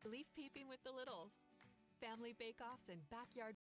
Leaf peeping with the littles, family bake-offs, and backyard.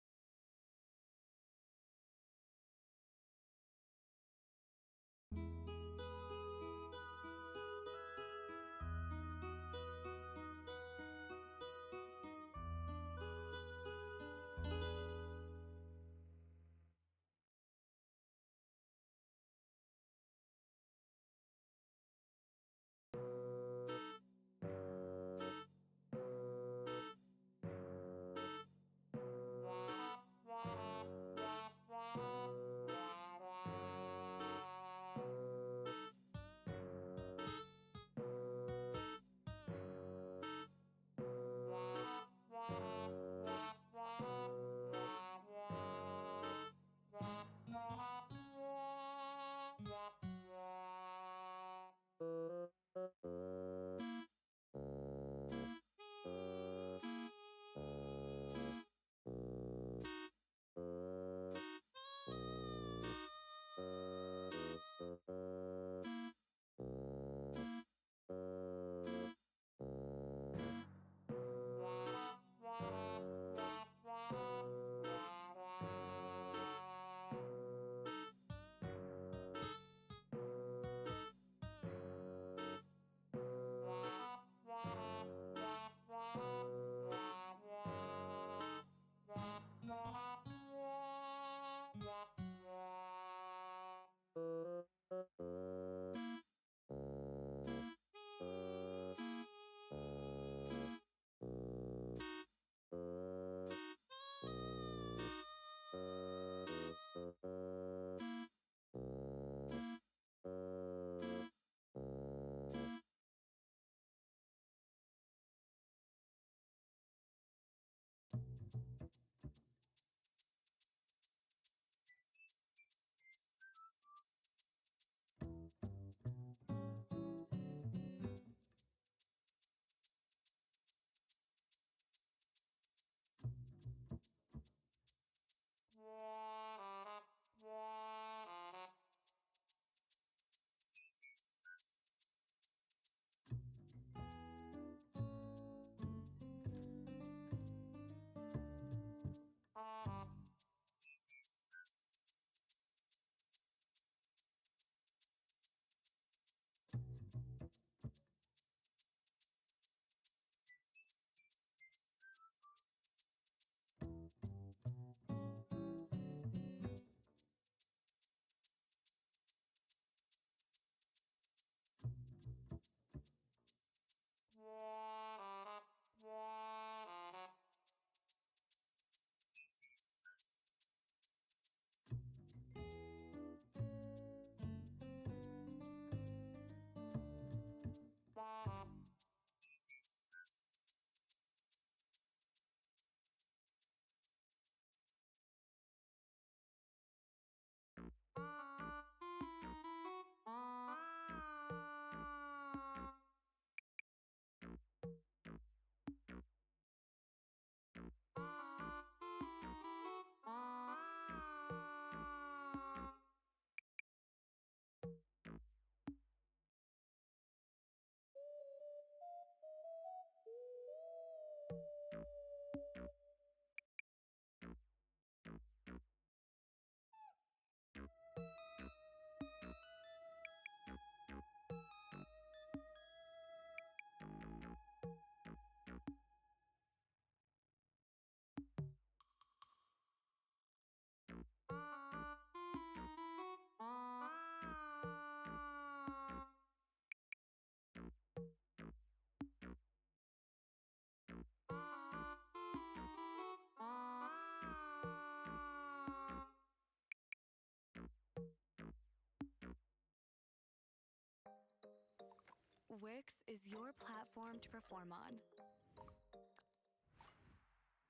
Wix is your platform to perform on.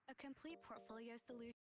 A complete portfolio solution.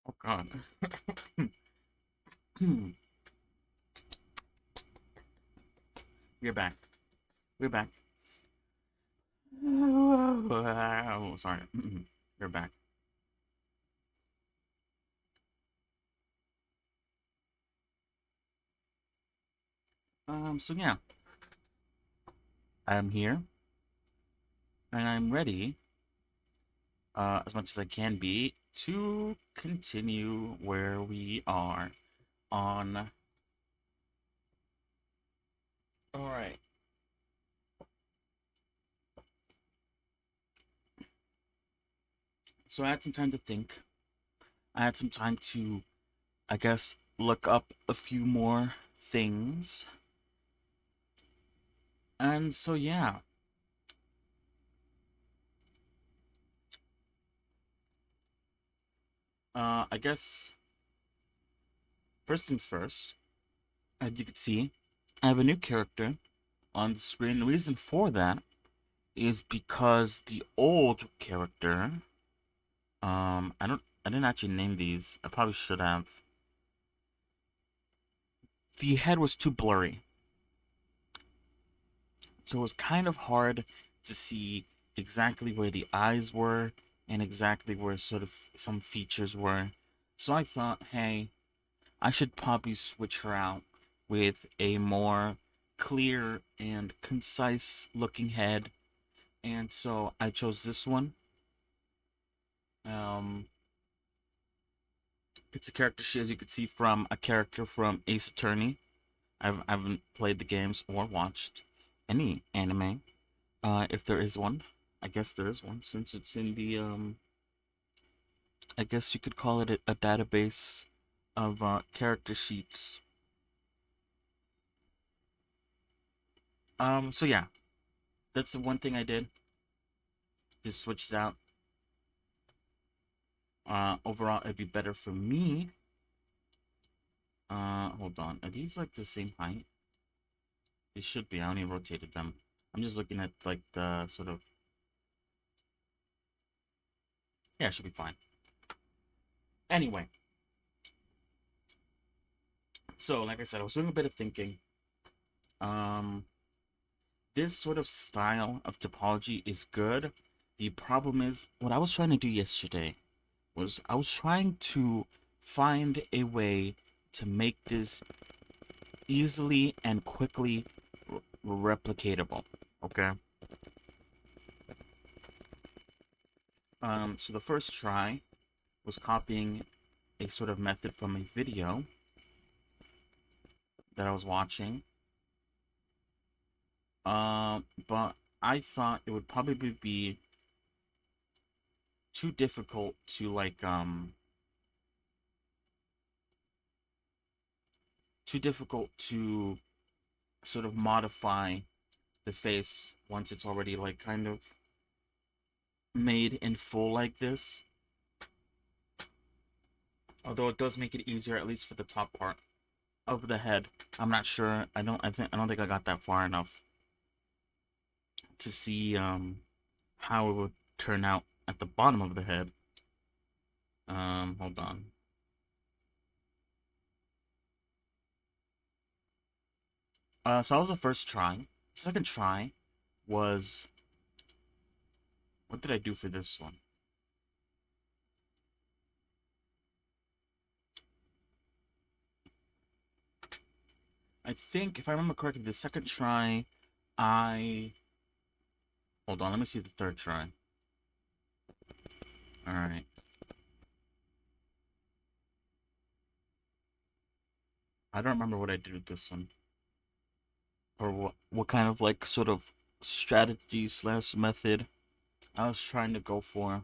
Oh God. We're back. We're back. Oh, sorry. We're back. So yeah, I'm here and I'm ready, as much as I can be, to continue where we are on. All right. So I had some time to think. I had some time to, I guess, look up a few more things. And so yeah, I guess first things first. As you can see, I have a new character on the screen. The reason for that is because the old character, I didn't actually name these. I probably should have. The head was too blurry, so it was kind of hard to see exactly where the eyes were and exactly where sort of some features were. So I thought, hey, I should probably switch her out with a more clear and concise looking head. And so I chose this one. Um, it's a character she, as you can see, from a character from Ace Attorney. I haven't played the games or watched any anime. If there is one, I guess there is one since it's in the I guess you could call it a database of character sheets. So yeah, that's the one thing I did. Just switched out. Overall, it'd be better for me. Hold on. Are these like the same height? They should be. I only rotated them. I'm just looking at like the sort of. Yeah, it should be fine. Anyway, so like I said, I was doing a bit of thinking. Um, this sort of style of topology is good. The problem is, what I was trying to do yesterday was I was trying to find a way to make this easily and quickly replicatable. Okay. So the first try was copying a sort of method from a video that I was watching. But I thought it would probably be too difficult to too difficult to sort of modify the face once it's already like kind of made in full like this. Although it does make it easier, at least for the top part of the head. I'm not sure. I don't think I got that far enough to see how it would turn out at the bottom of the head. Hold on. So that was the first try. second try was, what did I do for this one? I think, if I remember correctly, the second try, hold on, let me see the third try. Alright. I don't remember what I did with this one. Or what kind of, like, sort of strategy slash method I was trying to go for.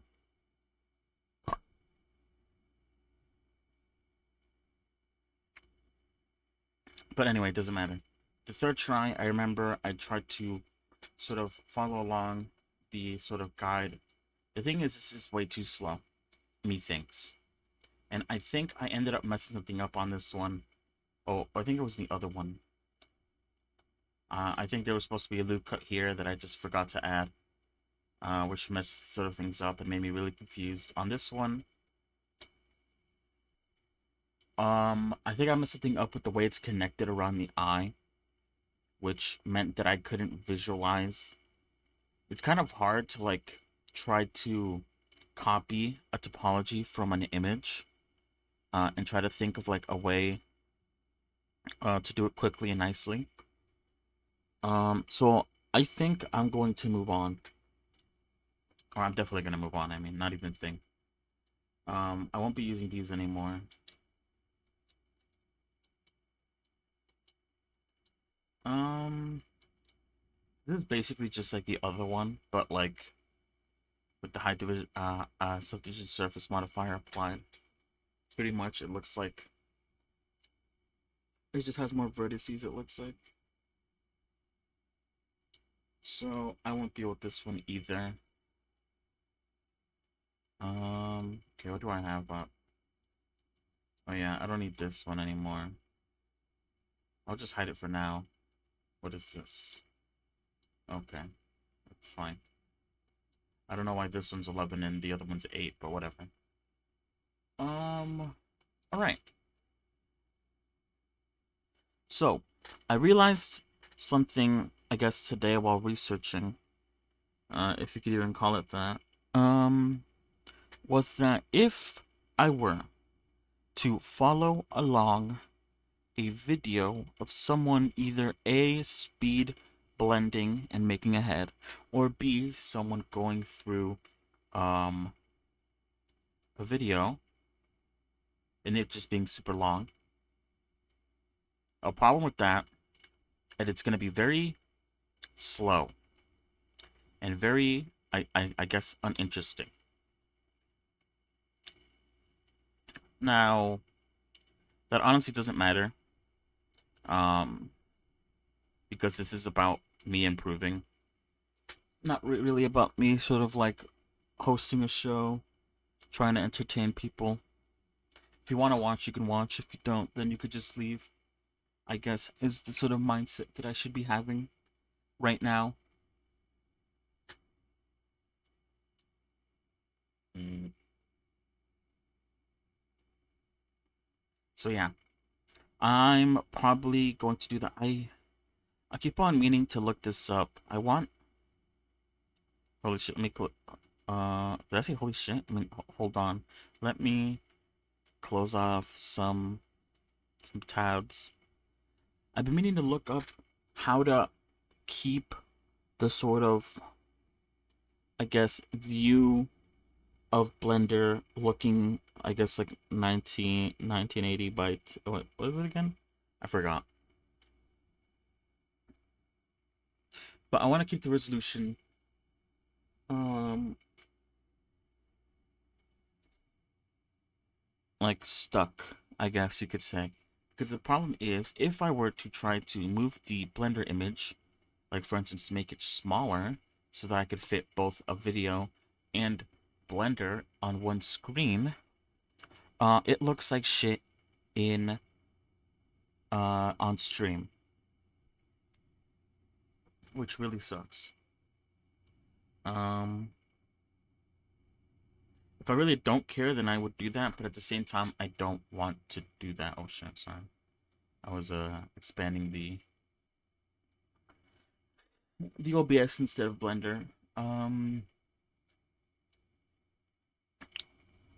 But anyway, it doesn't matter. The third try, I remember I tried to sort of follow along the sort of guide. The thing is, this is way too slow, methinks. And I think I ended up messing something up on this one. Oh, I think it was the other one. I think there was supposed to be a loop cut here that I just forgot to add, which messed sort of things up and made me really confused. On this one, I think I messed something up with the way it's connected around the eye, which meant that I couldn't visualize. It's kind of hard to, like, try to copy a topology from an image, and try to think of, like, a way to do it quickly and nicely. So I think I'm going to move on. Or I'm definitely going to move on, I mean, not even think. I won't be using these anymore. This is basically just like the other one, but, like, with the high division, subdivision surface modifier applied. Pretty much, it looks like it just has more vertices, it looks like. So I won't deal with this one either. Okay, what do I have up? Oh yeah, I don't need this one anymore. I'll just hide it for now. What is this? Okay, that's fine. I don't know why this one's 11 and the other one's 8, but whatever. Alright. So, I realized something, I guess, today while researching, if you could even call it that, was that if I were to follow along a video of someone either A, speed blending and making a head, or B, someone going through a video and it just being super long. A problem with that is it's going to be very slow and very, I guess, uninteresting. Now, that honestly doesn't matter, um, because this is about me improving. Not really about me sort of like hosting a show, trying to entertain people. If you want to watch, you can watch. If you don't, then you could just leave, I guess, is the sort of mindset that I should be having right now. Mm. So yeah, I'm probably going to do that. I keep on meaning to look this up. I want. Holy shit! Let me click. Did I say holy shit? I mean, hold on. Let me close off some tabs. I've been meaning to look up how to keep the sort of, I guess, view of Blender looking, I guess, like 1980 by, what is it again? I forgot. But I want to keep the resolution, um, like stuck, I guess you could say. Because the problem is, if I were to try to move the Blender image, like for instance, make it smaller so that I could fit both a video and Blender on one screen, it looks like shit in on stream, which really sucks. Um, if I really don't care, then I would do that, but at the same time, I don't want to do that. Oh shit, sorry. I was expanding the the OBS instead of Blender. I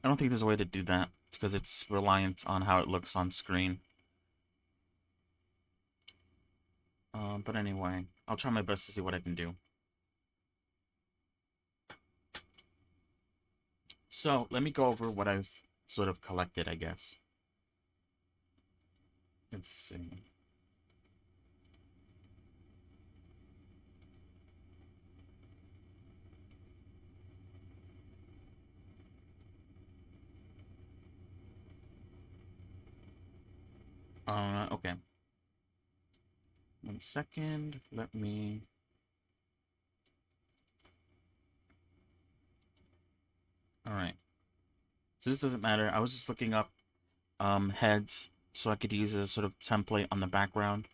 don't think there's a way to do that because it's reliant on how it looks on screen. But anyway, I'll try my best to see what I can do. So, let me go over what I've sort of collected, I guess. Let's see. Okay. 1 second. Let me... Alright. So this doesn't matter. I was just looking up heads so I could use as a sort of template on the background.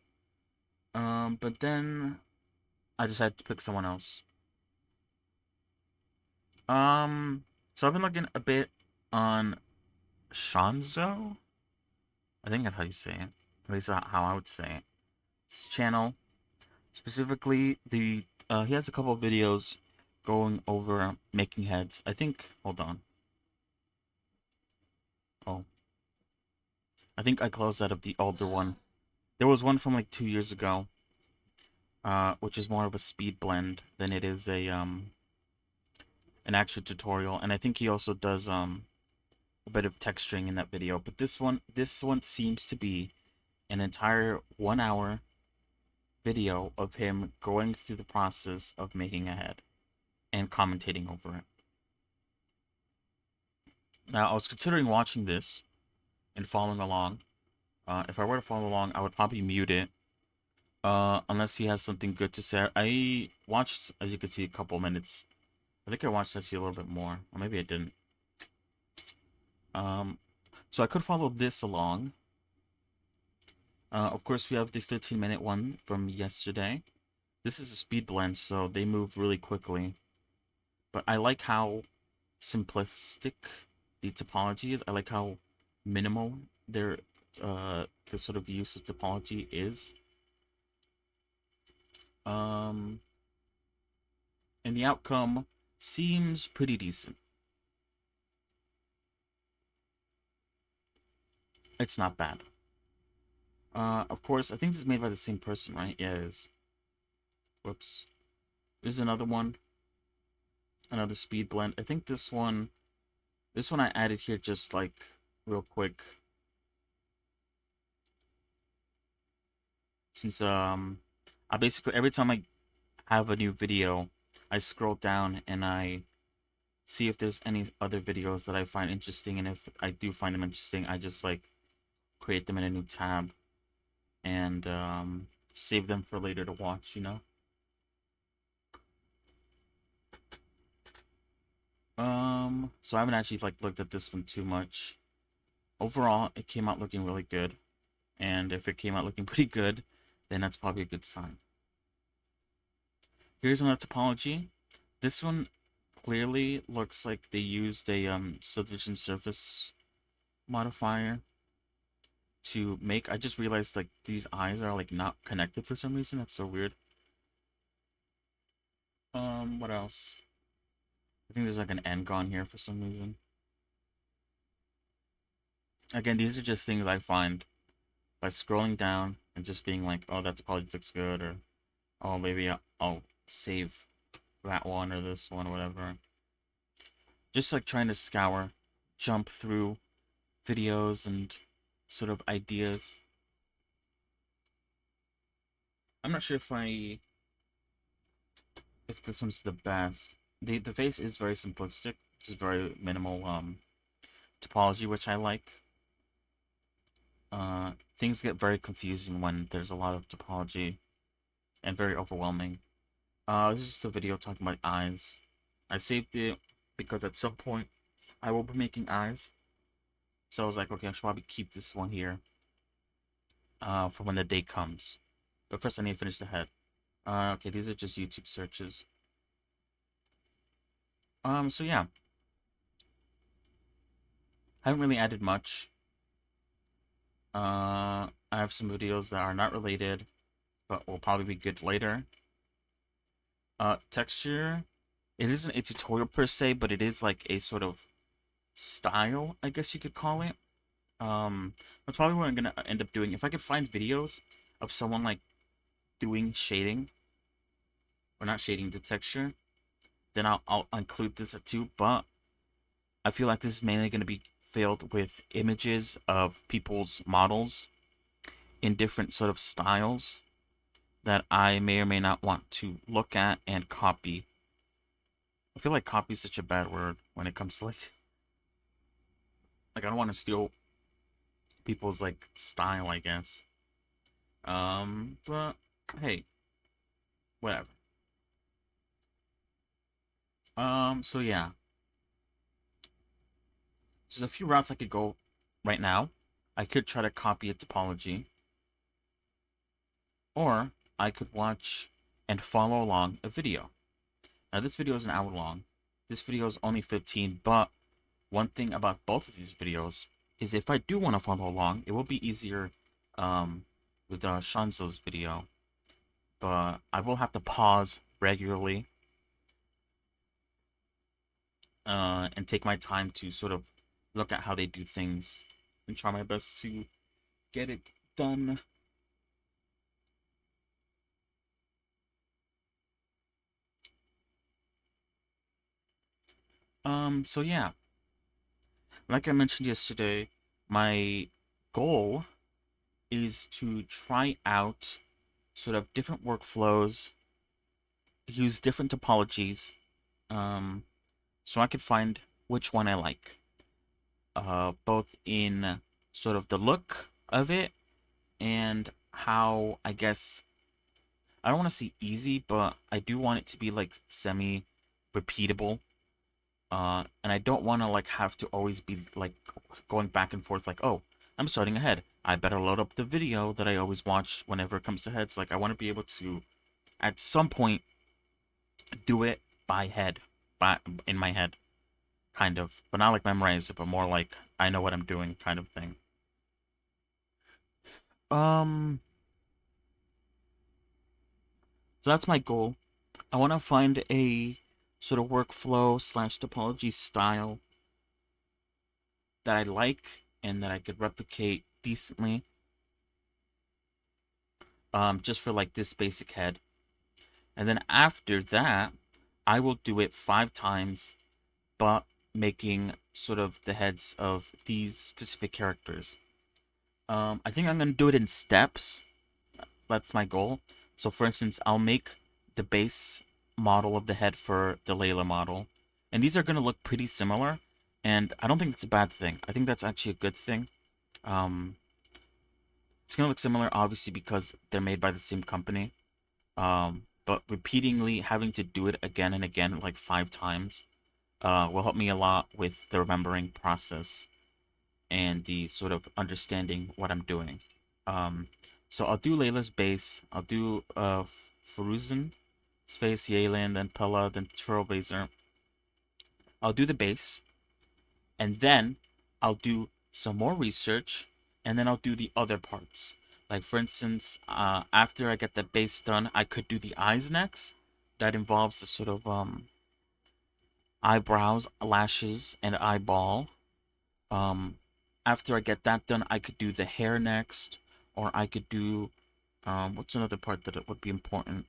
But then I decided to pick someone else. So I've been looking a bit on Shanzo. I think that's how you say it. At least how I would say it. His channel, specifically he has a couple of videos going over making heads. I think, hold on. Oh. I think I closed out of the older one. There was one from like 2 years ago, which is more of a speed blend than it is an actual tutorial. And I think he also does a bit of texturing in that video. But this one seems to be an entire 1 hour video of him going through the process of making a head and commentating over it. Now, I was considering watching this and following along. If I were to follow along, I would probably mute it. Unless he has something good to say. I watched, as you can see, a couple minutes. I think I watched actually a little bit more. Or maybe I didn't. So I could follow this along. Of course, we have the 15-minute one from yesterday. This is a speed blend, so they move really quickly. But I like how simplistic the topology is. I like how minimal the sort of use of topology is. And the outcome seems pretty decent. It's not bad. Of course, I think this is made by the same person, right? Yeah, it is. Whoops. There's another one. Another speed blend. I think this one I added here just like real quick. Since I basically every time I have a new video, I scroll down and I see if there's any other videos that I find interesting, and if I do find them interesting, I just like create them in a new tab and save them for later to watch, you know? So I haven't actually like looked at this one too much. Overall, it came out looking really good. And if it came out looking pretty good, then that's probably a good sign. Here's another topology. This one clearly looks like they used a subdivision surface modifier to make. I just realized like these eyes are like not connected for some reason. That's so weird. What else? I think there's like an N-gon here for some reason. Again, these are just things I find by scrolling down and just being like, oh, that topology looks good, or oh, maybe I'll save that one or this one or whatever. Just like trying to jump through videos and sort of ideas. I'm not sure if this one's the best. The face is very simplistic, just very minimal topology, which I like. Things get very confusing when there's a lot of topology and very overwhelming. This is just a video talking about eyes. I saved it because at some point I will be making eyes. So I was like, okay, I should probably keep this one here for when the day comes. But first I need to finish the head. Okay, these are just YouTube searches. So yeah. I haven't really added much. I have some videos that are not related, but will probably be good later. Texture. It isn't a tutorial per se, but it is like a sort of style, I guess you could call it. Um, that's probably what I'm gonna end up doing. If I could find videos of someone like doing shading, or not shading, the texture, then I'll include this too. But I feel like this is mainly gonna be filled with images of people's models in different sort of styles that I may or may not want to look at and copy. I feel like copy is such a bad word when it comes to like I don't want to steal people's like style, I guess. But hey, whatever. So yeah, there's a few routes I could go right now. I could try to copy a topology, or I could watch and follow along a video. Now this video is an hour long. This video is only 15, but one thing about both of these videos is if I do want to follow along, it will be easier with Shanzo's video, but I will have to pause regularly and take my time to sort of look at how they do things and try my best to get it done. So yeah, like I mentioned yesterday, my goal is to try out sort of different workflows, use different topologies, um, so I could find which one I like, both in sort of the look of it and how, I guess, I don't want to say easy, but I do want it to be like semi repeatable. And I don't want to like have to always be like going back and forth like, oh, I'm starting ahead. I better load up the video that I always watch whenever it comes to heads. Like I want to be able to at some point do it by head, by in my head, kind of, but not like memorize it, but more like I know what I'm doing kind of thing. Um, so that's my goal. I want to find a sort of workflow slash topology style that I like and that I could replicate decently. Just for like this basic head. And then after that, I will do it 5 times, but making sort of the heads of these specific characters. I think I'm gonna do it in steps. That's my goal. So for instance, I'll make the base model of the head for the Layla model. And these are gonna look pretty similar. And I don't think that's a bad thing. I think that's actually a good thing. Um, it's gonna look similar, obviously, because they're made by the same company. But repeatedly having to do it again and again, like 5 times, will help me a lot with the remembering process and the sort of understanding what I'm doing. Um, so I'll do Layla's base. I'll do Faruzan's face, Yelan, then Pella, then Trailblazer. I'll do the base, and then I'll do some more research, and then I'll do the other parts. Like for instance, after I get the base done, I could do the eyes next. That involves a sort of eyebrows, lashes, and eyeball. Um, After I get that done, I could do the hair next, or I could do what's another part that it would be important?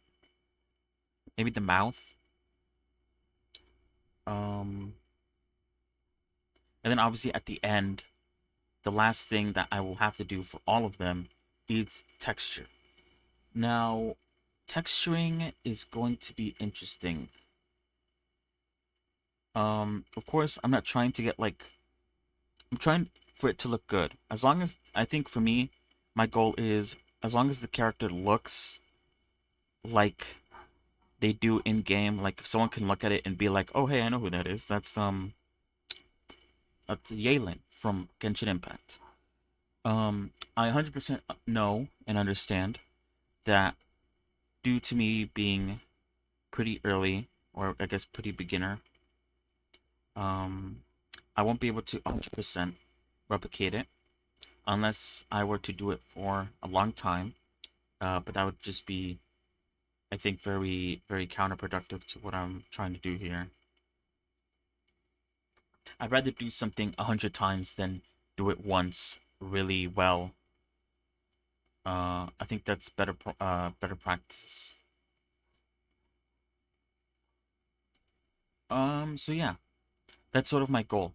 Maybe the mouth. Um, and then obviously at the end, the last thing that I will have to do for all of them is texture. Now, texturing is going to be interesting. Of course, I'm not trying to get like I'm trying for it to look good. As long as I think for me, my goal is as long as the character looks like they do in game, like if someone can look at it and be like, "Oh, hey, I know who that is. That's Yelan from Genshin Impact." I 100% know and understand that due to me being pretty early, or I guess pretty beginner, um, I won't be able to 100% replicate it unless I were to do it for a long time. But that would just be I think very, very counterproductive to what I'm trying to do here. I'd rather do something 100 times than do it once really well. I think that's better practice. So yeah, that's sort of my goal,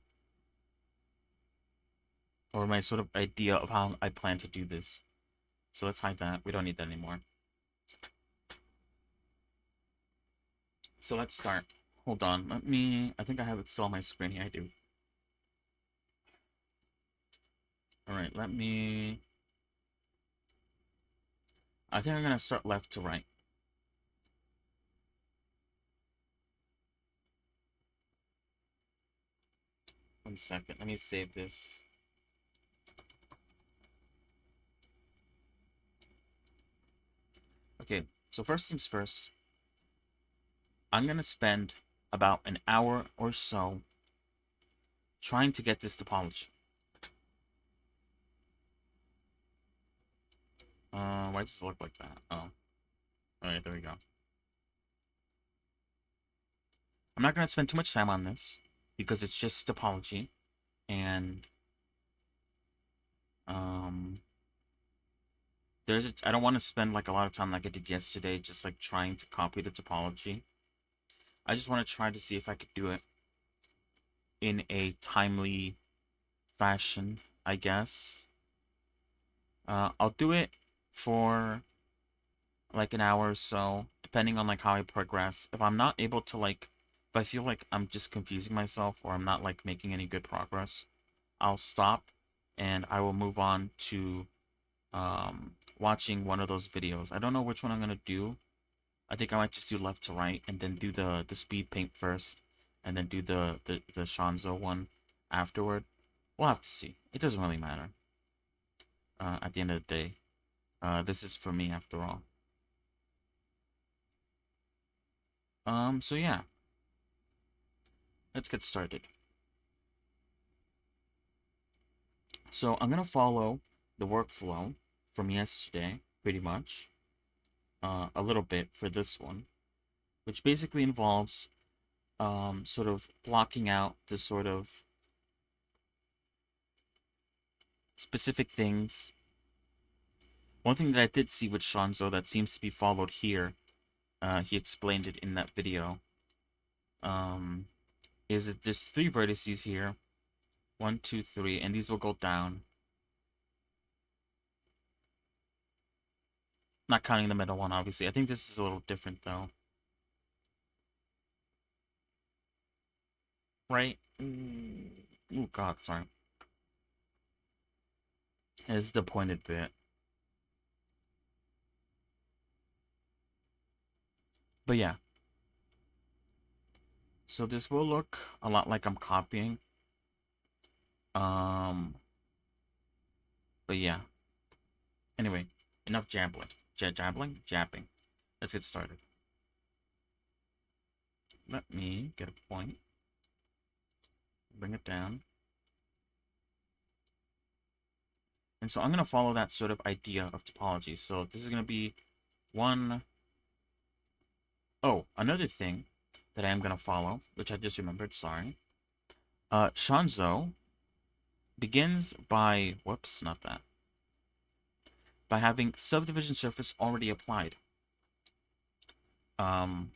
or my sort of idea of how I plan to do this. So let's hide that. We don't need that anymore. So let's start. Hold on. I think I have it still on my screen here. I do. Alright, I think I'm gonna start left to right. One second. Let me save this. Okay, so first things first, I'm gonna spend about an hour or so trying to get this topology. Why does it look like that? Oh, alright, there we go. I'm not gonna spend too much time on this because it's just topology, and um, I don't want to spend like a lot of time like I did yesterday, just like trying to copy the topology. I just want to try to see if I could do it in a timely fashion, I guess. I'll do it for like an hour or so, depending on like how I progress. If I'm not able to like, if I feel like I'm just confusing myself or I'm not like making any good progress, I'll stop and I will move on to watching one of those videos. I don't know which one I'm gonna do. I think I might just do left to right and then do the speed paint first, and then do the Shanzo one afterward. We'll have to see. It doesn't really matter. At the end of the day, this is for me after all. So yeah, let's get started. So I'm gonna follow the workflow from yesterday, pretty much, a little bit for this one, which basically involves sort of blocking out the sort of specific things. One thing that I did see with Shanzo that seems to be followed here, he explained it in that video, um, is that there's 3 vertices here. 1, 2, 3, and these will go down. Not counting the middle one, obviously. I think this is a little different, though. Right? Oh, God, sorry. Is the pointed bit. But yeah. So this will look a lot like I'm copying. Um, but yeah. Anyway, enough jabbling. Jabbling? Japping. Let's get started. Let me get a point. Bring it down. And so I'm going to follow that sort of idea of topology. So this is going to be one. Oh, another thing that I am going to follow, which I just remembered, sorry. Shanzo begins by, whoops, not that, by having subdivision surface already applied. Or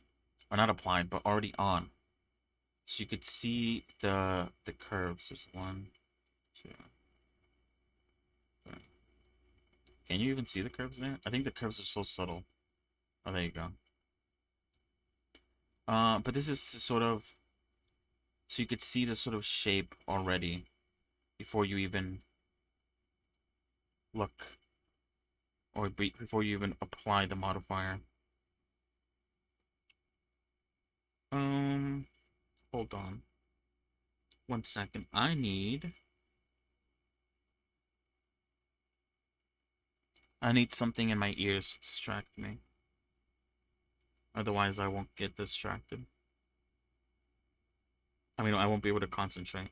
not applied, but already on. So you could see the curves. There's 1, 2, 3. Can you even see the curves there? I think the curves are so subtle. Oh, there you go. But this is sort of, so you could see the sort of shape already before you even look, or before you even apply the modifier. Hold on. 1 second. I need something in my ears to distract me. Otherwise, I won't get distracted. I mean, I won't be able to concentrate.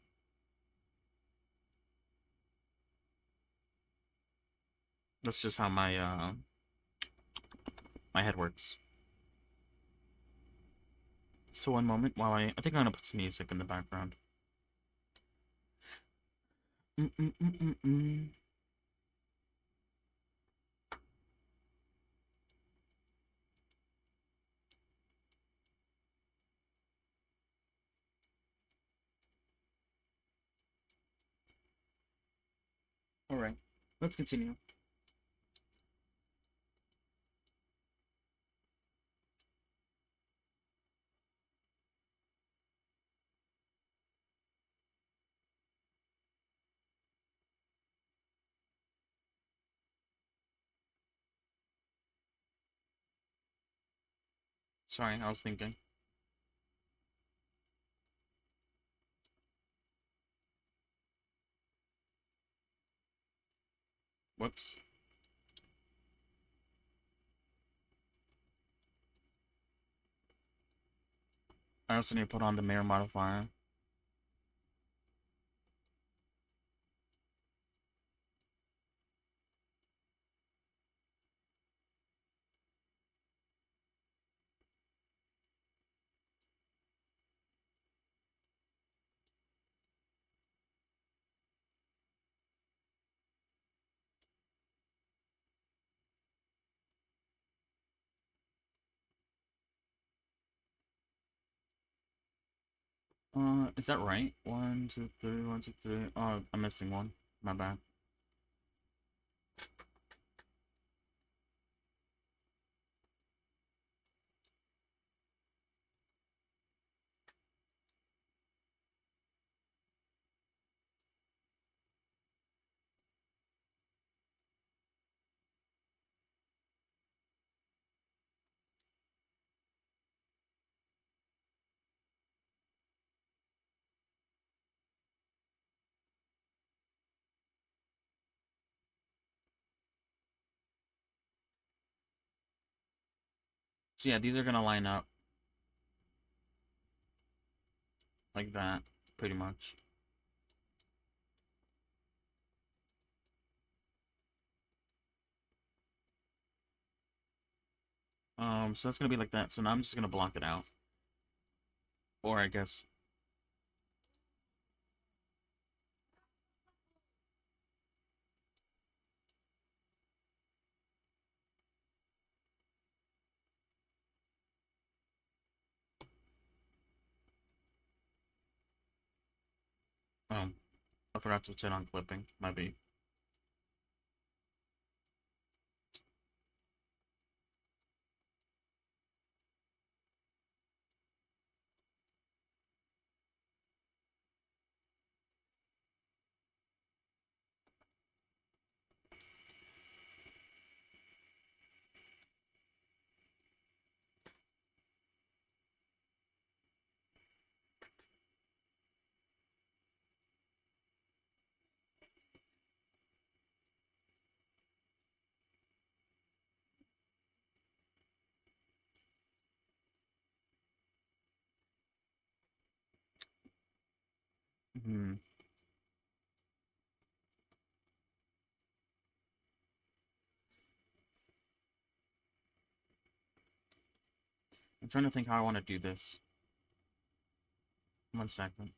That's just how my head works. So one moment while I think I'm gonna put some music in the background. Mm-mm-mm-mm-mm. All right, let's continue. Sorry, I was thinking. Whoops. I also need to put on the mirror modifier. Is that right? 1, 2, 3, 1, 2, 3. Oh, I'm missing one. My bad. So yeah, these are gonna line up like that, pretty much. So that's gonna be like that. So now I'm just gonna block it out. Or I guess, um, I forgot to turn on clipping. Might be. Hmm. I'm trying to think how I want to do this. 1 second.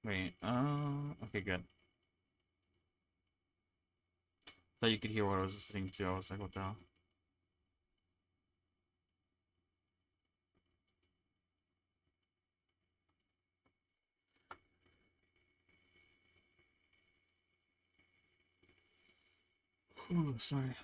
Wait, okay, good. Thought you could hear what I was listening to. I was like, what the hell? Ooh, sorry.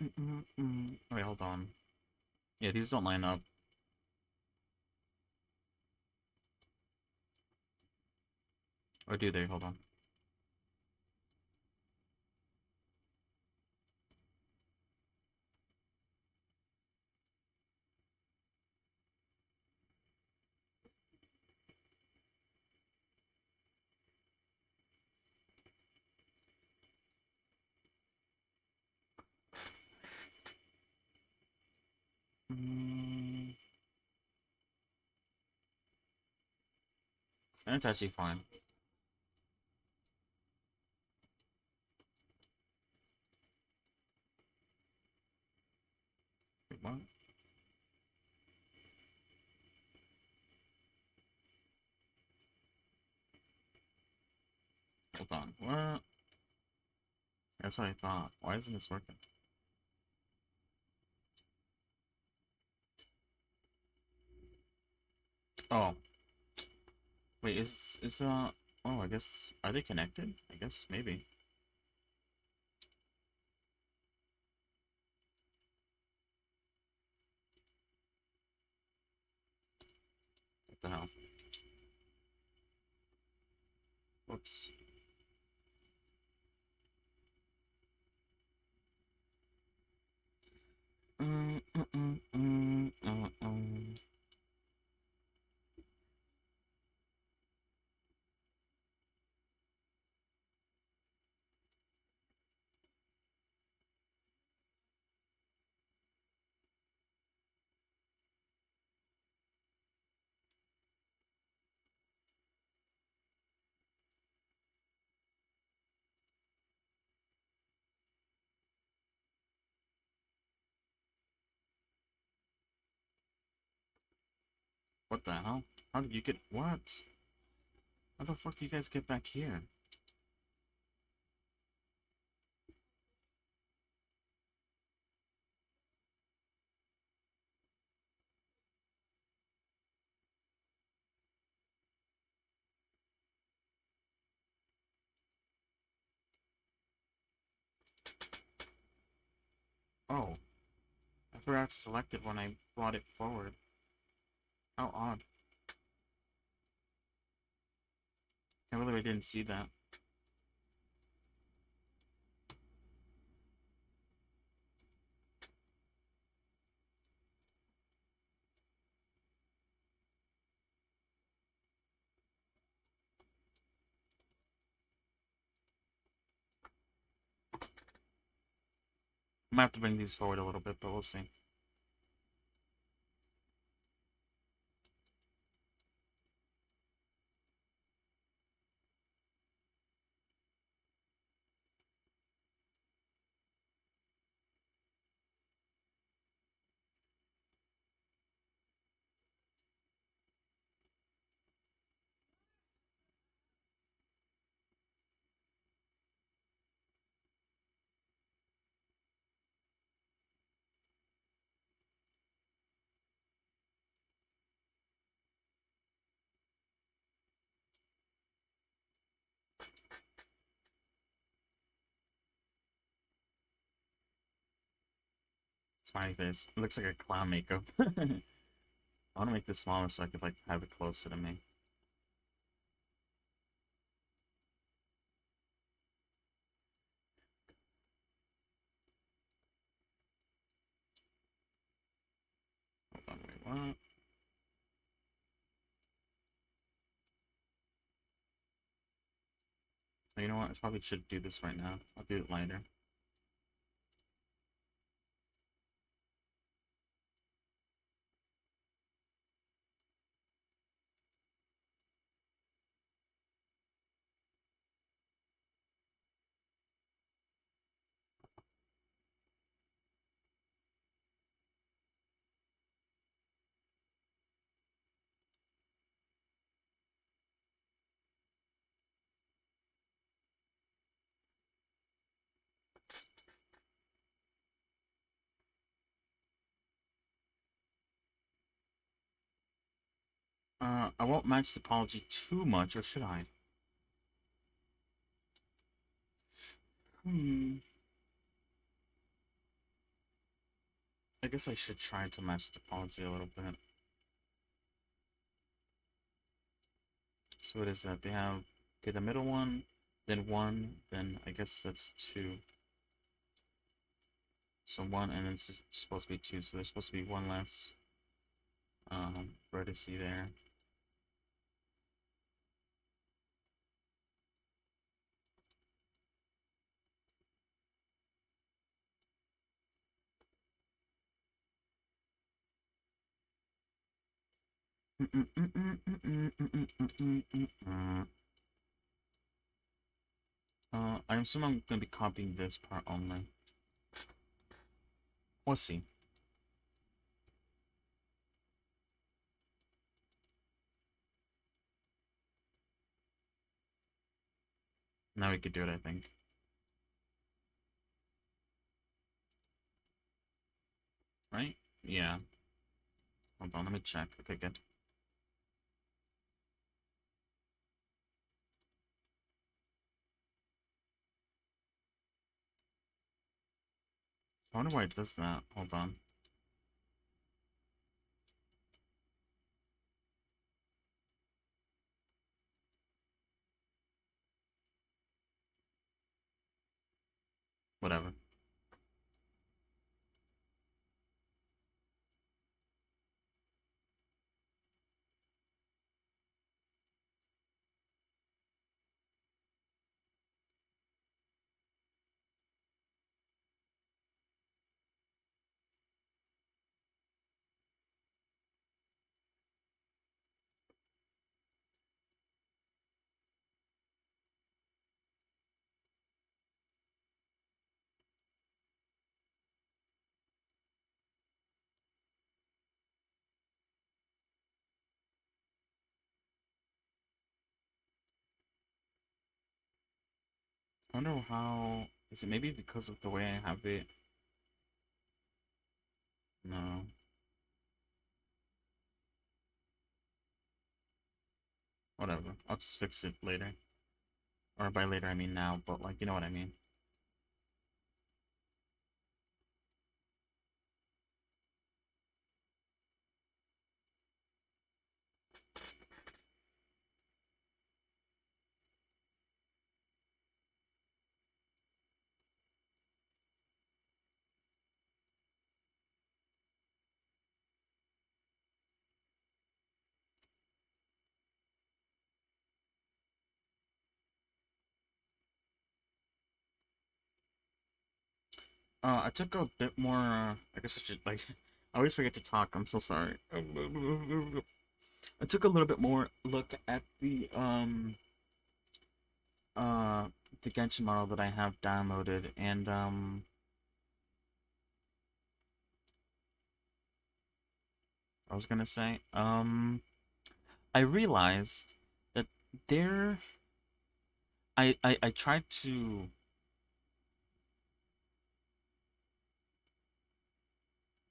Wait, hold on. Yeah, these don't line up. Or do they? Hold on. Mm, that's actually fine. Wait, what? Hold on. What? That's what I thought. Why isn't this working? Oh. Wait, oh, I guess, are they connected? I guess, maybe. What the hell? Whoops. Mm, mm, mm, mm, mm, mm. What the hell? How did you get, what? How the fuck do you guys get back here? Oh, I forgot to select it when I brought it forward. How odd. Can't believe I didn't see that. I might have to bring these forward a little bit, but we'll see. Smiley face. It looks like a clown makeup. I want to make this smaller so I could, like, have it closer to me. Hold on, wait, what? You know what? I probably should do this right now. I'll do it later. I won't match the apology too much, or should I? Hmm. I guess I should try to match topology a little bit. So what is that? They have, okay, the middle one, then one, then I guess that's two. So one, and then it's just supposed to be two, so there's supposed to be one less vertice there. I assume I'm gonna be copying this part only. We'll see. Now we could do it, I think. Right? Yeah. Hold on, let me check. Okay, good. I wonder why it does that. Hold on. Whatever. I wonder how... Is it maybe because of the way I have it? No. Whatever. I'll just fix it later. Or by later, I mean now, but like, you know what I mean. I took a bit more, I guess I should, like, I always forget to talk, I'm so sorry. I took a little bit more look at uh, the Genshin model that I have downloaded, and, I was gonna say, I realized that there, I tried to,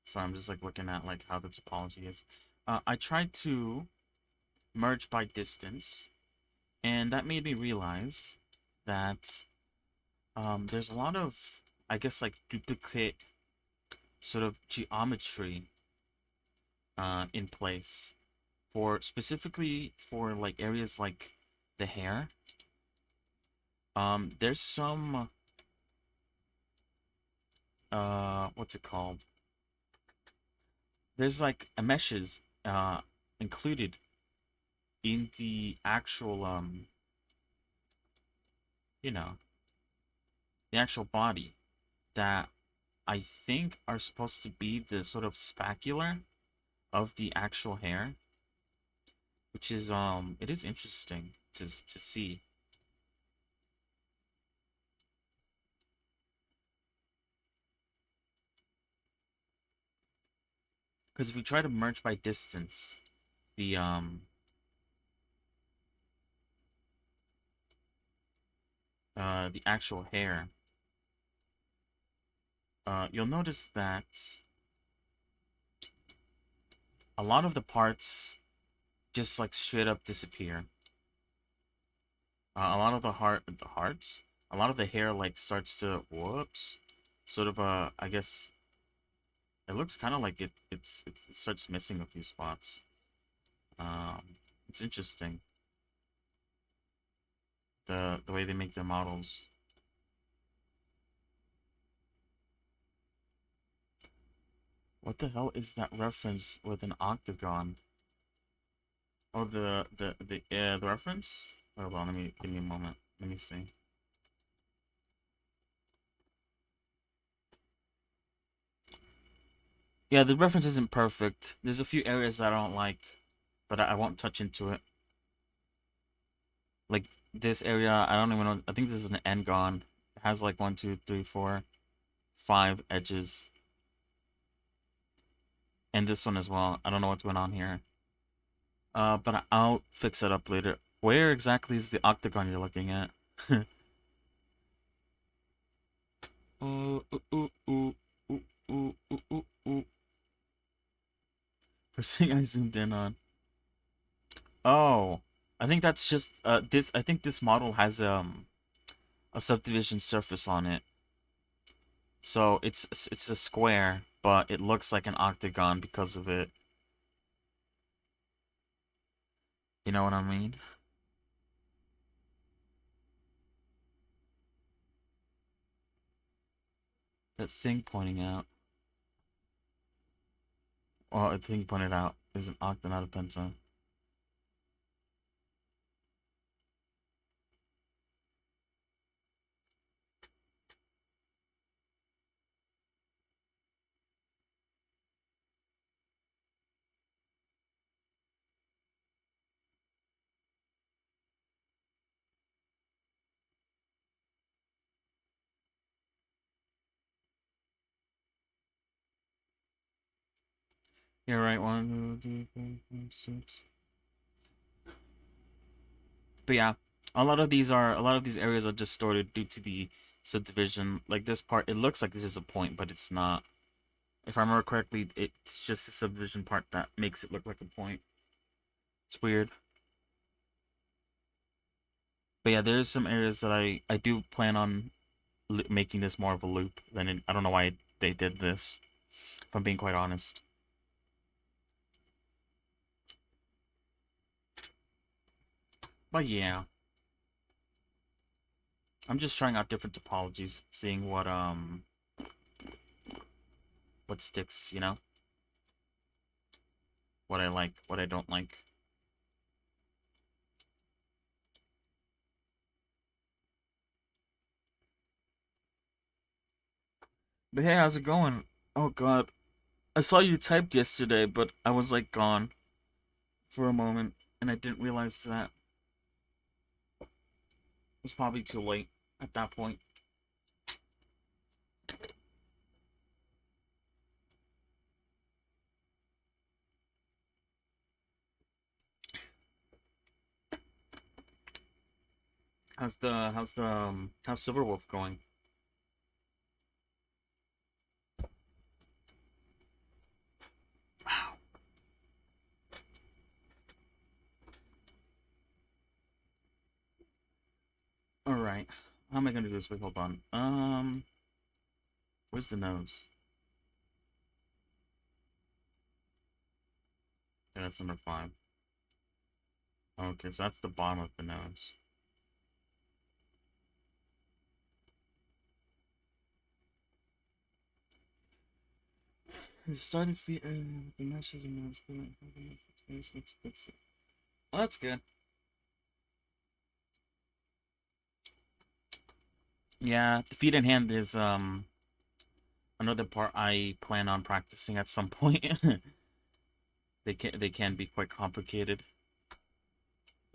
so I'm just, like, looking at, like, how the topology is. I tried to merge by distance, and that made me realize that there's a lot of, I guess, like duplicate sort of geometry in place for specifically for like areas like the hair. There's some what's it called? There's like a meshes included in the actual you know, the actual body that I think are supposed to be the sort of scapular of the actual hair, which is it is interesting to see. Because if you try to merge by distance the the actual hair, you'll notice that a lot of the parts just like straight up disappear. A lot of the hearts, a lot of the hair like starts to whoops, sort of I guess It looks kind of like it starts missing a few spots. It's interesting the way they make their models. What the hell is that reference with an octagon? Oh, the reference? Hold on, give me a moment. Let me see. Yeah, the reference isn't perfect. There's a few areas I don't like, but I won't touch into it. Like this area, I don't even know. I think this is an N-gon. It has like 1, 2, 3, 4, 5 edges. And this one as well. I don't know what's going on here. But I'll fix it up later. Where exactly is the octagon you're looking at? Ooh, ooh, ooh, ooh, ooh, ooh, ooh, ooh, ooh. First thing I zoomed in on. Oh, I think that's just this. I think this model has a subdivision surface on it, so it's a square, but it looks like an octagon because of it. You know what I mean? That thing pointing out, well, a thing pointed out is an octa, not a penta. Yeah, right. 1, 2, 3, 4, 5, 6. But yeah, a lot of these areas are distorted due to the subdivision. Like this part, it looks like this is a point, but it's not. If I remember correctly, it's just the subdivision part that makes it look like a point. It's weird. But yeah, there's some areas that I do plan on making this more of a loop than I don't know why they did this, if I'm being quite honest. But yeah, I'm just trying out different topologies, seeing what sticks, you know, what I like, what I don't like. But hey, how's it going? Oh God, I saw you typed yesterday, but I was like gone for a moment, and I didn't realize that it was probably too late at that point. How's Silverwolf going? Wow. All right. How am I gonna do this? Wait, hold on. Where's the nose? Yeah, that's number 5. Okay, so that's the bottom of the nose. It started feet with the meshes and nose. Let's fix it. Well, that's good. Yeah, the feet and hand is another part I plan on practicing at some point. They can be quite complicated.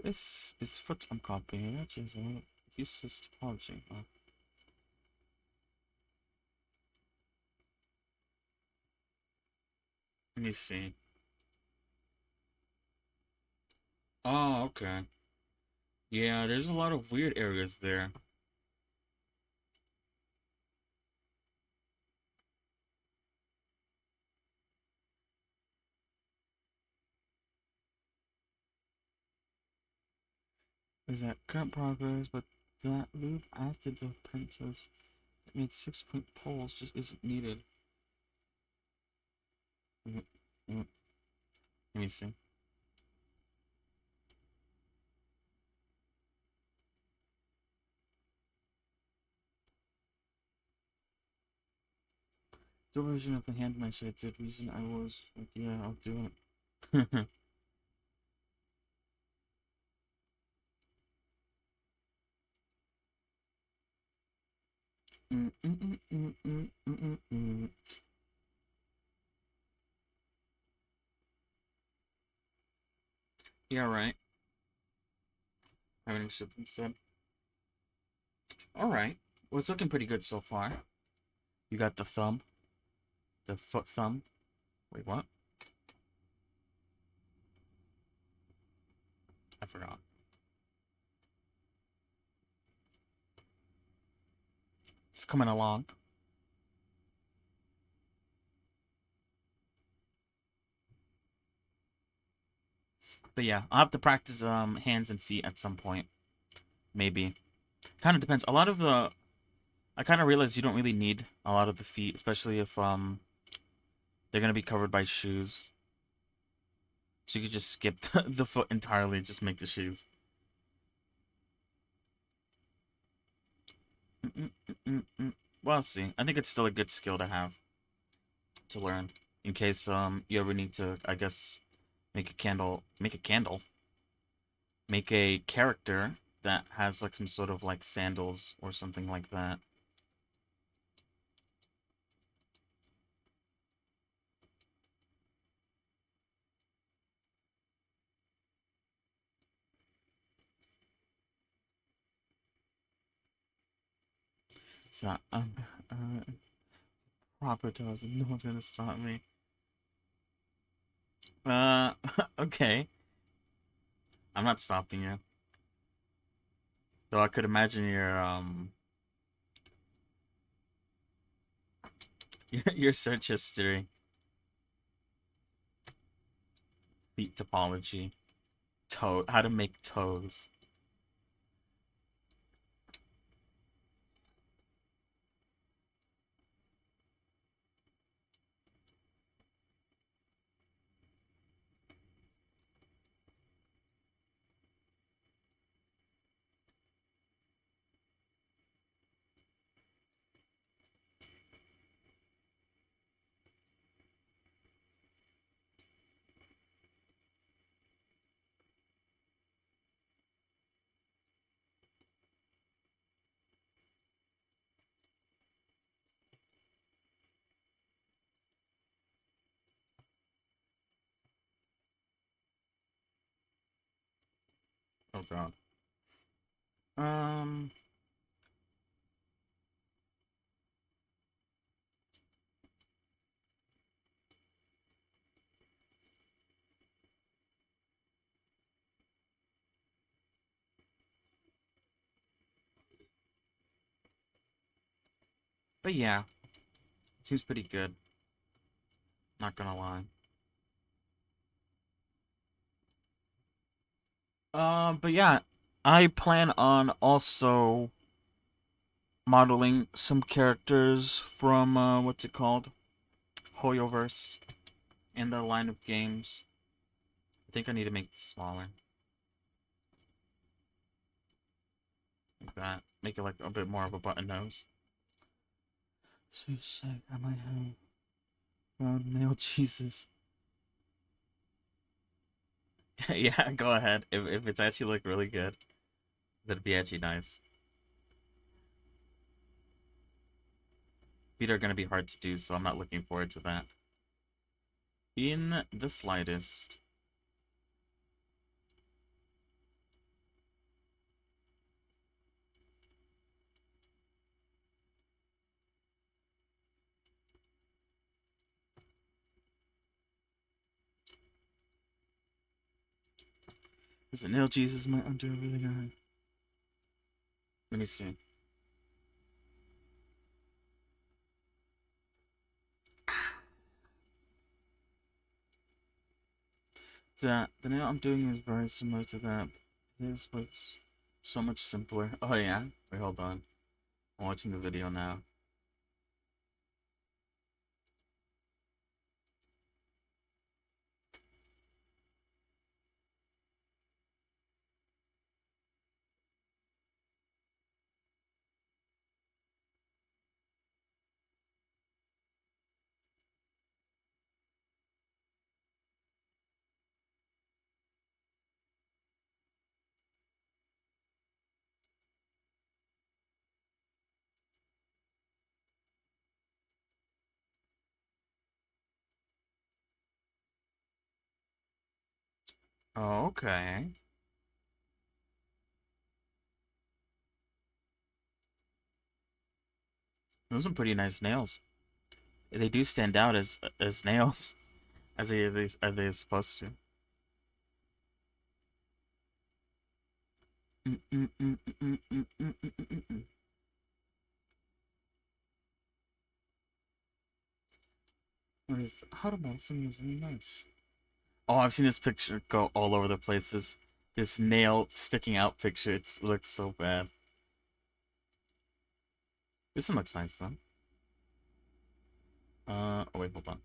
This is foot I'm copying. That is a useless topology. Huh? Let me see. Oh, okay. Yeah, there's a lot of weird areas there. There's that current progress, but that loop after the pentas that makes 6-point poles just isn't needed. Mm, mm. Let me see. The version of the hand mesh I did reason I was like, yeah, I'll do it. Mm, mm, mm, mm, mm, mm, mm, mm. Yeah, right. Having shipping said. Alright. Well, it's looking pretty good so far. You got the thumb. The foot thumb. Wait, what? I forgot. It's coming along. But yeah, I'll have to practice hands and feet at some point. Maybe. Kind of depends. A lot of the I kind of realize you don't really need a lot of the feet, especially if they're gonna be covered by shoes. So you could just skip the foot entirely and just make the shoes. Well, I'll see. I think it's still a good skill to have to learn in case you ever need to, I guess, make a character that has like some sort of like sandals or something like that. So uh, proper toes, and no one's gonna stop me. Uh, okay. I'm not stopping you. Though I could imagine your search history, feet topology, how to make toes. Oh God. Um, but yeah, seems pretty good. Not gonna lie. But yeah, I plan on also modeling some characters from what's it called? Hoyoverse in the line of games. I think I need to make this smaller. Like that. Make it like a bit more of a button nose. So sick. I might have found male Jesus. Yeah, go ahead. If it's actually look really good, that'd be actually nice. Feet are gonna be hard to do, so I'm not looking forward to that. In the slightest. Is it nail Jesus might undo really hard. Let me see. So the nail I'm doing is very similar to that. His was so much simpler. Oh yeah? Wait, hold on. I'm watching the video now. Okay. Those are pretty nice nails. They do stand out as nails, as they supposed to. Mm, mm, mm, mm, mm, mm, mm, mm, mm. Harman is really nice. Oh, I've seen this picture go all over the place. This nail sticking out picture. It looks so bad. This one looks nice though. Oh wait, hold on.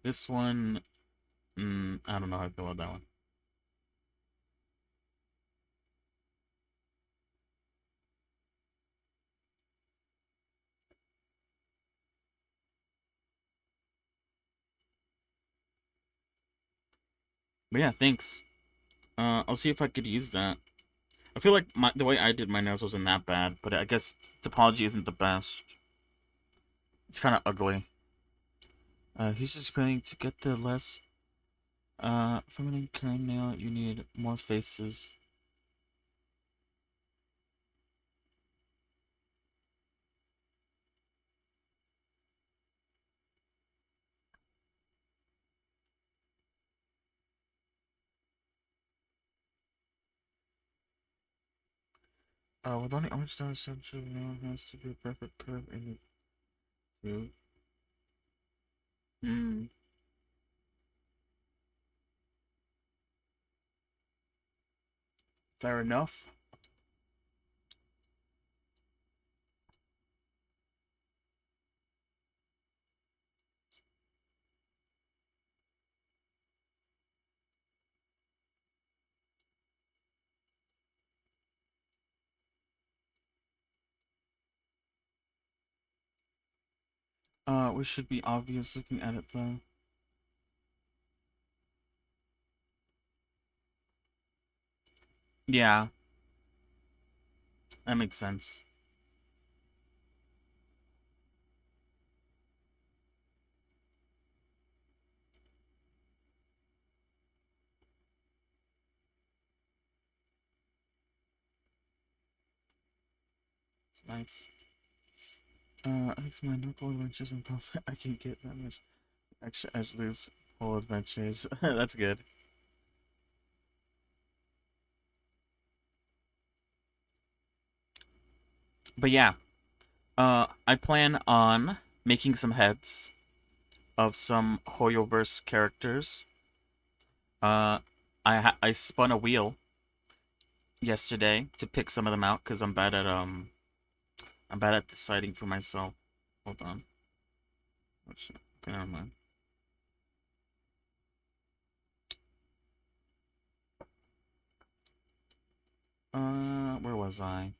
This one, I don't know how I feel about that one. But yeah, thanks. I'll see if I could use that. I feel like the way I did my nails wasn't that bad, but I guess topology isn't the best. It's kind of ugly. He's just planning to get the less feminine current nail. You need more faces. With only orange style structure, nail has to be a perfect curve in the root. Hmm. Fair enough. We should be obvious looking at it though. Yeah, that makes sense. It's nice. It's my knuckle adventures. I'm confident I can get that much extra edge loops. Whole adventures. That's good. But yeah, I plan on making some heads of some Hoyoverse characters. Uh, I spun a wheel yesterday to pick some of them out because I'm bad at deciding for myself. Hold on. Oh, shit. Okay, never mind. Where was I?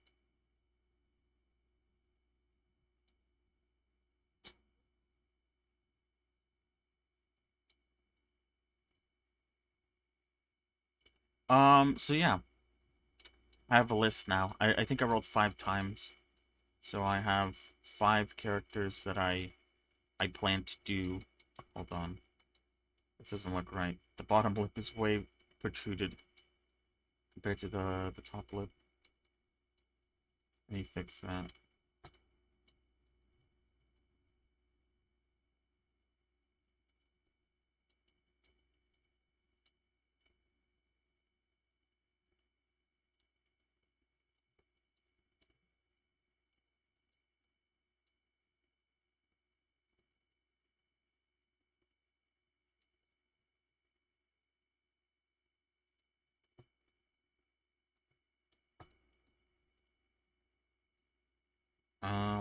So yeah, I have a list now. I think I rolled 5 times, so I have 5 characters that I plan to do. Hold on, this doesn't look right. The bottom lip is way protruded compared to the top lip. Let me fix that.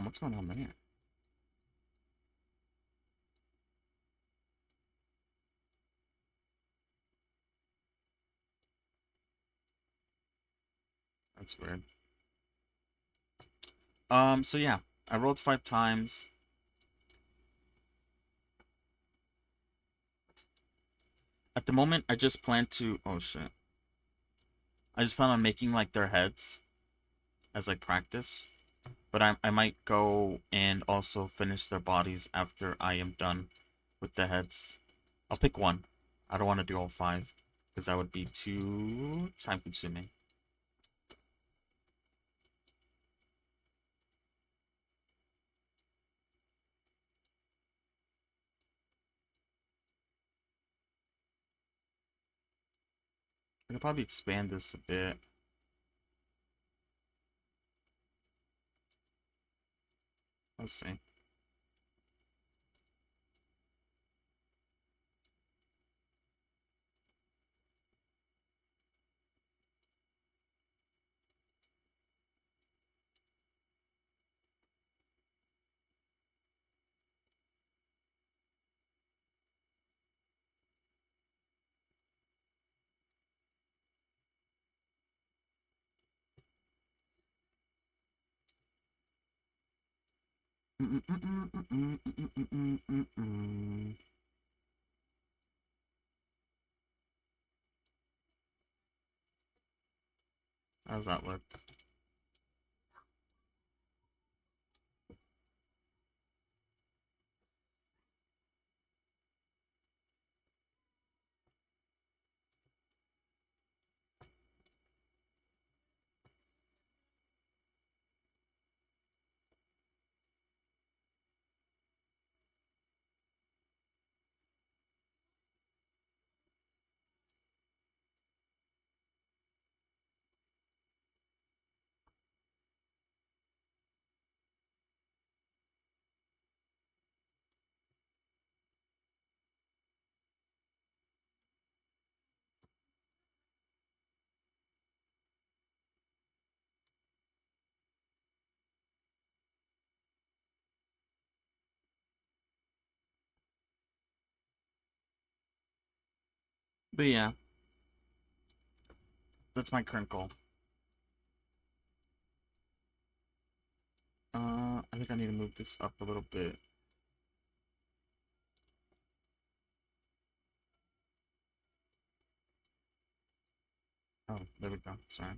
What's going on there? That's weird. So yeah, I rolled 5 times. At the moment, I just plan to. Oh shit. I just plan on making like their heads as like practice. But I might go and also finish their bodies after I am done with the heads. I'll pick one. I don't want to do all five because that would be too time consuming. I could probably expand this a bit. Let's see. How's that look? But yeah, that's my current goal. I think I need to move this up a little bit. Oh, there we go. Sorry.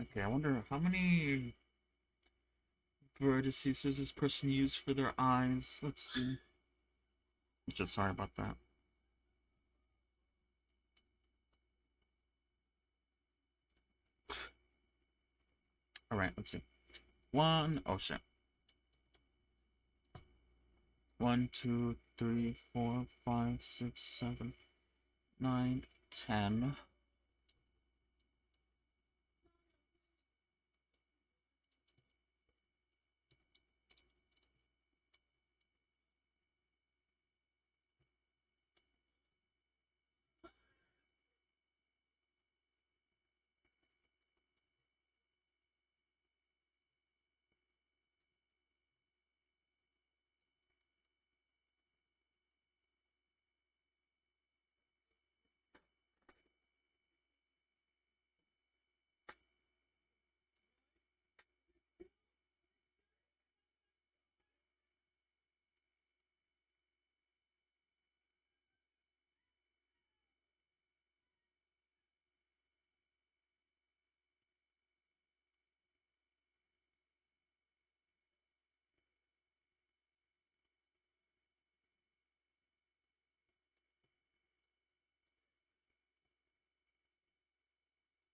Okay, I wonder how many vertices does this person use for their eyes? Let's see. Just sorry about that. All right, let's see. Oh shit. 1, 2, 3, 4, 5, 6, 7, 9, 10.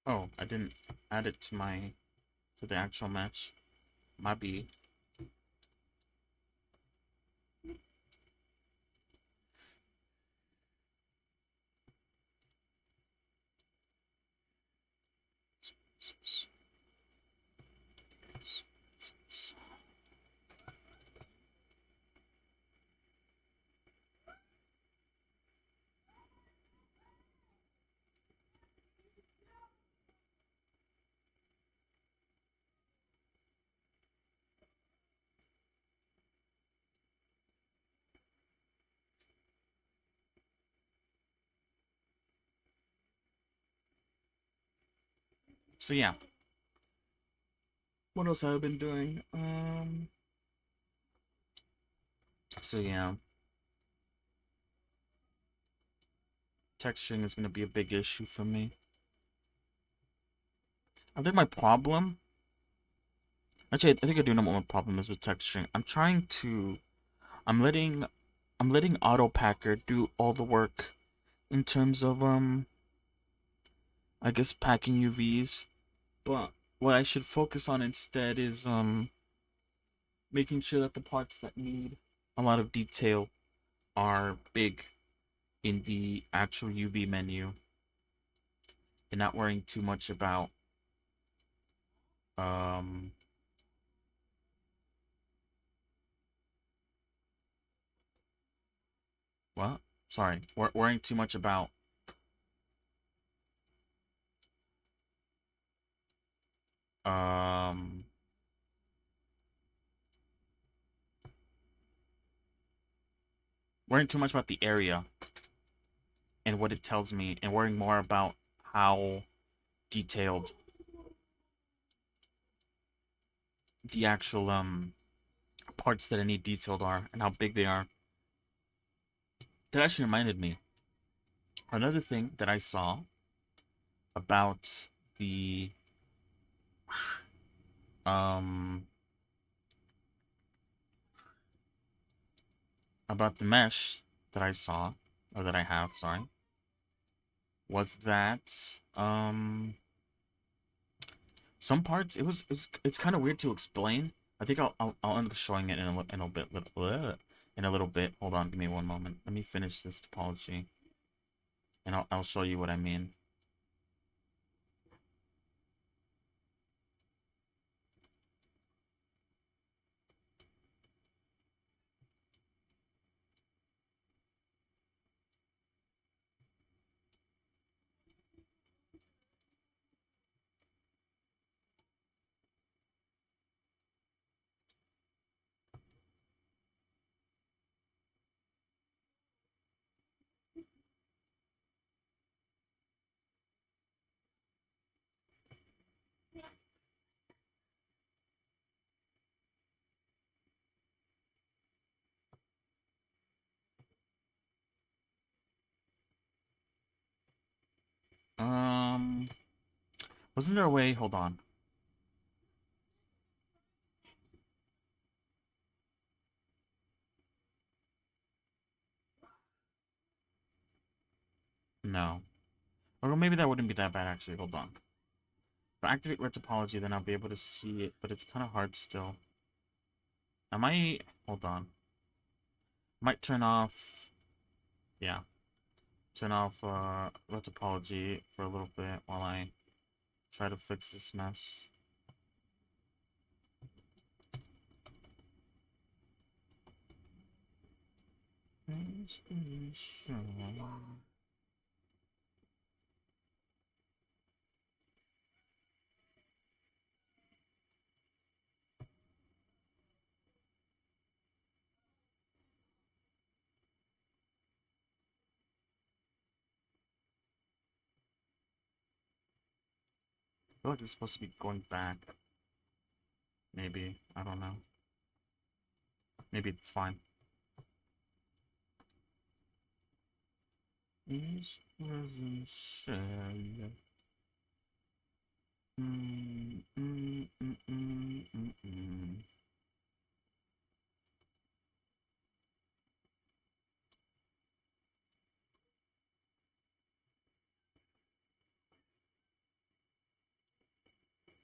Oh, I didn't add it to the actual match. My B. So yeah, what else have I been doing? So yeah, texturing is gonna be a big issue for me. I think my problem, actually, I think I do know what my problem is with texturing. I'm letting, I'm letting AutoPacker do all the work in terms of I guess packing UVs. But what I should focus on instead is making sure that the parts that need a lot of detail are big in the actual UV menu and not worrying too much about um what? Sorry, worrying too much about um worrying too much about the area and what it tells me and worrying more about how detailed the actual parts that I need detailed are and how big they are. That actually reminded me. Another thing that I saw about the um about the mesh that I saw or that I have, sorry, was that some parts it's kind of weird to explain. I think I'll end up showing it in a bit in a little bit. Hold on, give me one moment. Let me finish this topology and I'll show you what I mean. Um, wasn't there a way? Hold on. No. Or maybe that wouldn't be that bad actually. Hold on. If I activate red topology, then I'll be able to see it, but it's kind of hard still. I might, hold on. Might turn off, yeah, turn off red topology for a little bit while I try to fix this mess. I feel like it's supposed to be going back. Maybe. I don't know. Maybe it's fine. Each present share.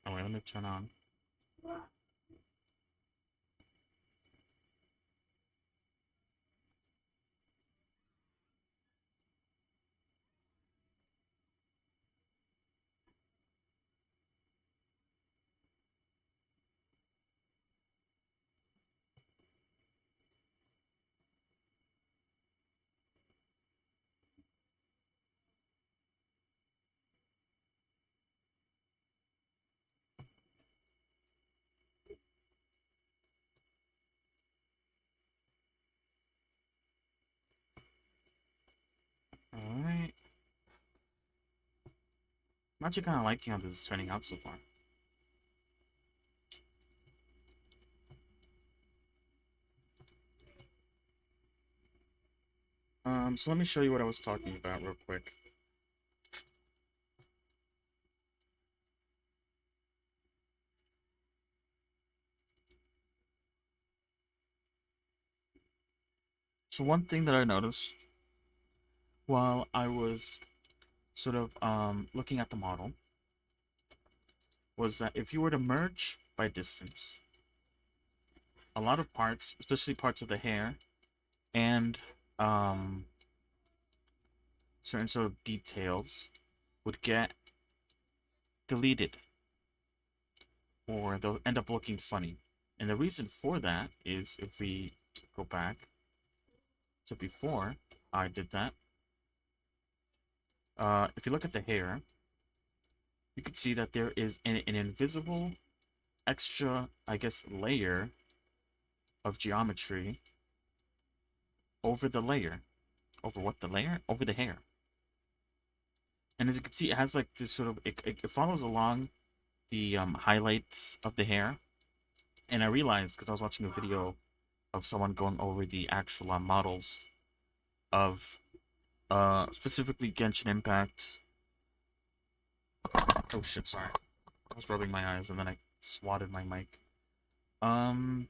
Oh wait, let me turn on. I'm actually kind of liking how this is turning out so far. So let me show you what I was talking about real quick. So one thing that I noticed while I was sort of looking at the model was that if you were to merge by distance, a lot of parts, especially parts of the hair and um, certain sort of details, would get deleted or they'll end up looking funny. And the reason for that is if we go back to before I did that, if you look at the hair, you can see that there is an invisible extra, I guess, layer of geometry over the layer. Over what the layer? Over the hair. And as you can see, it has like this sort of, it follows along the highlights of the hair. And I realized, because I was watching a video of someone going over the actual models of specifically Genshin Impact. Oh shit, sorry. I was rubbing my eyes and then I swatted my mic. Um,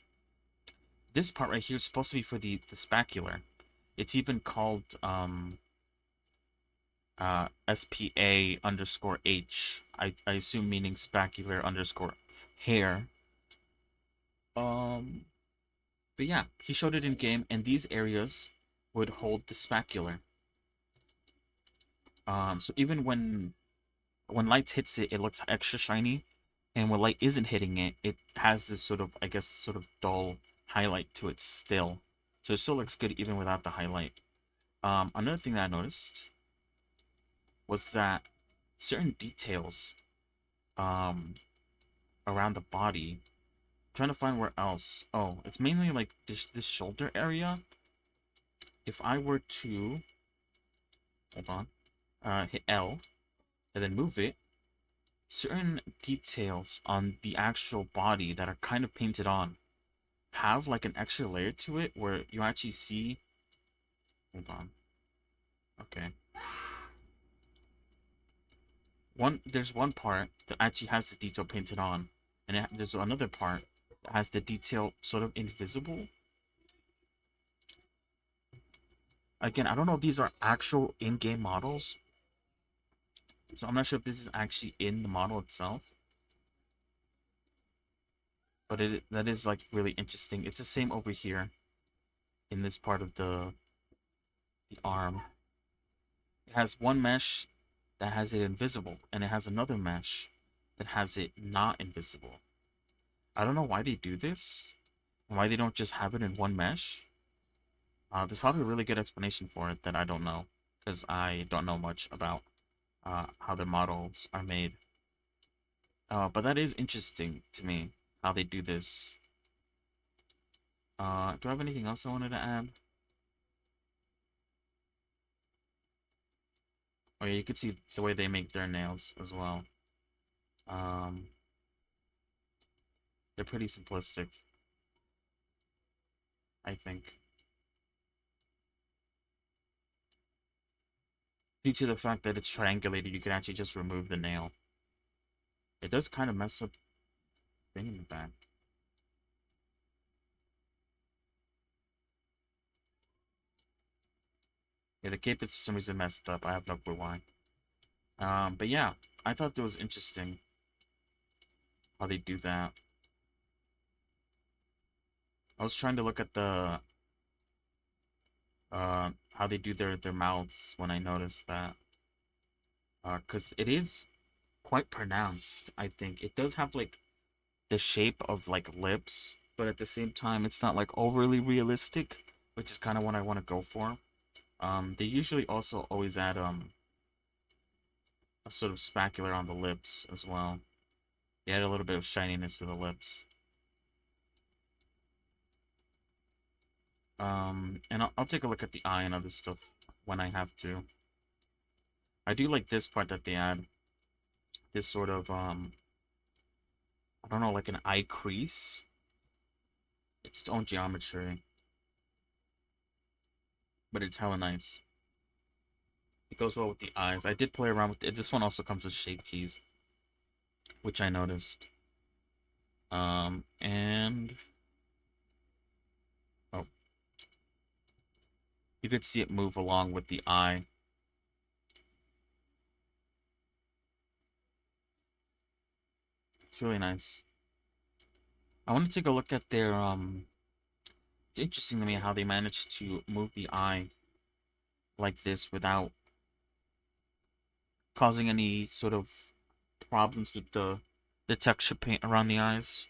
this part right here is supposed to be for the spacular. It's even called SPA underscore H. I assume meaning spacular underscore hair. Um, but yeah, he showed it in game, and these areas would hold the spacular. So even when light hits it, it looks extra shiny, and when light isn't hitting it, it has this sort of, I guess, sort of dull highlight to it still. So it still looks good even without the highlight. Another thing that I noticed was that certain details um, around the body. I'm trying to find where else. Oh, it's mainly like this shoulder area. If I were to hold on, hit L and then move it, certain details on the actual body that are kind of painted on have like an extra layer to it where you actually see. Hold on. Okay. There's one part that actually has the detail painted on, and there's another part that has the detail sort of invisible. Again, I don't know if these are actual in-game models, so I'm not sure if this is actually in the model itself. But that is like really interesting. It's the same over here in this part of the arm. It has one mesh that has it invisible, and it has another mesh that has it not invisible. I don't know why they do this, and why they don't just have it in one mesh. There's probably a really good explanation for it that I don't know, because I don't know much about how their models are made. But that is interesting to me, how they do this. Do I have anything else I wanted to add? Oh yeah, you can see the way they make their nails as well. Um, they're pretty simplistic, I think. Due to the fact that it's triangulated, you can actually just remove the nail. It does kind of mess up the thing in the back. Yeah, the cape is for some reason messed up. I have no clue why. But yeah, I thought that was interesting how they do that. I was trying to look at the how they do their mouths when I noticed that. Cause it is quite pronounced, I think. It does have like the shape of like lips, but at the same time it's not like overly realistic, which is kind of what I want to go for. They usually also always add a sort of spacular on the lips as well. They add a little bit of shininess to the lips. And I'll take a look at the eye and other stuff when I have to. I do like this part that they add. this sort of I don't know, like an eye crease. It's its own geometry, but it's hella nice. It goes well with the eyes. I did play around with it. This one also comes with shape keys, which I noticed. And oh, you could see it move along with the eye. It's really nice. I want to take a look at their it's interesting to me how they managed to move the eye like this without causing any sort of problems with the texture paint around the eyes.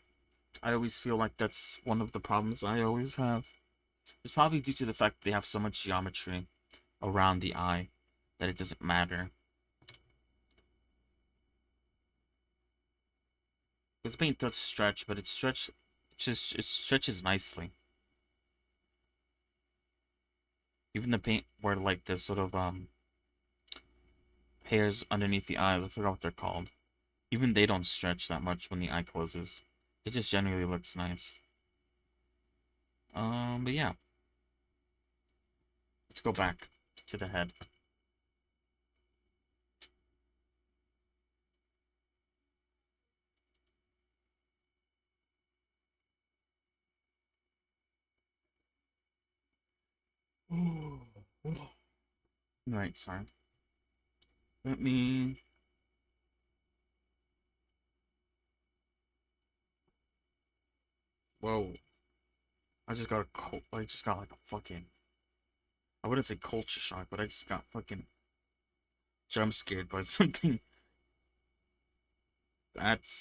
I always feel like that's one of the problems I always have. It's probably due to the fact that they have so much geometry around the eye that it doesn't matter. Because paint does stretch, but it stretches nicely. Even the paint where like the sort of hairs underneath the eyes, I forgot what they're called. Even they don't stretch that much when the eye closes. It just generally looks nice. But yeah, let's go back to the head. Right, sorry. Let me. Whoa! I just got like a fucking. I wouldn't say culture shock, but I just got fucking jump scared by something. What?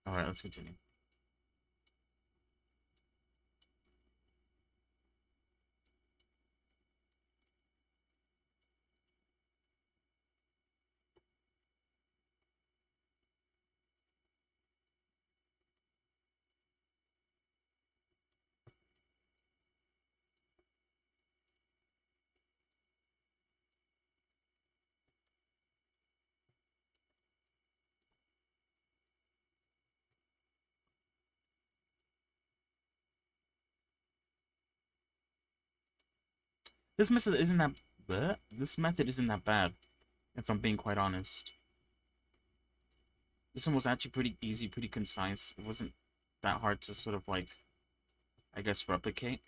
All right, let's continue. This method isn't that. This method isn't that bad, if I'm being quite honest. This one was actually pretty easy, pretty concise. It wasn't that hard to sort of like, I guess, replicate.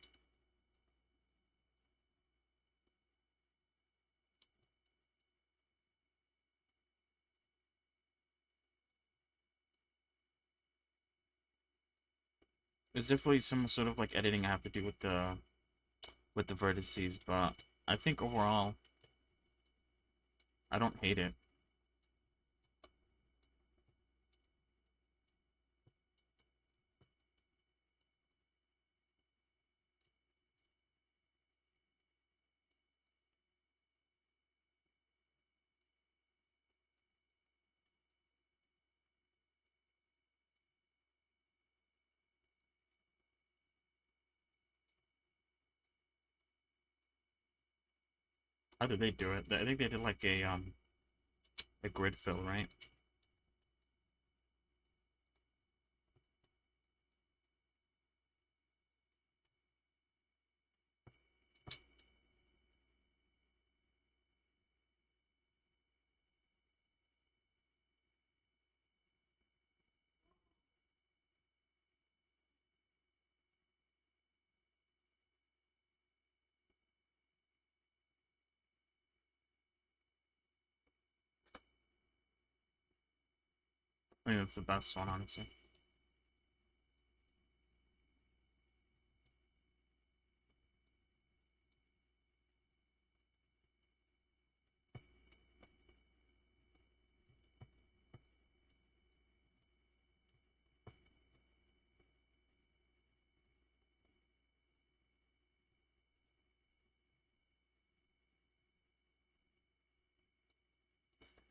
There's definitely some sort of like editing I have to do with the vertices, but I think overall I don't hate it. How did they do it? I think they did like a grid fill, right? I think that's the best one, honestly.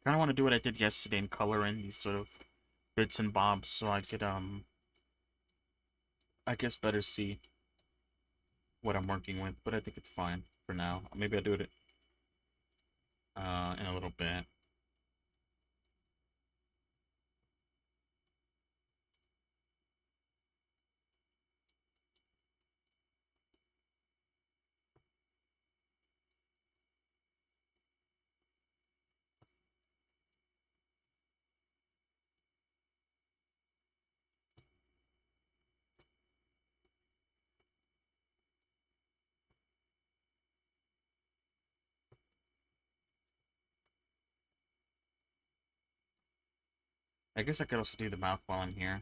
I kind of want to do what I did yesterday and color in these sort of bits and bobs so I could I guess better see what I'm working with, but I think it's fine for now. Maybe I'll do it in a little bit. I guess I could also do the mouth while I'm here.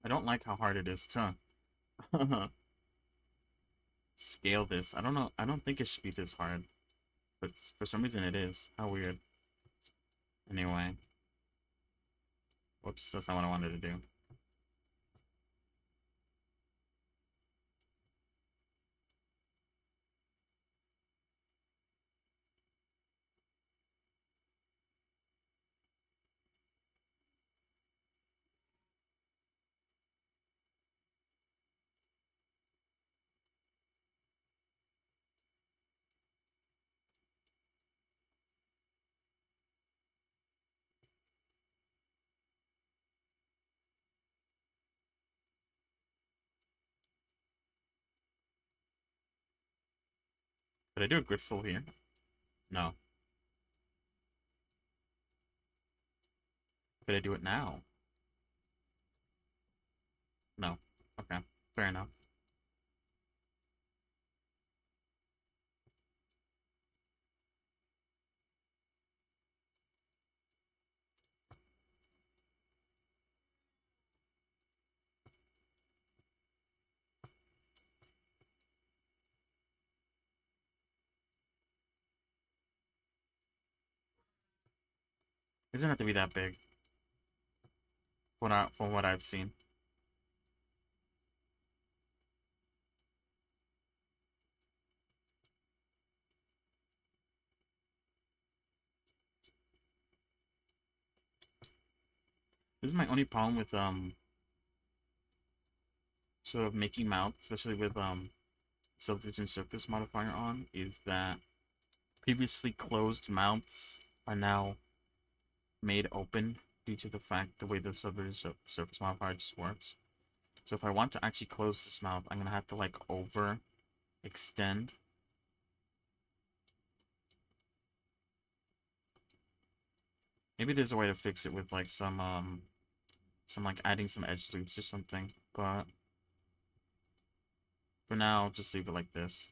I don't like how hard it is to scale this. I don't know. I don't think it should be this hard, but for some reason it is. How weird. Anyway, whoops, that's not what I wanted to do. Could I do a gridful here? No. Could I do it now? No. Okay, fair enough. It doesn't have to be that big. From what I've seen. This is my only problem with sort of making mount, especially with subdivision surface modifier on, is that previously closed mounts are now made open due to the fact the way the subdivision surface modifier just works. So if I want to actually close this mount, I'm gonna have to like over extend. Maybe there's a way to fix it with like some like adding some edge loops or something, but for now, just leave it like this.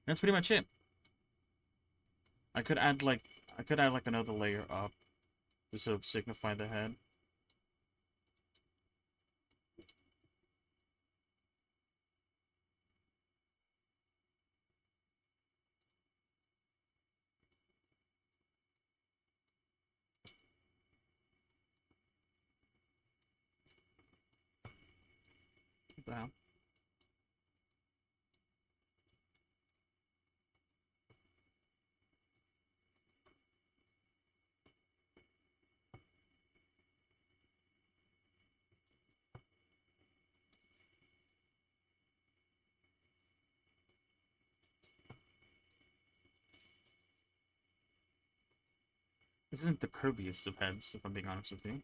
That's pretty much it. I could add like another layer up to sort of signify the head. What the hell? This isn't the curviest of heads, if I'm being honest with you.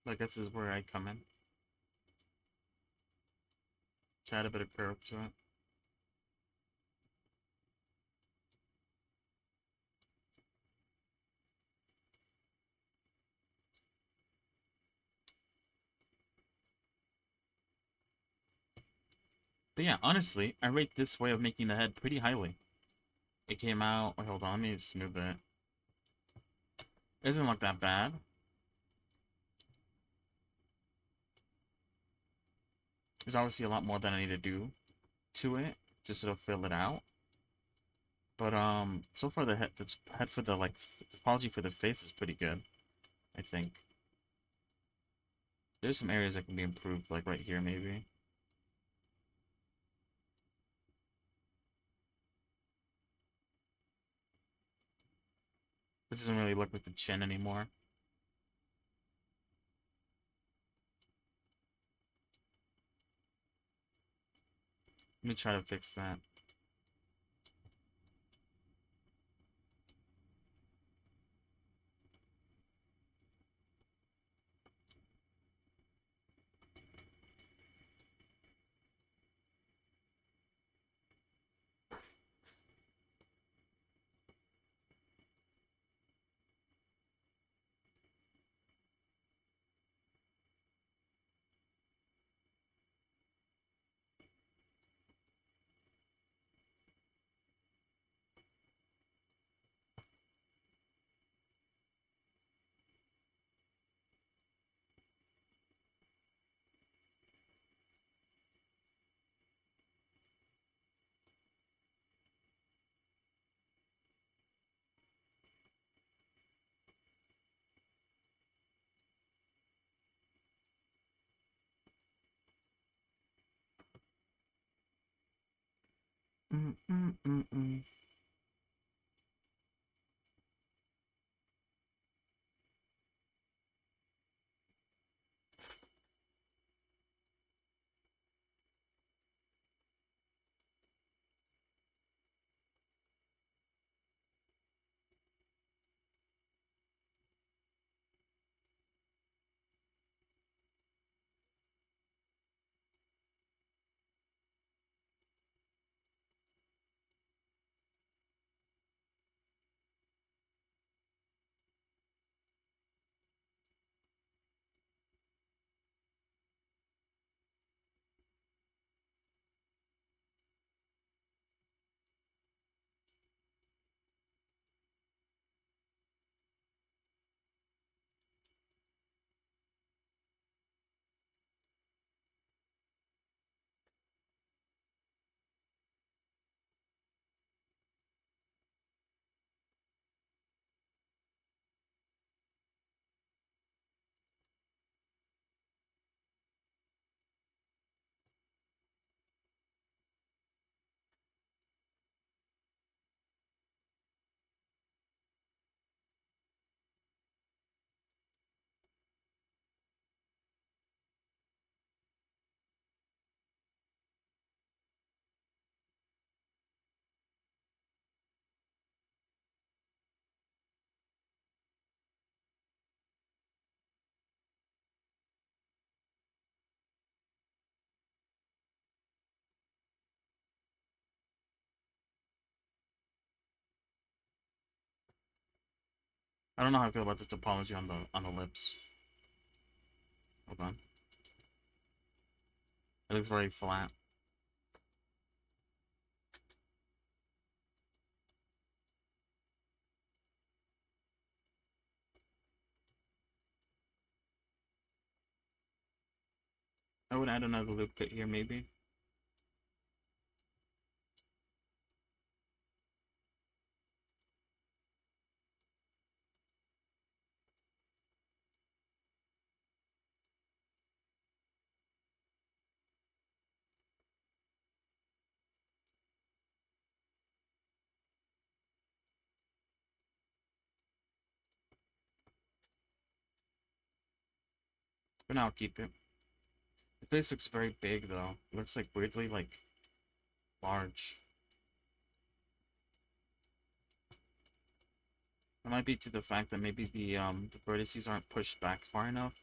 But I guess this is where I come in. To add a bit of curve to it. But yeah, honestly, I rate this way of making the head pretty highly. It came out... Wait, hold on, let me smooth it. It doesn't look that bad. There's obviously a lot more that I need to do to it to sort of fill it out. But so far the head for the like topology for the face is pretty good, I think. There's some areas that can be improved, like right here maybe. This doesn't really look like the chin anymore. Let me try to fix that. Mm, mm, mm, mm. I don't know how I feel about the topology on the lips. Hold on. It looks very flat. I would add another loop cut here maybe. For now, I'll keep it. The face looks very big though. It looks like weirdly like large. It might be to the fact that maybe the vertices aren't pushed back far enough.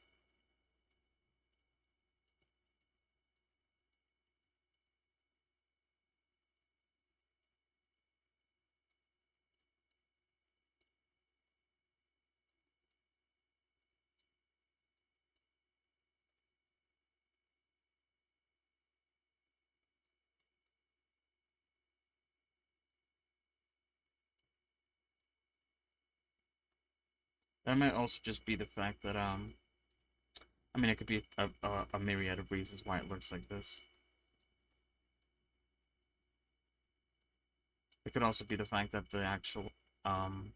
That might also just be the fact that I mean it could be a myriad of reasons why it looks like this. It could also be the fact that um,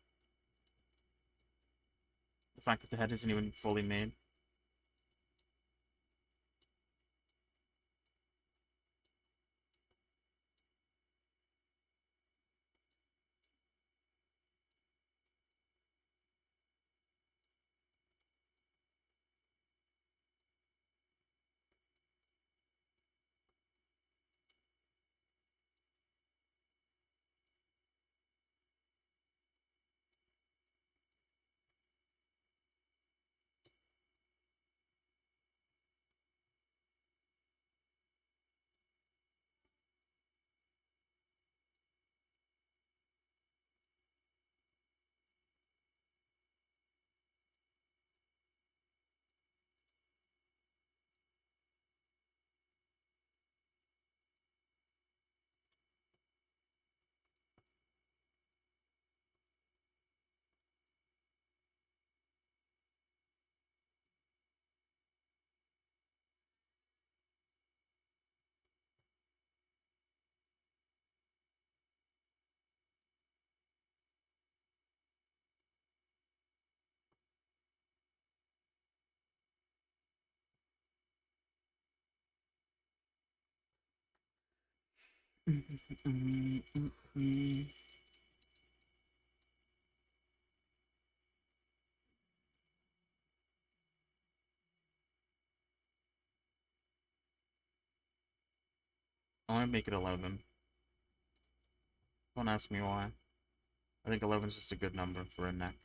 the fact that the head isn't even fully made. I want to make it 11. Don't ask me why. I think 11 is just a good number for a neck.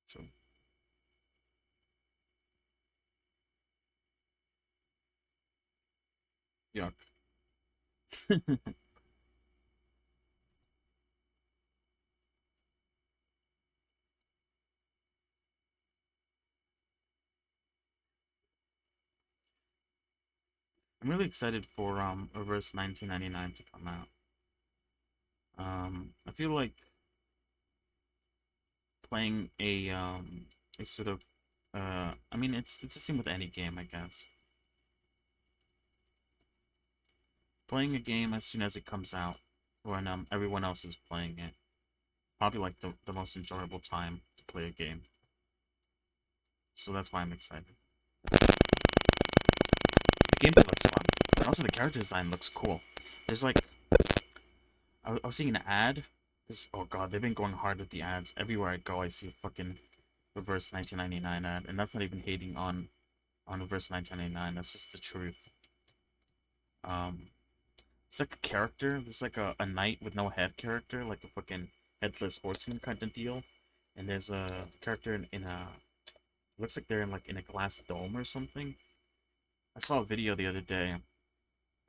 So, yuck. I'm really excited for Reverse 1999 to come out. I feel like playing a sort of I mean it's the same with any game, I guess. Playing a game as soon as it comes out when everyone else is playing it. Probably like the most enjoyable time to play a game. So that's why I'm excited. The gameplay looks fun. And also the character design looks cool. There's like I was seeing an ad. This oh god, they've been going hard with the ads. Everywhere I go I see a fucking Reverse 1999 ad, and that's not even hating on Reverse 1999. That's just the truth. Um, it's like a character. There's like a knight with no head character, like a fucking headless horseman kind of deal. And there's a character in a looks like they're in like in a glass dome or something. I saw a video the other day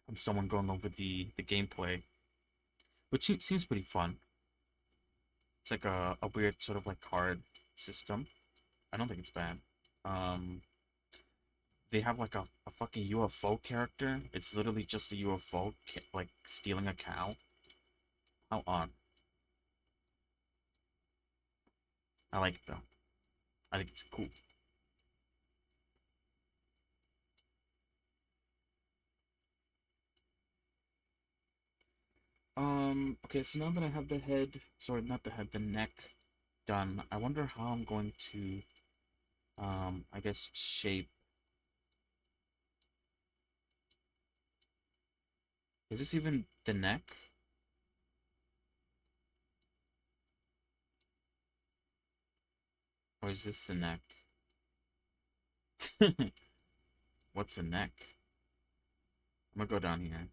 of someone going over the gameplay, which seems pretty fun. It's like a weird sort of like card system. I don't think it's bad. Um, they have like a fucking UFO character. It's literally just a UFO like stealing a cow. How odd. I like it though. I think it's cool. Okay, so now that I have the head, sorry, not the head, the neck done, I wonder how I'm going to, I guess shape. Is this even the neck? Or is this the neck? What's the neck? I'm gonna go down here.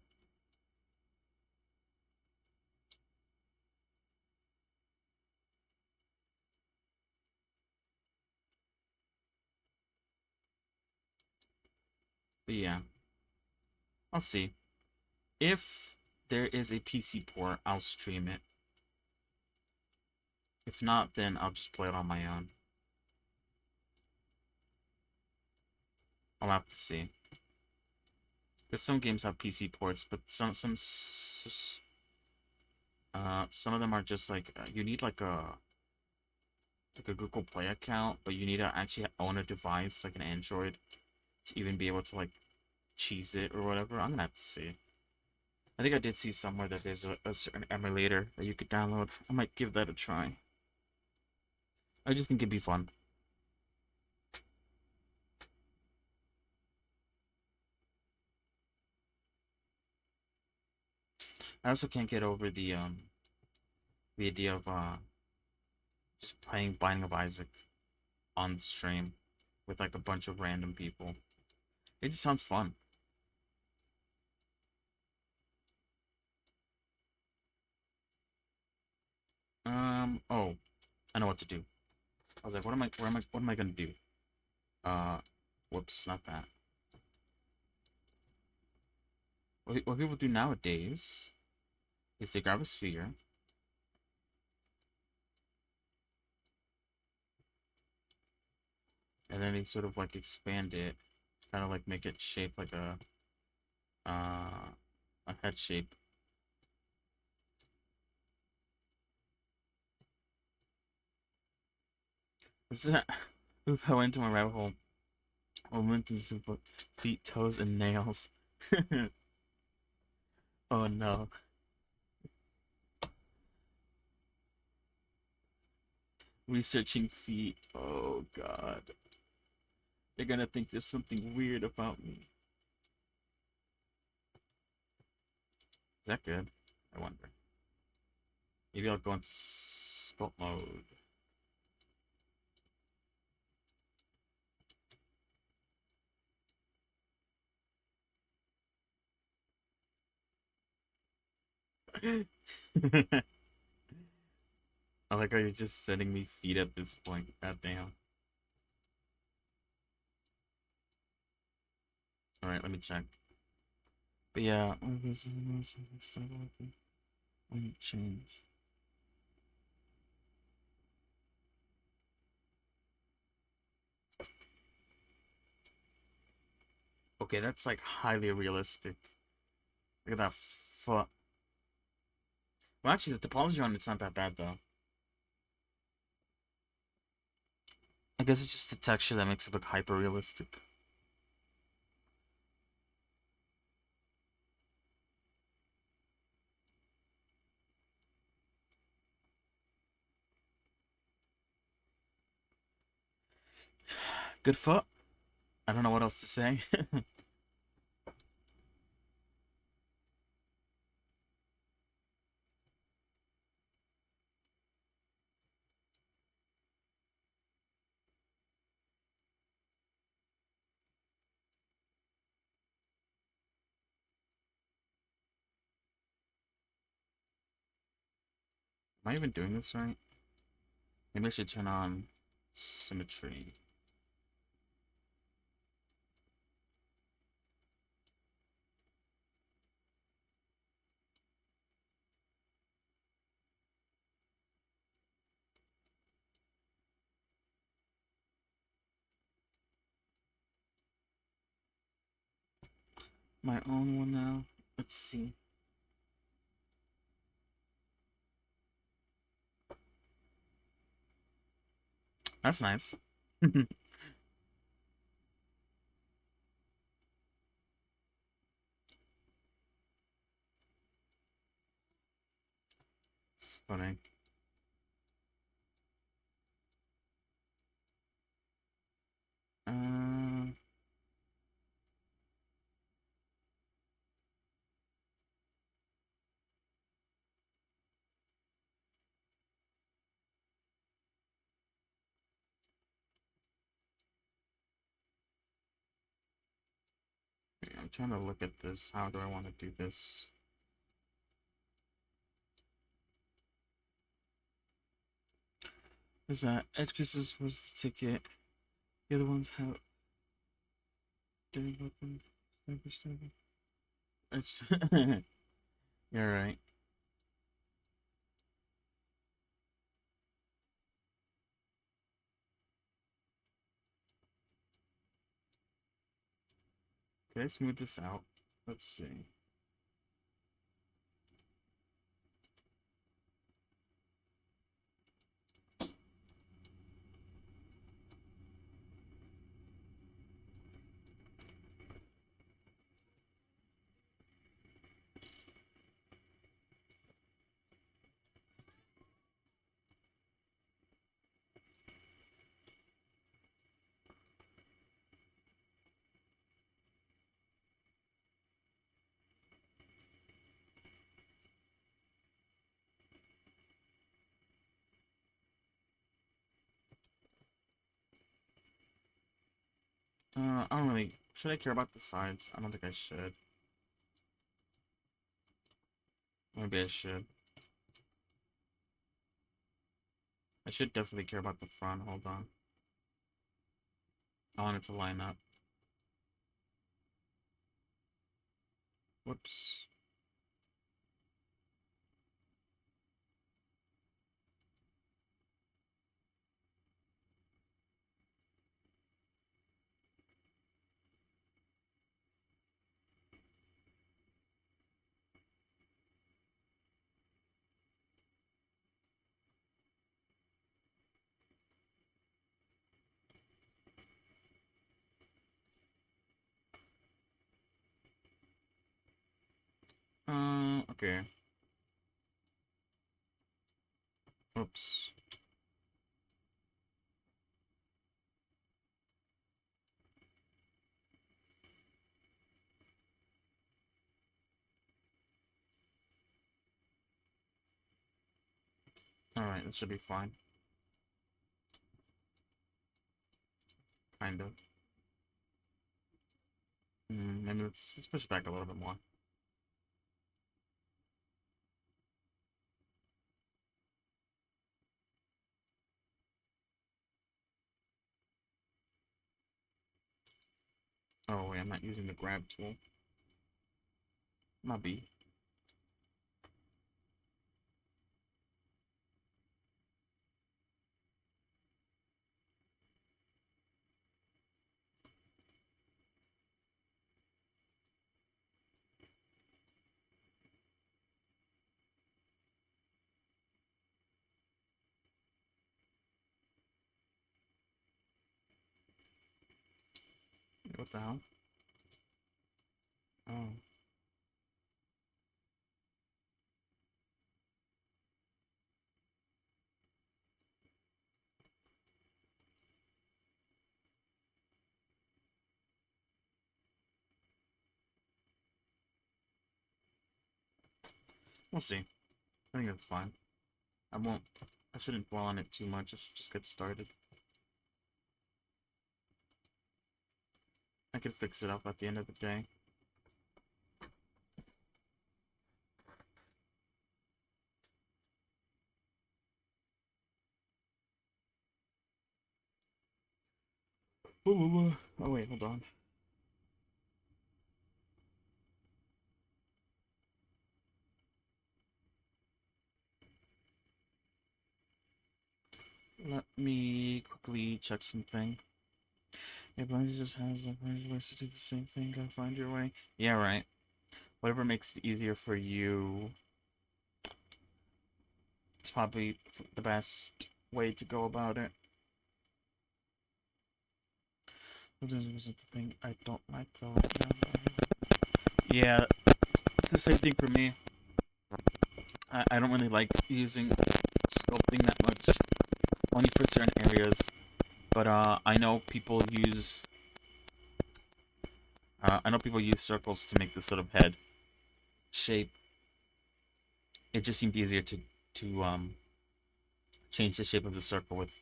But yeah, I'll see. If there is a PC port, I'll stream it. If not, then I'll just play it on my own. I'll have to see. Because some games have PC ports, but some of them are just like you need like like a Google Play account, but you need to actually own a device like an Android to even be able to like cheese it or whatever. I'm gonna have to see. I think I did see somewhere that there's a certain emulator that you could download. I might give that a try. I just think it'd be fun. I also can't get over the idea of just playing Binding of Isaac on the stream with like a bunch of random people. It just sounds fun. Oh, I know what to do. I was like, what am I gonna do? Uh, whoops, not that. What people do nowadays is they grab a sphere, and then they sort of like expand it, kind of like make it shaped like a head shape. This is Oof, I went into my rabbit hole. I went into super feet, toes, and nails. Oh no. Researching feet. Oh god. They're gonna think there's something weird about me. Is that good? I wonder. Maybe I'll go into sculpt mode. I like how you're just sending me feet at this point. God damn. Alright, let me check. But yeah, change. Okay, that's like highly realistic. Look at that foot. Well, actually, the topology on it's not that bad though. I guess it's just the texture that makes it look hyper realistic. Good foot. I don't know what else to say. Am I even doing this right? Maybe I should turn on symmetry. My own one now. Let's see. That's nice. It's funny. Uh, I'm trying to look at this. How do I want to do this? Is that edge cases was the ticket? The other ones have daring weapon, sniper. You're right. Can I smooth this out? Let's see. I don't really... Should I care about the sides? I don't think I should. Maybe I should. I should definitely care about the front. Hold on. I want it to line up. Whoops. Okay. Oops. Alright, that should be fine. Kind of. Maybe let's push it back a little bit more. Oh wait, I'm not using the grab tool. Might be. What the hell? Oh. We'll see. I think that's fine. I won't... I shouldn't dwell on it too much. I should just get started. I could fix it up at the end of the day. Ooh. Oh wait, hold on. Let me quickly check something. Yeah, Bungie just has a bunch of ways to do the same thing. Gotta find your way. Yeah, right. Whatever makes it easier for you is probably the best way to go about it. This isn't the thing I don't like though right now. Yeah, it's the same thing for me. I don't really like using sculpting that much, only for certain areas. But I know people use circles to make this sort of head shape. It just seemed easier to change the shape of the circle with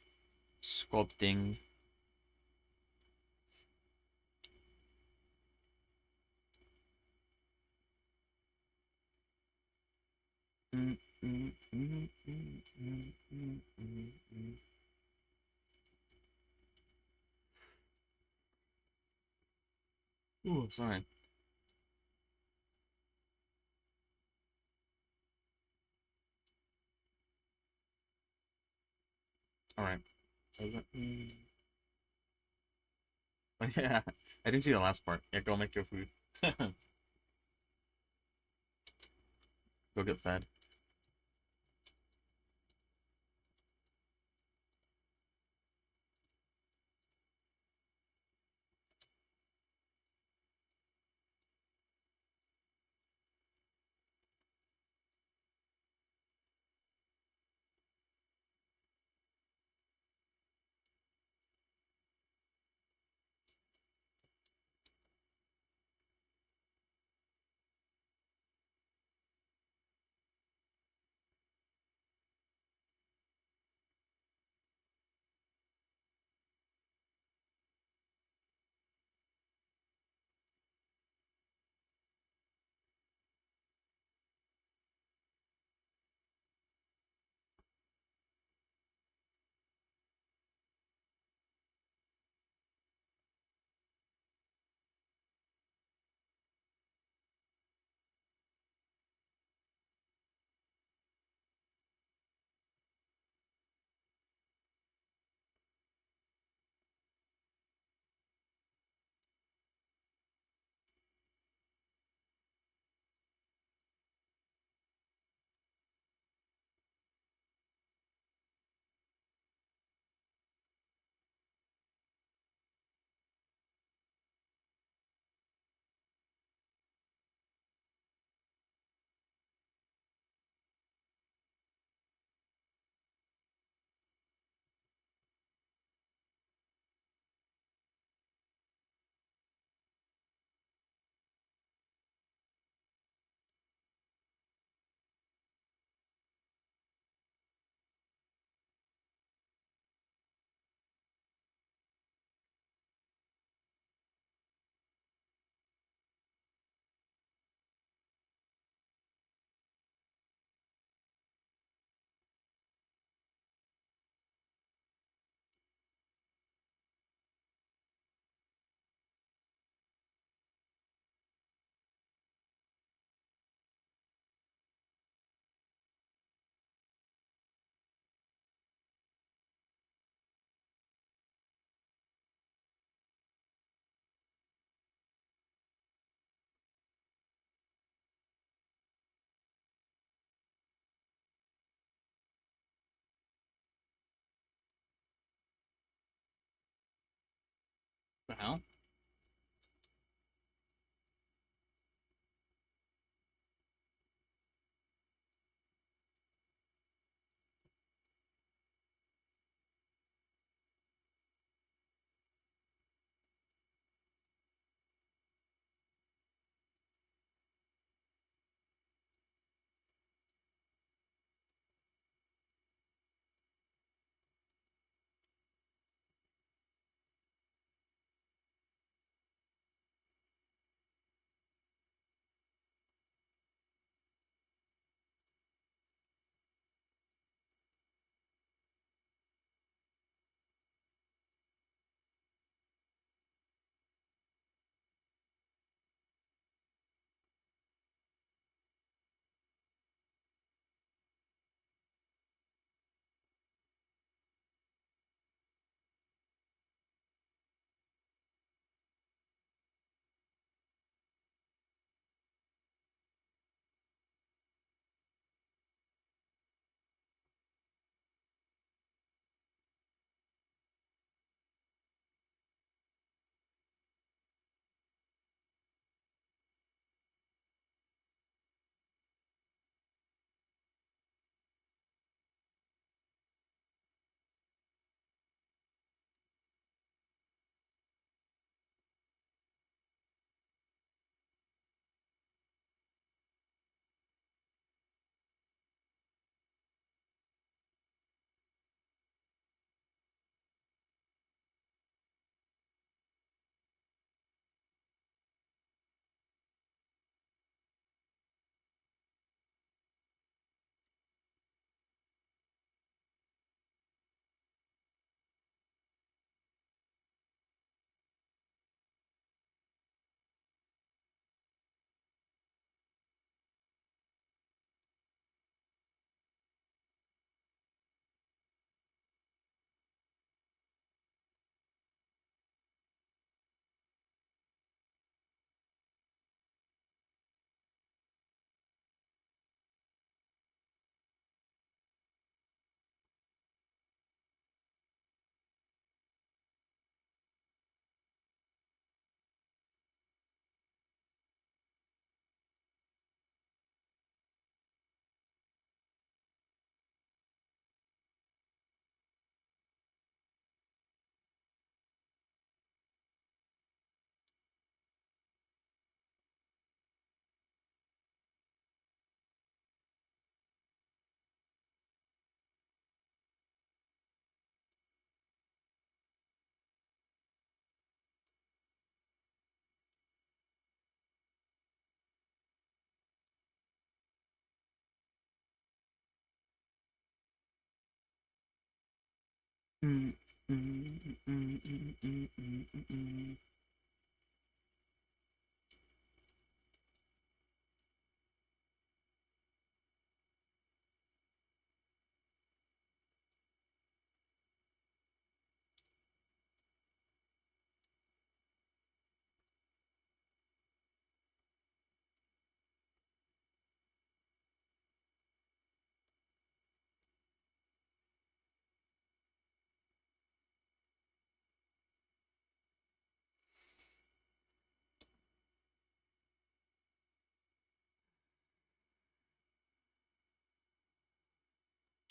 sculpting. Ooh, sorry. All right. Is it? Oh, yeah, I didn't see the last part. Yeah, go make your food. Go get fed. Well, mm, mm, mm, mm, mm, mm, mm,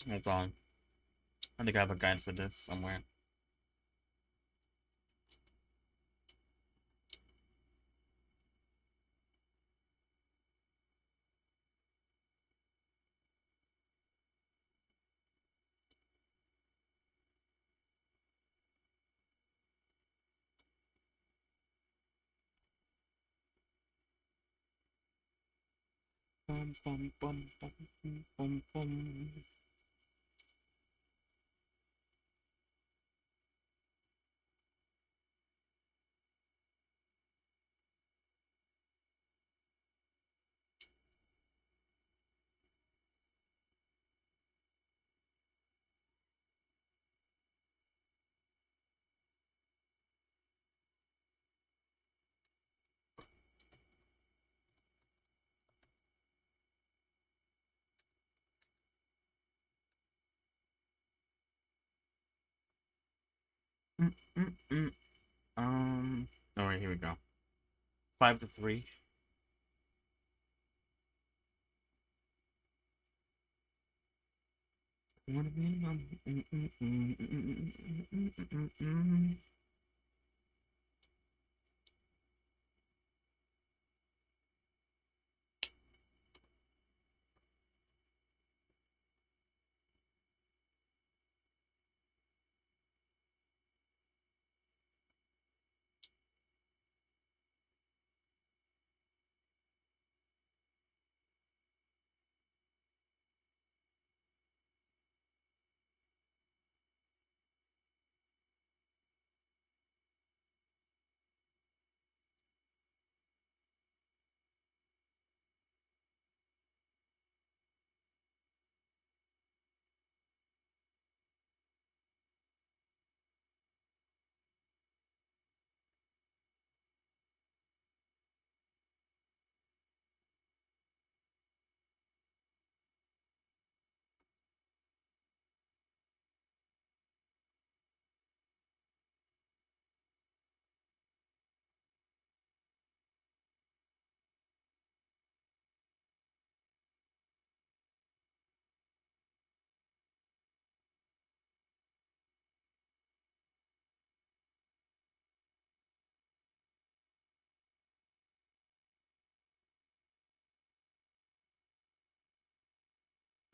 hold on. I think I have a guide for this somewhere. Bum, bum, bum, bum, bum, bum, bum. Mm, mm, mm. 5-3.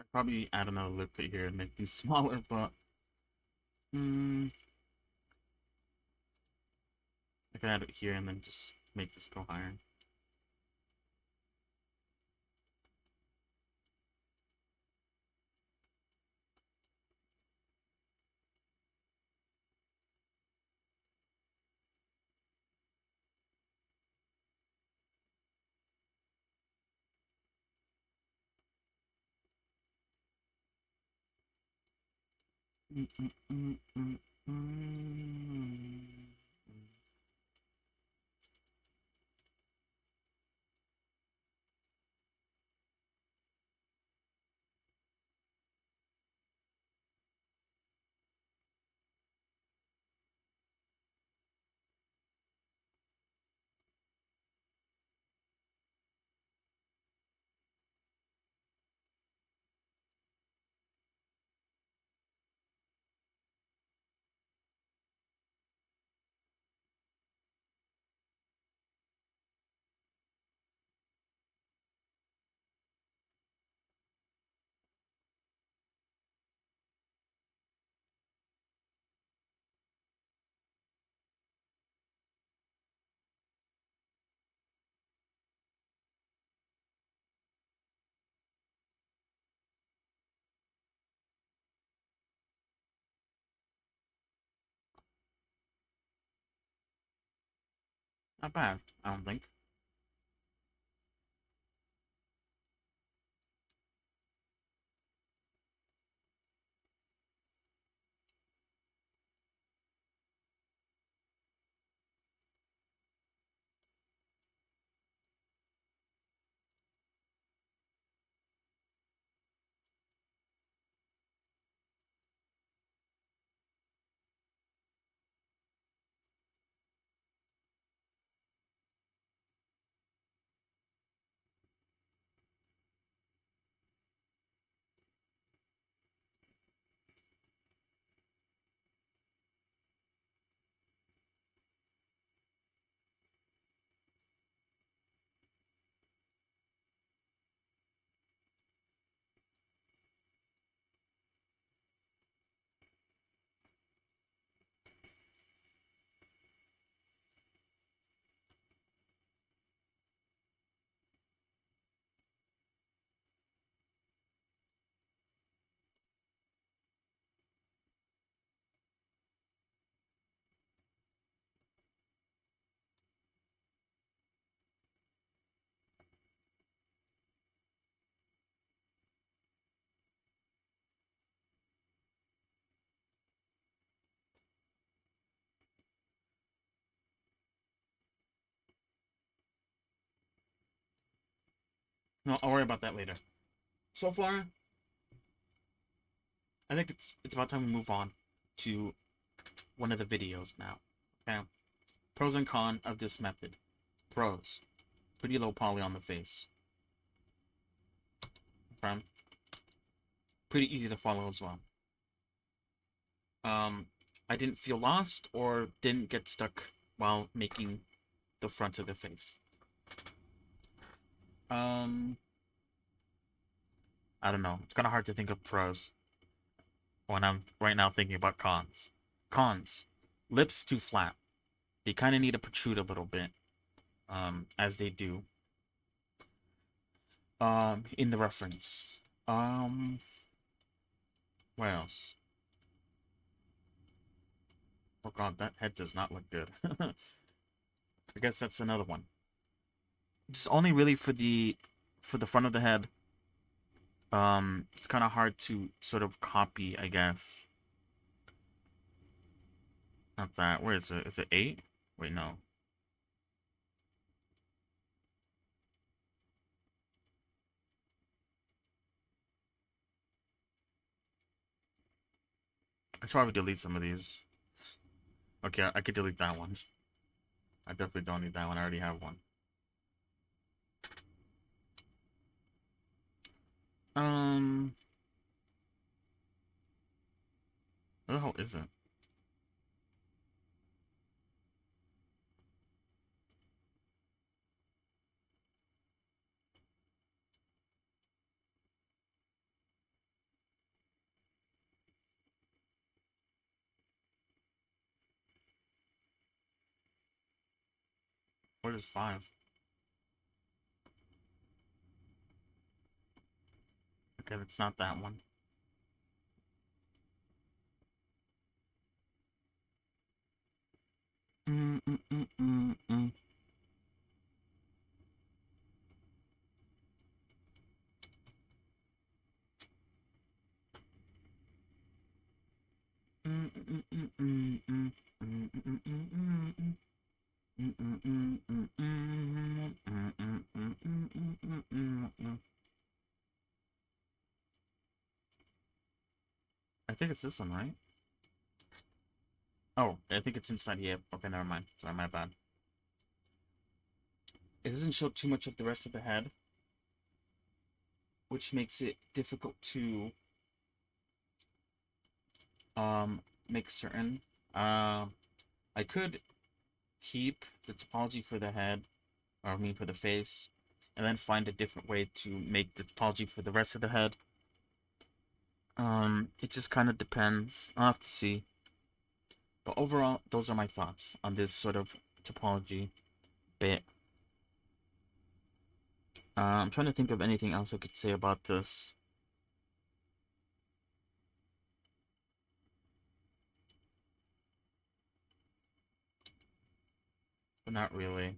I'd probably add another lip kit here and make these smaller, but I can add it here and then just make this go higher. Not bad, I don't think. No, I'll worry about that later. So far, I think it's about time we move on to one of the videos now. Okay, pros and cons of this method. Pros. Pretty low poly on the face. Okay. Pretty easy to follow as well. I didn't feel lost or didn't get stuck while making the front of the face. I don't know. It's kind of hard to think of pros when I'm right now thinking about cons. Cons. Lips too flat. They kind of need to protrude a little bit, as they do, in the reference. What else? Oh god, that head does not look good. I guess that's another one. Just only really for the front of the head. It's kind of hard to sort of copy, I guess. Not that. Where is it? Is it 8? Wait, no. I should probably delete some of these. Okay, I could delete that one. I definitely don't need that one. I already have one. Um, where the hell is it? Where is 5? Okay, that's not that one. Mm, mm, mm, mm, mm. Mm, mm, mm, mm, mm. Mm, mm, mm, mm, mm, mm. Mm, mm, mm, mm, mm, mm, mm, mm, mm, mm, mm, mm. I think it's this one, right? Oh, I think it's inside here. Okay, never mind. Sorry, my bad. It doesn't show too much of the rest of the head, which makes it difficult to make certain. I could keep the topology for the head, or I mean for the face, and then find a different way to make the topology for the rest of the head. It just kind of depends. I'll have to see. But overall, those are my thoughts on this sort of topology bit. I'm trying to think of anything else I could say about this. But not really.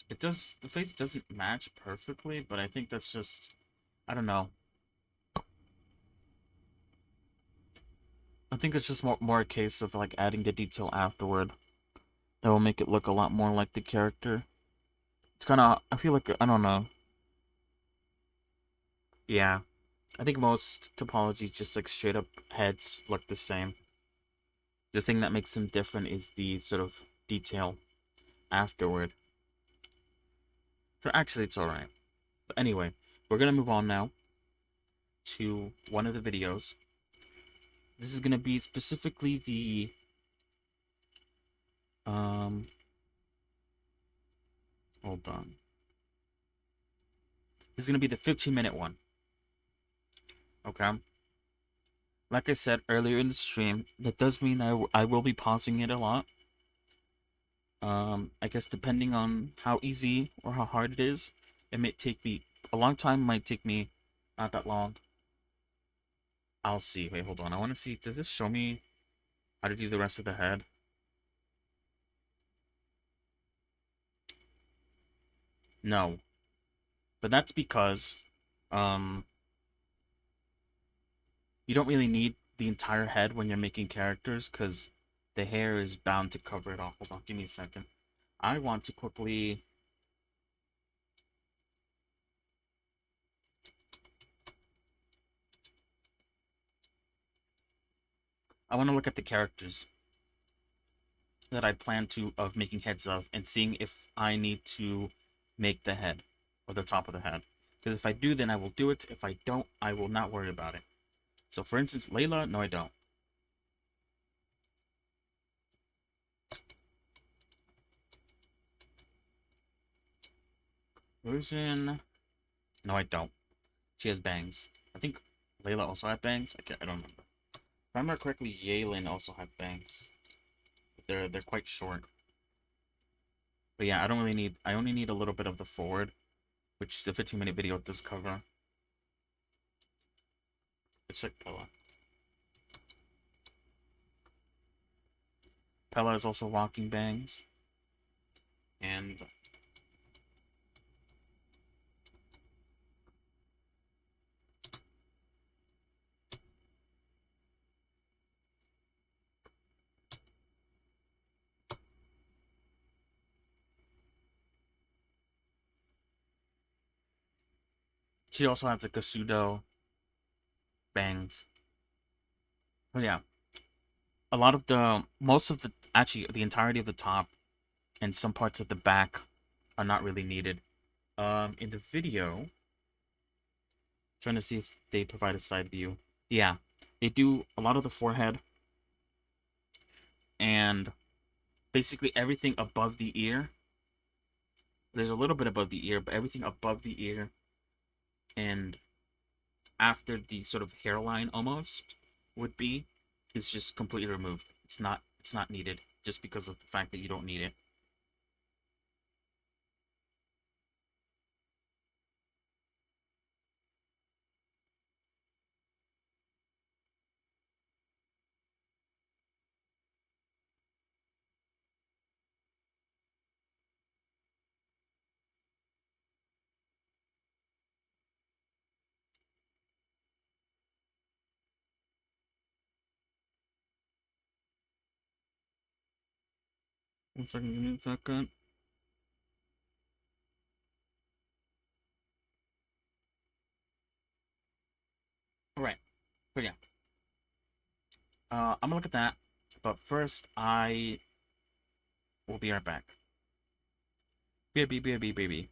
The face doesn't match perfectly, but I think that's just, I don't know. I think it's just more a case of like adding the detail afterward that will make it look a lot more like the character. It's kind of, I feel like, I don't know. Yeah. I think most topologies just like straight up heads look the same. The thing that makes them different is the sort of detail afterward. So actually, it's alright. But anyway, we're gonna move on now to one of the videos. This is gonna be specifically the um hold on. This is gonna be the 15-minute one. Okay. Like I said earlier in the stream, that does mean I will be pausing it a lot. I guess depending on how easy or how hard it is, it may take me a long time, might take me not that long. I'll see. Wait, hold on. I want to see. Does this show me how to do the rest of the head? No. But that's because um you don't really need the entire head when you're making characters because the hair is bound to cover it all. Hold on, give me a second. I want to quickly I want to look at the characters. that I plan to of making heads of and seeing if I need to make the head or the top of the head. Because if I do, then I will do it. If I don't, I will not worry about it. So for instance, Layla, no, I don't. Version, no, I don't. She has bangs. I think Layla also had bangs. I don't remember. If I remember correctly, Yaelin also had bangs. But they're quite short. But yeah, I don't really need. I only need a little bit of the forward, which the 15-minute video does cover. Let's check Pella. Pella is also rocking bangs, and she also has the Kasudo bangs. But yeah, a lot of most of the, actually the entirety of the top and some parts of the back are not really needed. In the video, trying to see if they provide a side view. Yeah, they do a lot of the forehead and basically everything above the ear. There's a little bit above the ear, but everything above the ear and after the sort of hairline almost would be is just completely removed. It's not needed just because of the fact that you don't need it. One second, give me a second. All right, but yeah, I'm gonna look at that. But first, I will be right back. Baby, baby, baby.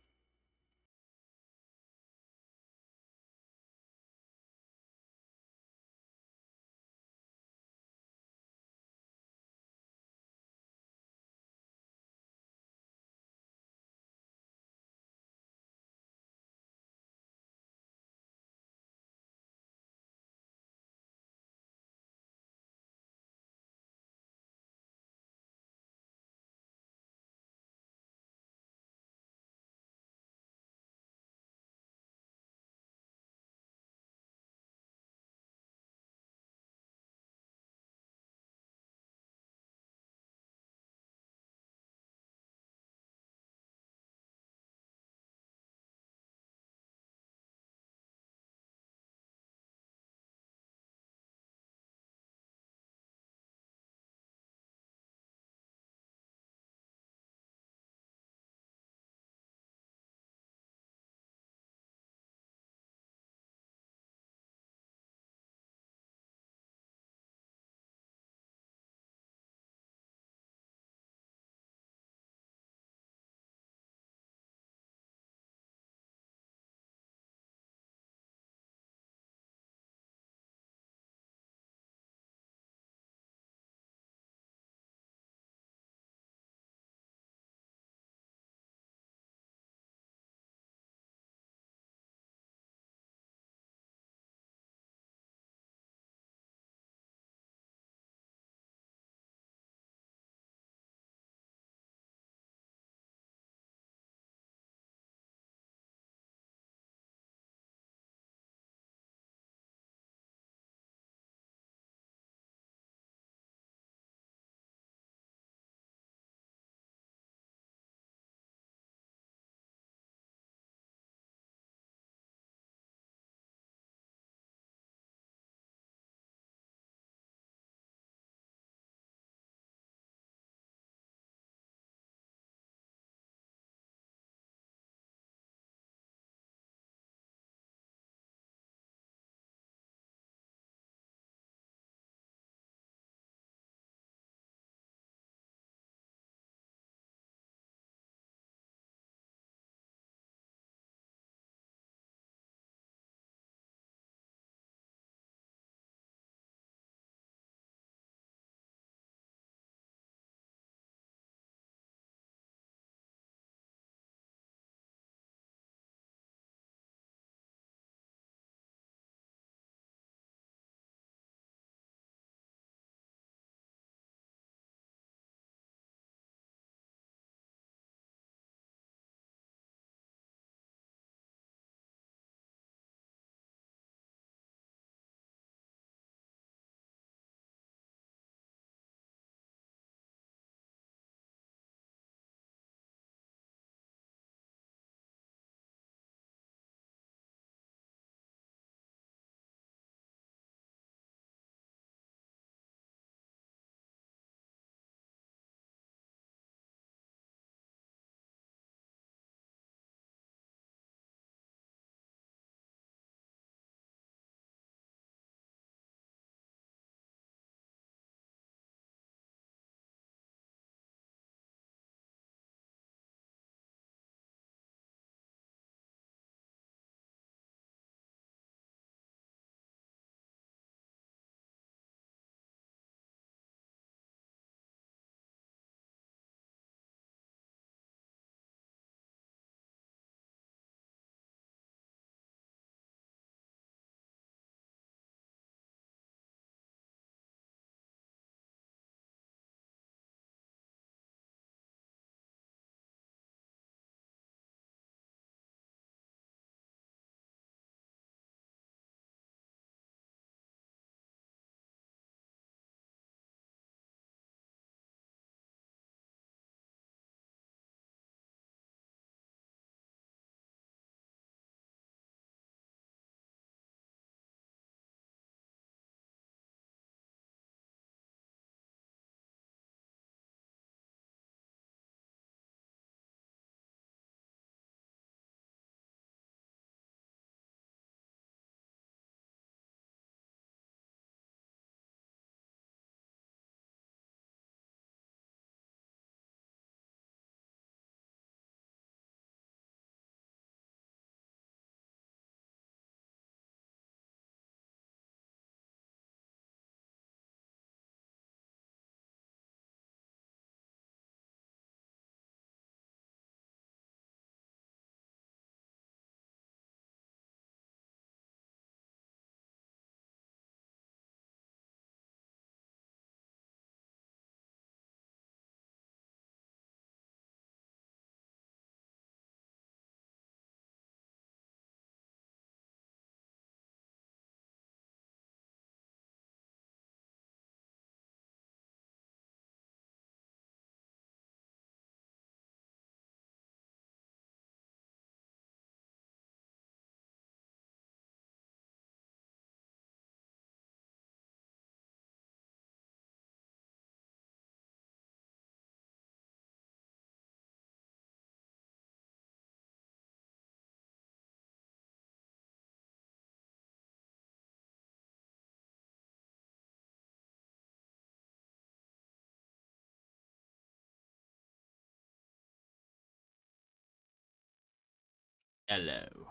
Hello.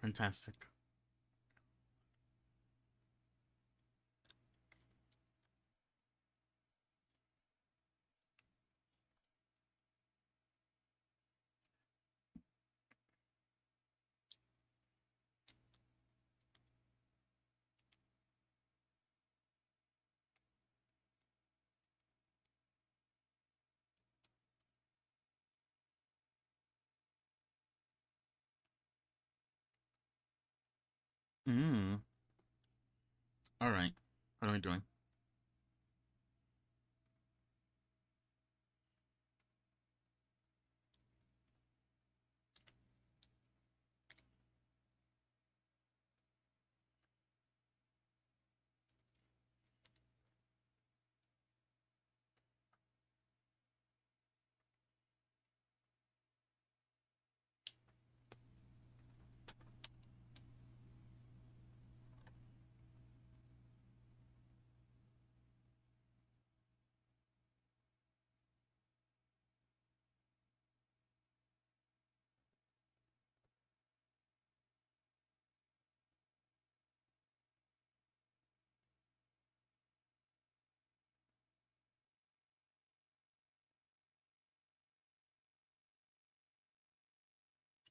Fantastic. Mm. All right. What are we doing?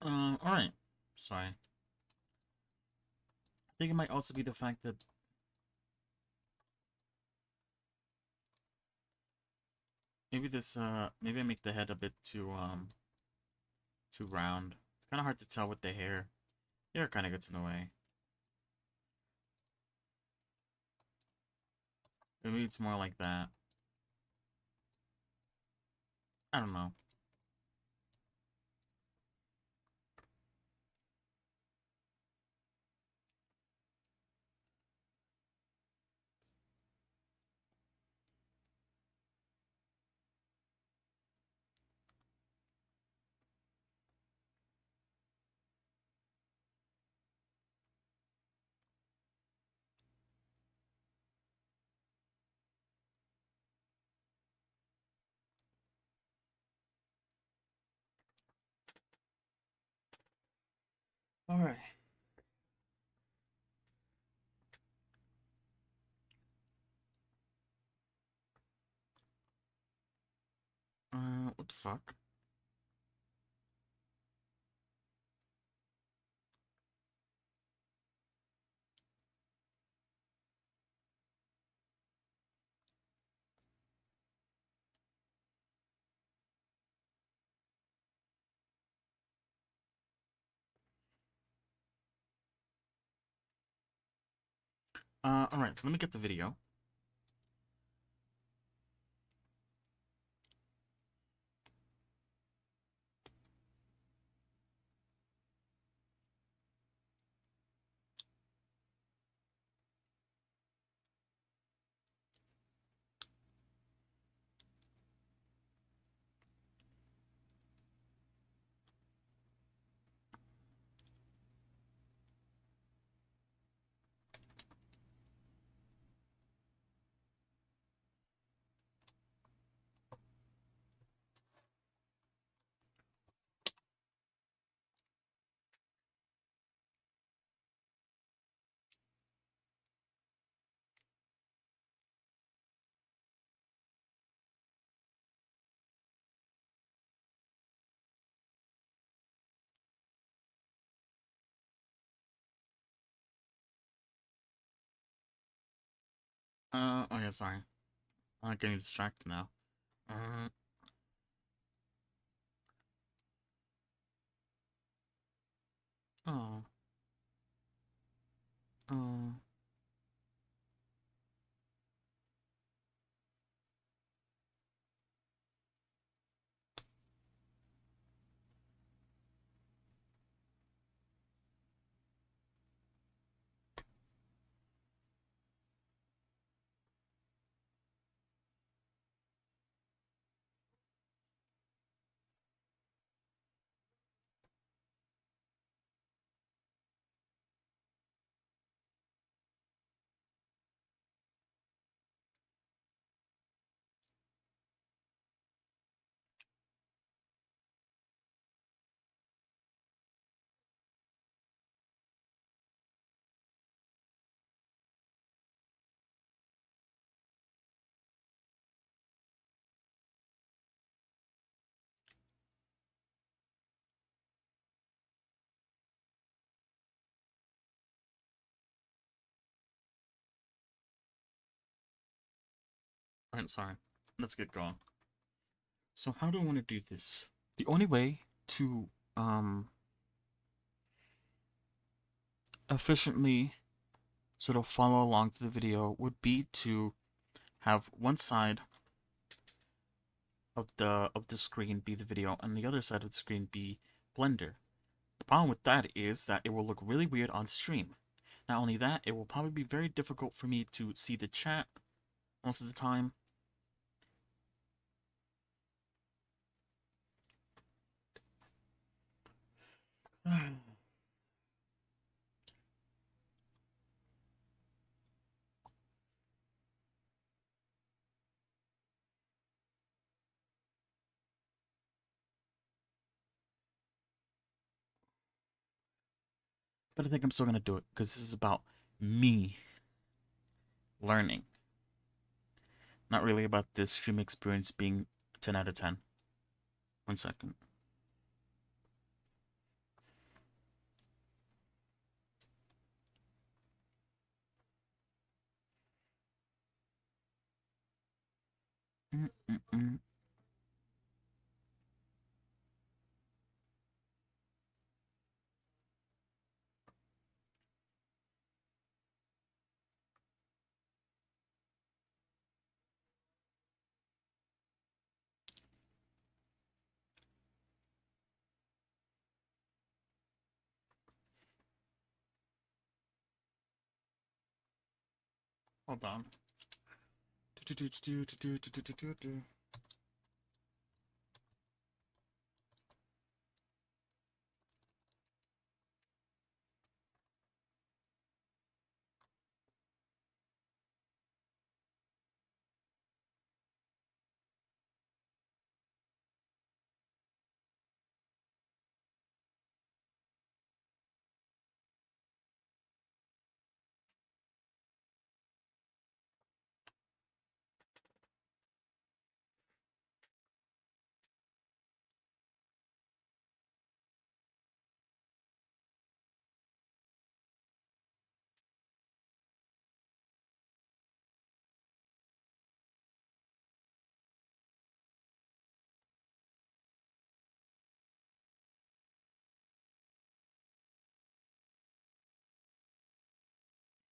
All right. Sorry. I think it might also be the fact that maybe I make the head a bit too round. It's kind of hard to tell with the hair. Hair kind of gets in the way. Maybe it's more like that. I don't know. All right. What the fuck? All right. So let me get the video. Oh yeah, sorry. I'm getting distracted now. Uh, oh, oh. Alright, sorry. Let's get going. So how do I want to do this? The only way to efficiently sort of follow along to the video would be to have one side of the screen be the video and the other side of the screen be Blender. The problem with that is that it will look really weird on stream. Not only that, it will probably be very difficult for me to see the chat most of the time. But I think I'm still gonna do it because this is about me learning, not really about the stream experience being 10 out of 10. 1 second. Mm-mm-mm. Hold on.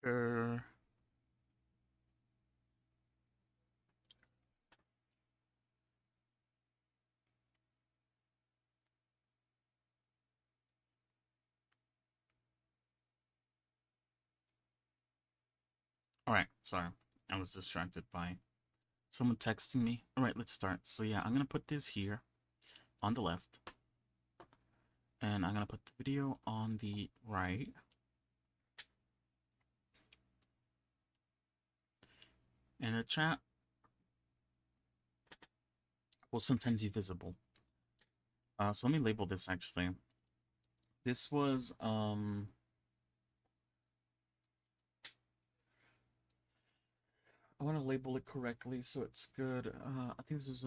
Uh, Alright, sorry. I was distracted by someone texting me. Alright, let's start. So yeah, I'm gonna put this here on the left. And I'm gonna put the video on the right. And the chat will sometimes be visible. So let me label this actually. This was I want to label it correctly so it's good. I think this is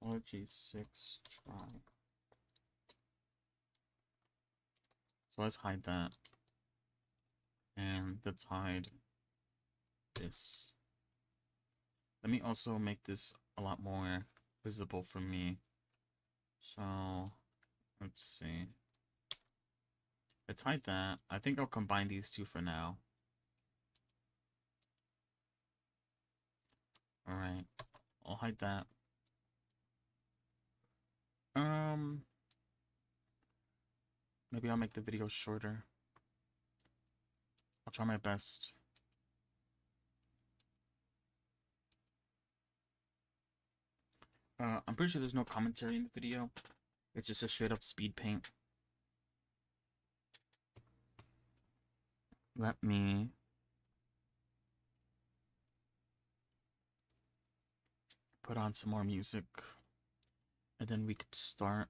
RG6 try. So let's hide that. And let's hide this. Let me also make this a lot more visible for me. So let's see. Let's hide that. I think I'll combine these two for now. Alright. I'll hide that. Maybe I'll make the video shorter. I'll try my best. I'm pretty sure there's no commentary in the video. It's just a straight up speed paint. Let me put on some more music and then we could start.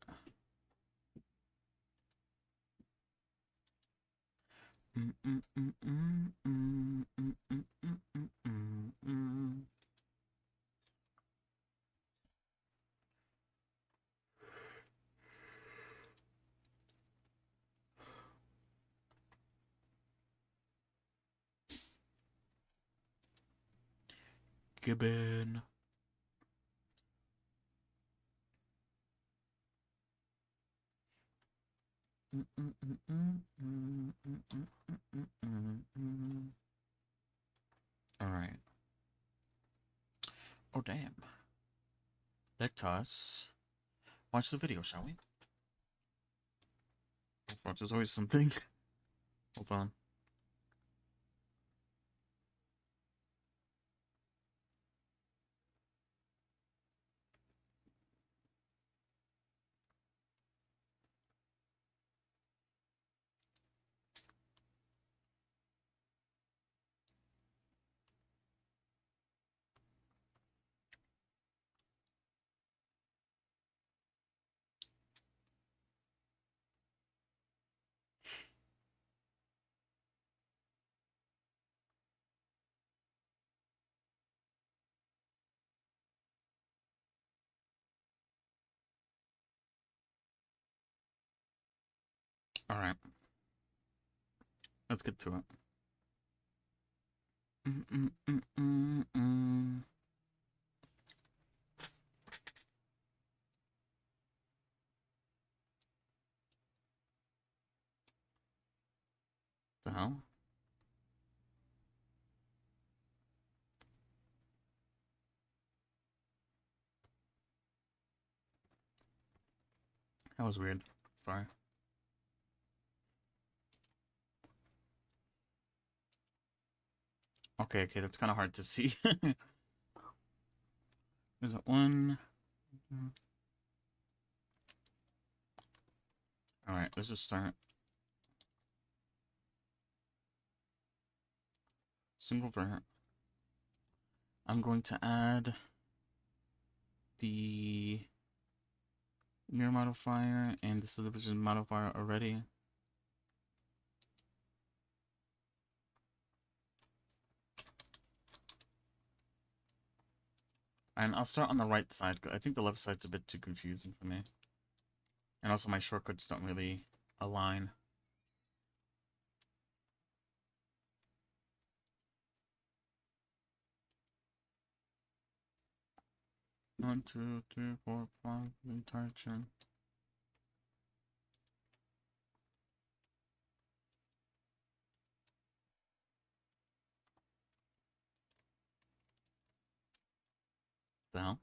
Gibbon. All right. Oh, damn. Let us watch the video, shall we? Oh, fuck, there's always something. Hold on. All right. Let's get to it. The hell? That was weird. Sorry. Okay, that's kind of hard to see. Is it one? All right, let's just start. Single var. I'm going to add the mirror modifier and the subdivision modifier already. And I'll start on the right side, because I think the left side's a bit too confusing for me. And also my shortcuts don't really align. One, two, three, four, five, the entire chain. The hell?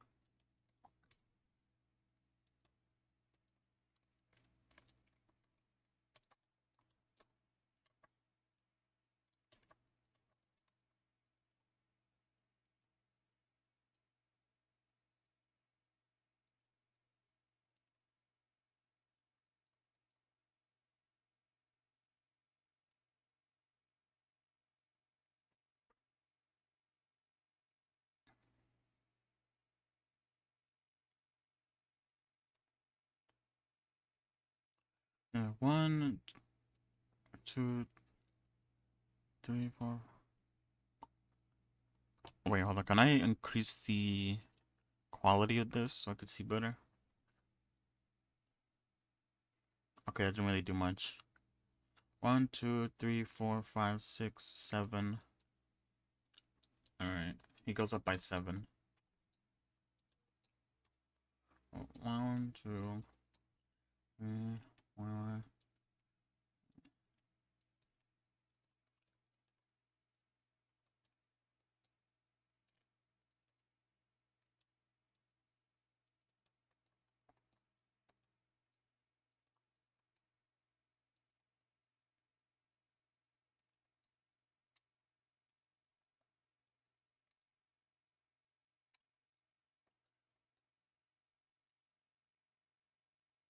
Yeah, one, two, three, four. Wait, hold on. Can I increase the quality of this so I could see better? Okay, I didn't really do much. 1, 2, 3, 4, 5, 6, 7. Alright. He goes up by 7. 1, 2, 3, 4.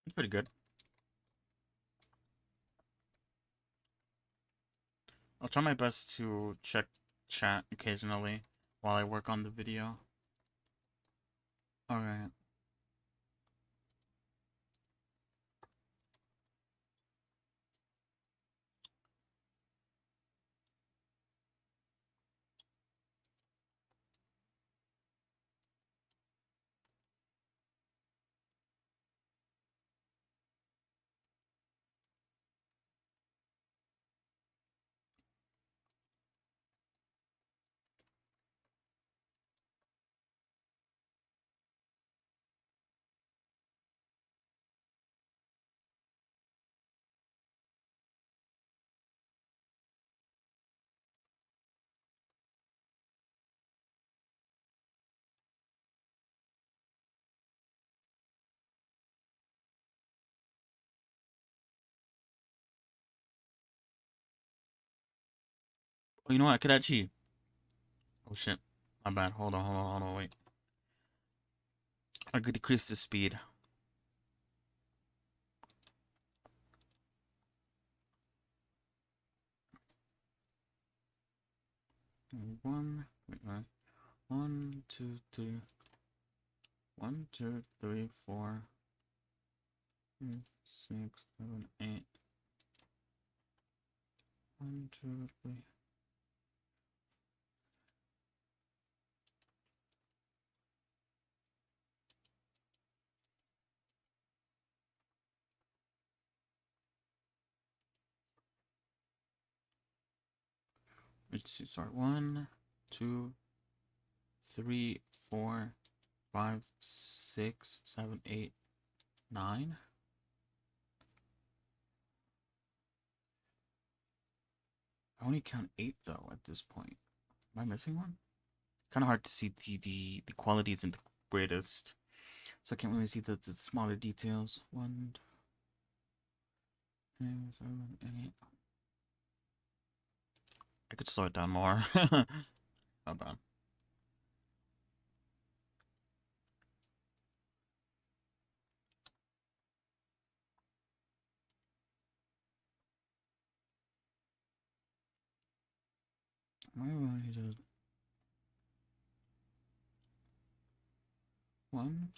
It's pretty good. I'll try my best to check chat occasionally while I work on the video. Alright. you know what? I could actually. Oh shit. My bad. Hold on, wait. I could decrease the speed. Wait. 1, 2, 3. 1, 2, 3, 4, 5, 6, 7, 8. 1, 2, 3. Let's see. Sorry. 1, 2, 3, 4, 5, 6, 7, 8, 9. I only count 8 though at this point. Am I missing one? Kind of hard to see the quality isn't the greatest, so I can't really see the smaller details. 1, 2, 7, 8. I could slow it down more. Hold on. Why is it 1,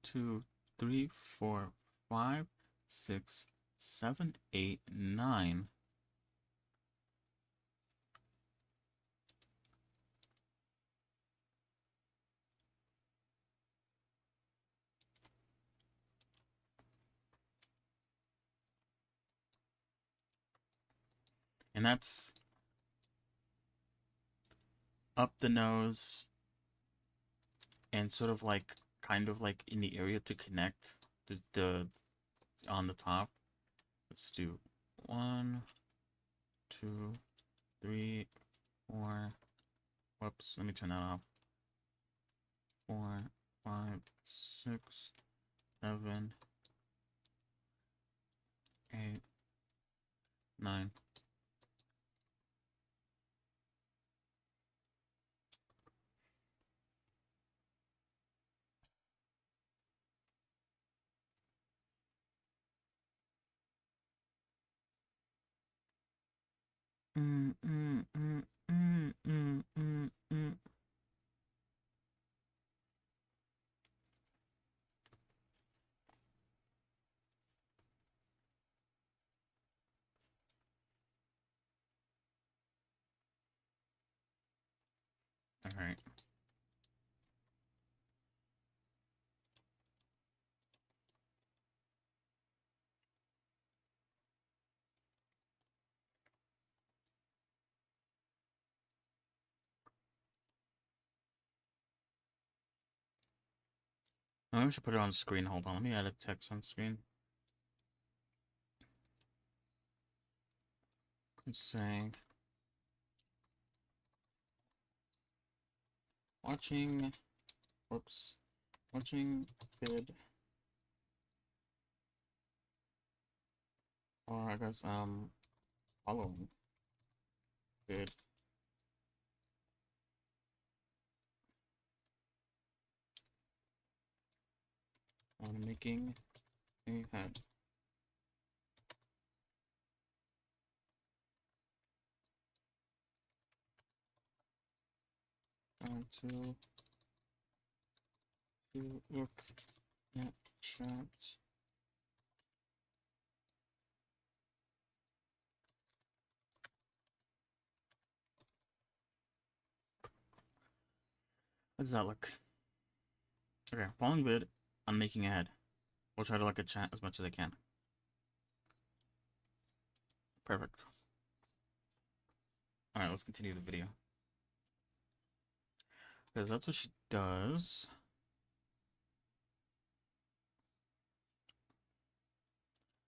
2, 3, 4, 5, 6, 7, 8, 9? And that's up the nose and sort of like kind of like in the area to connect the on the top. Let's do 1, 2, 3, 4. Whoops, let me turn that off. 4, 5, 6, 7, 8, 9. Mm, mm, mm, mm, mm, mm, mm. All right. Maybe we should put it on screen. Hold on. Let me add a text on screen. It's saying watching. Whoops. Watching vid. Or I guess following vid. On making a head. To look at chat. How does that look? Okay, following vid, I'm making a head. We'll try to look at chat as much as I can. Perfect. Alright, let's continue the video. Because that's what she does.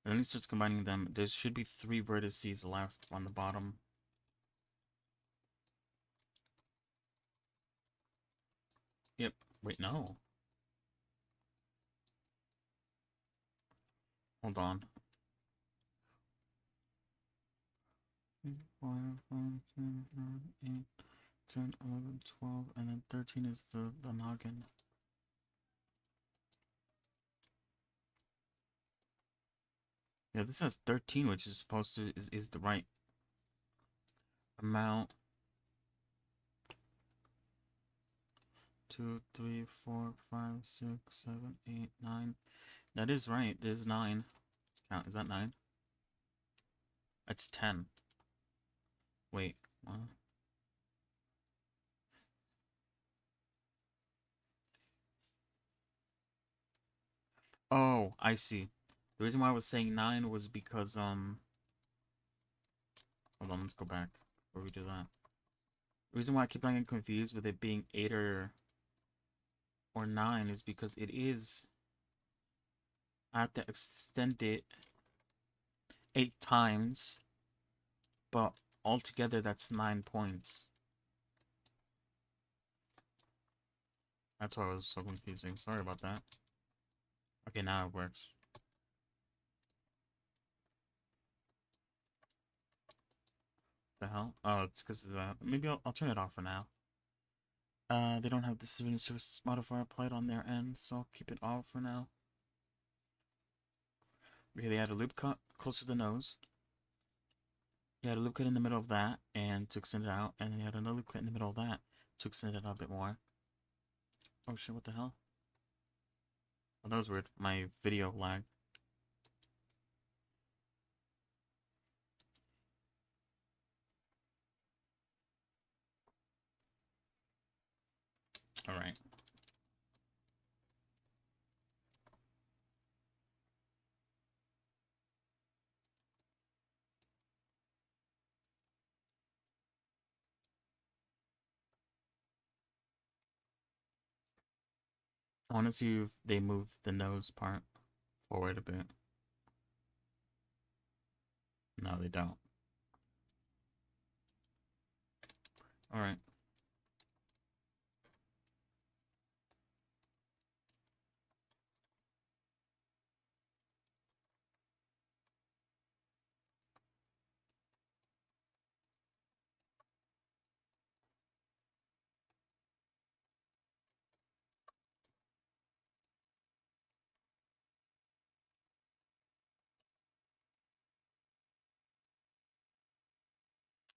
And then he starts combining them. There should be 3 vertices left on the bottom. Yep. Wait, no. Hold on. 4, 5, 6, 7, 8, 10, 11, 12, and then 13 is the noggin. Yeah, this says 13, which is supposed to is the right amount. 2, 3, 4, 5, 6, 7, 8, 9. That is right. There's 9. Let's count. Is that 9? That's 10. Wait. Oh, I see. The reason why I was saying 9 was because hold on, let's go back before we do that. The reason why I keep getting confused with it being 8 or 9 is because it is, I have to extend it 8 times, but altogether that's 9 points. That's why it was so confusing. Sorry about that. Okay, now it works. The hell? Oh, it's because of that. Maybe I'll turn it off for now. They don't have the civilian service modifier applied on their end, so I'll keep it off for now. Okay, they had a loop cut close to the nose. You had a loop cut in the middle of that, and to extend it out, and then you had another loop cut in the middle of that to extend it out a bit more. Oh shit, what the hell? Oh, that was weird. My video lagged. Alright. I want to see if they move the nose part forward a bit. No, they don't. Alright.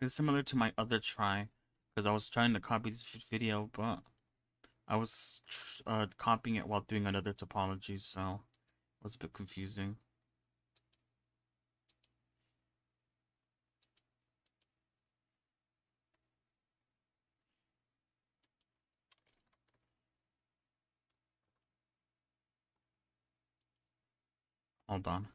It's similar to my other try, because I was trying to copy this video, but I was copying it while doing another topology, so it was a bit confusing. Hold on.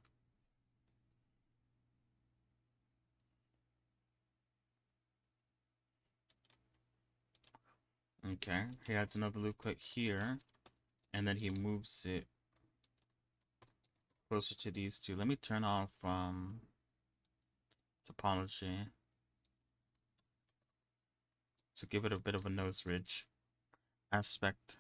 Okay, he adds another loop cut here, and then he moves it closer to these two. Let me turn off topology to give it a bit of a nose ridge aspect.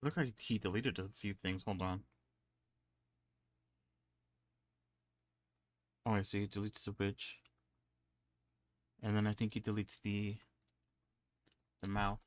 Looks like he deleted a few things. Hold on. Oh, I see. He deletes the ridge, and then I think he deletes the mouth.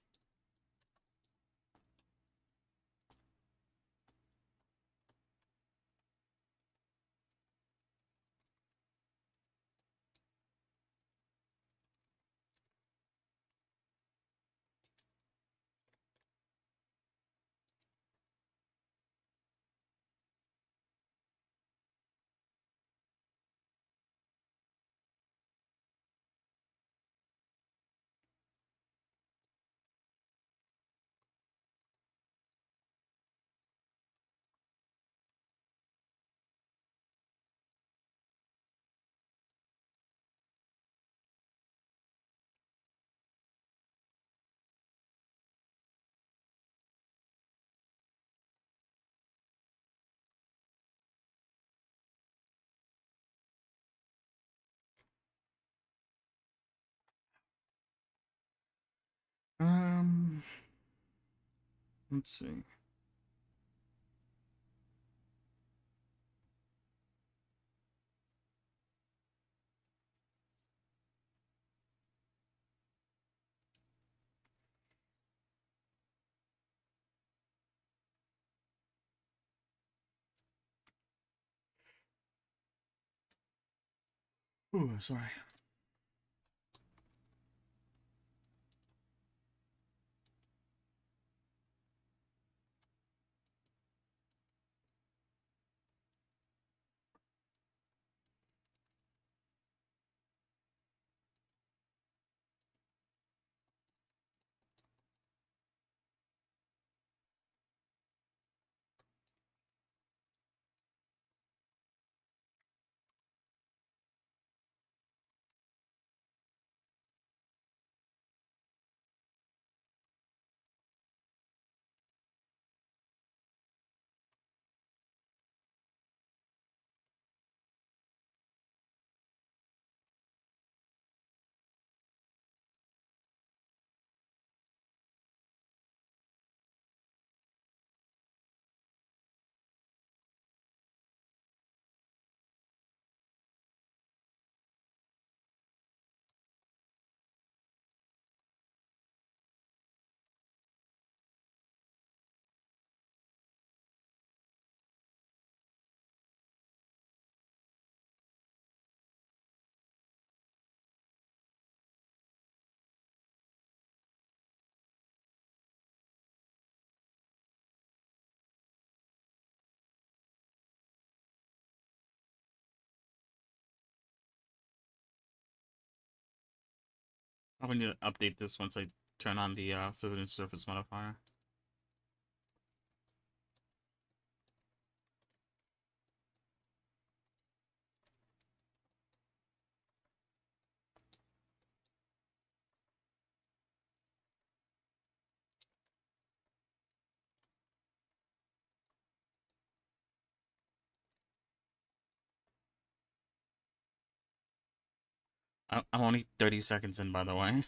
Let's see. Ooh, sorry. I'm going to update this once I turn on the civilian surface modifier. I'm only 30 seconds in, by the way.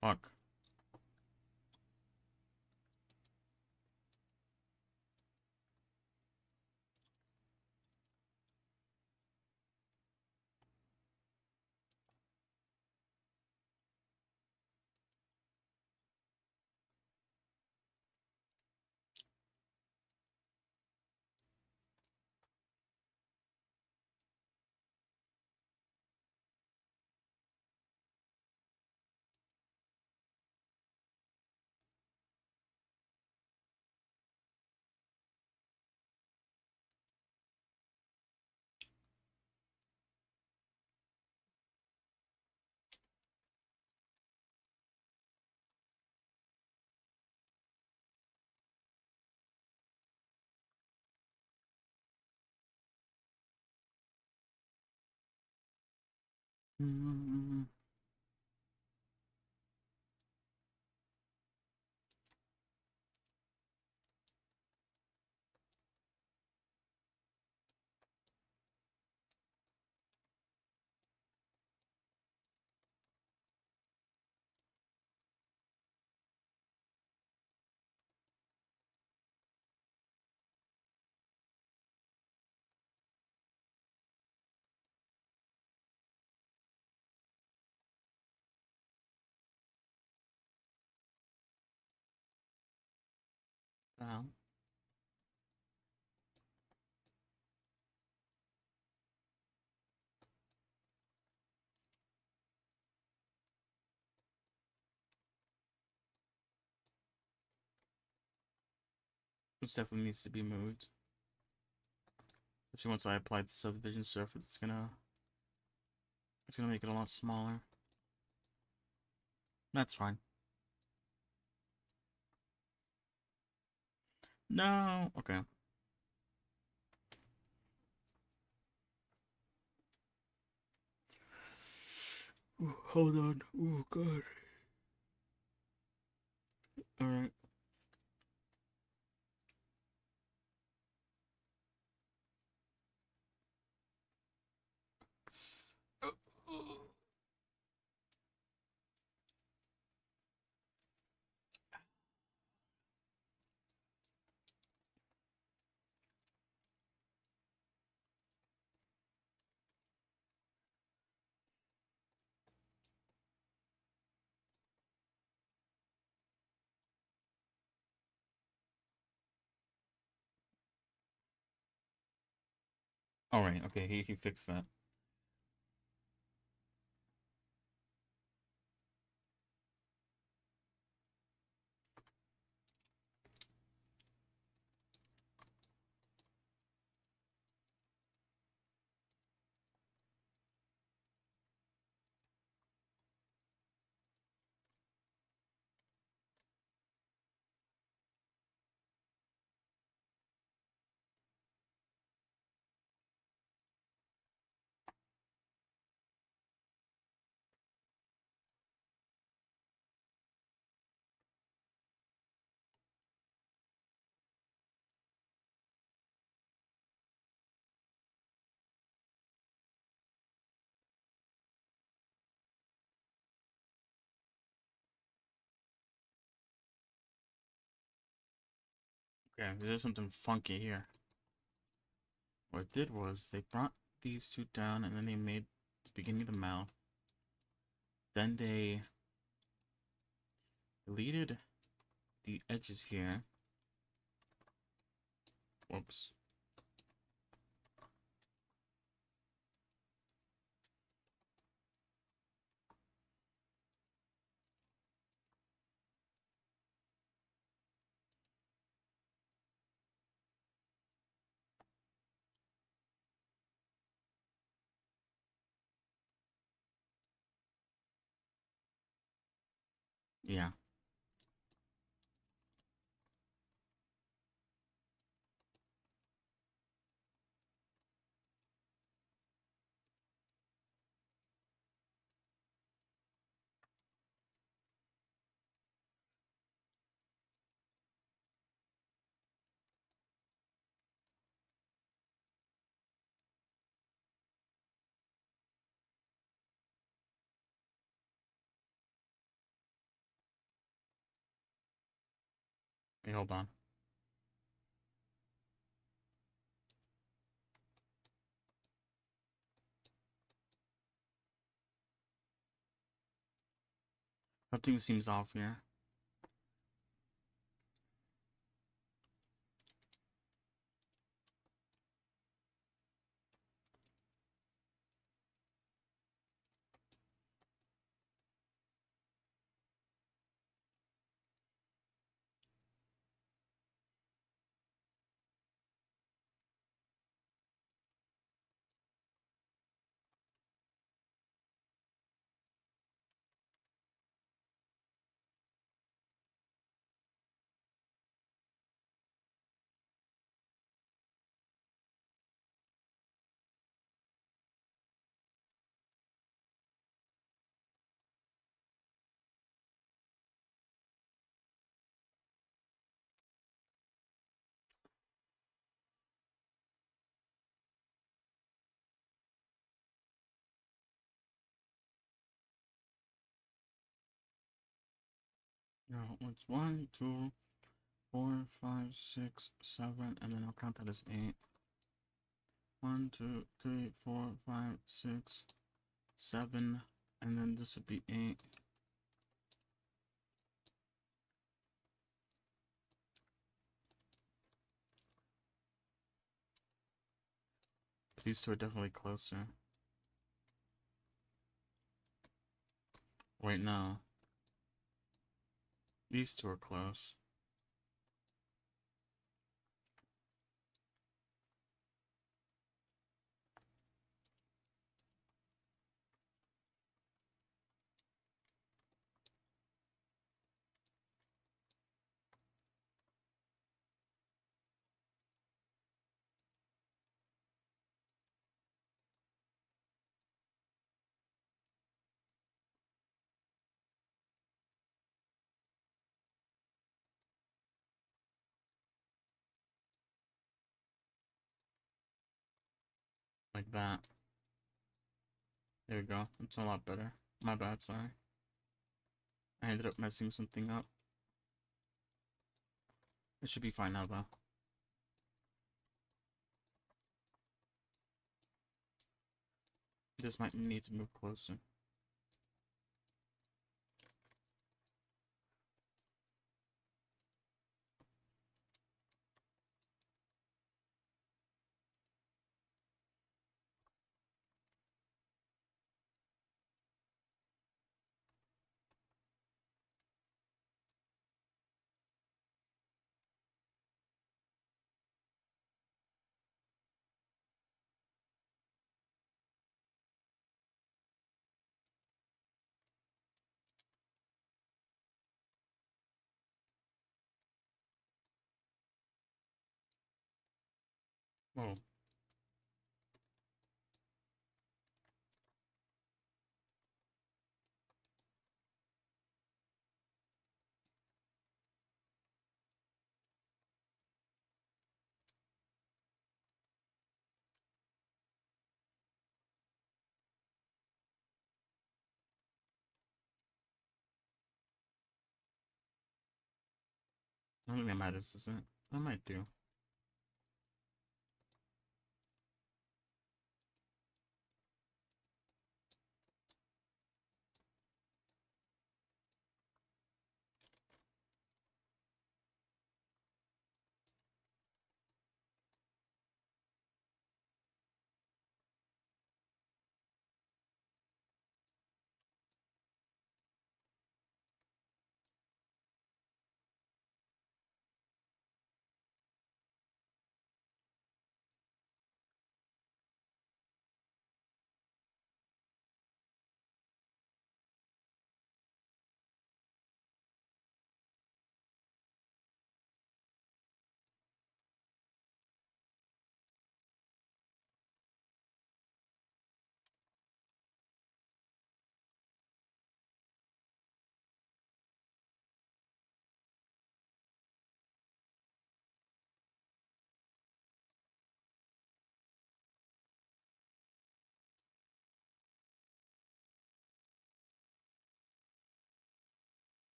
Fuck. Mm, well, this definitely needs to be moved. Especially once I apply the subdivision surface, it's gonna make it a lot smaller. That's fine. No, okay. Ooh, hold on. Oh god. All right. Alright, okay, he fixed that. Okay, there's something funky here. What it did was they brought these two down and then they made the beginning of the mouth. Then they deleted the edges here. Whoops. Yeah. Wait, hold on. Something seems off here. No, it's 1, 2, 4, 5, 6, 7, and then I'll count that as 8. 1, 2, 3, 4, 5, 6, 7, and then this would be 8. These two are definitely closer. Wait, no. These two are close. Like that. There we go. It's a lot better. My bad, sorry. I ended up messing something up. It should be fine now, though. This might need to move closer. Oh, I don't think that matters, does it? I might do.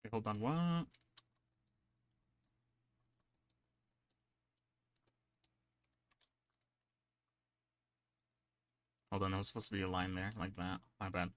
Okay, hold on, what? Hold on, there was supposed to be a line there, like that. My bad.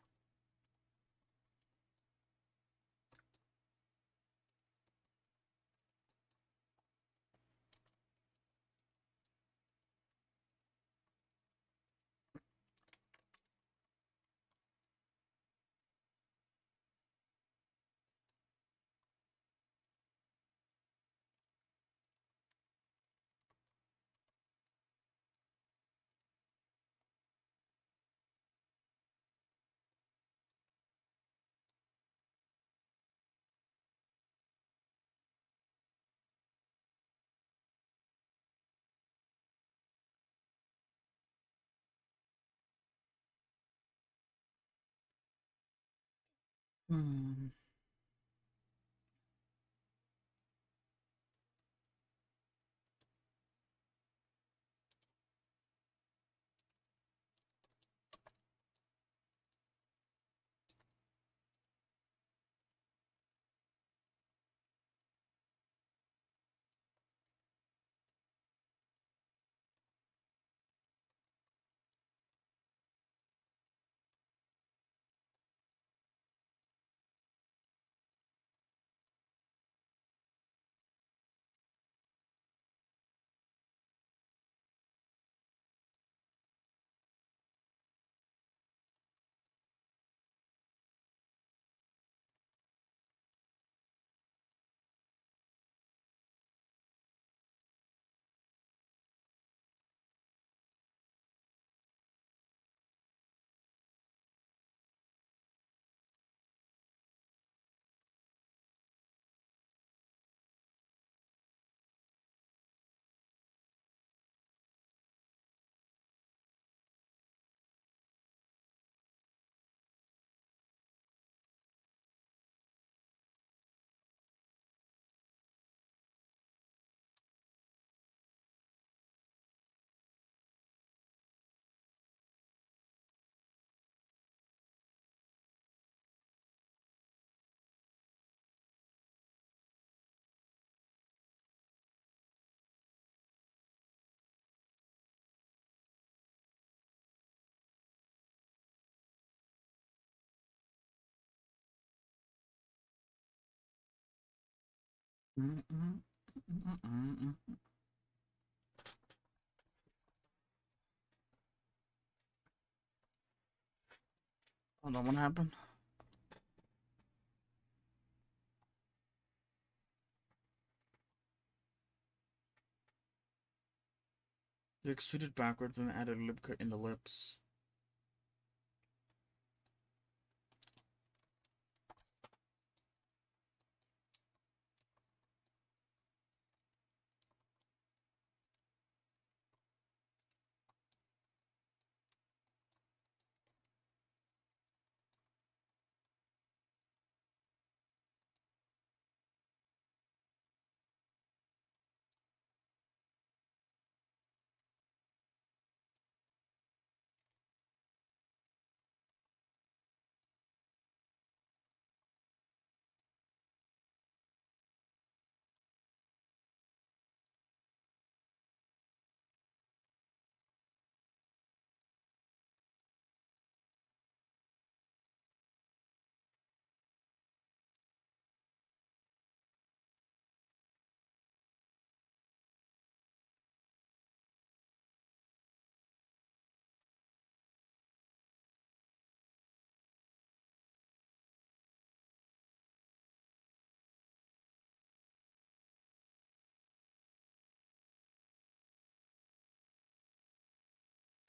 Hmm. Hold on, what happened? They extruded backwards and added lip cut in the lips.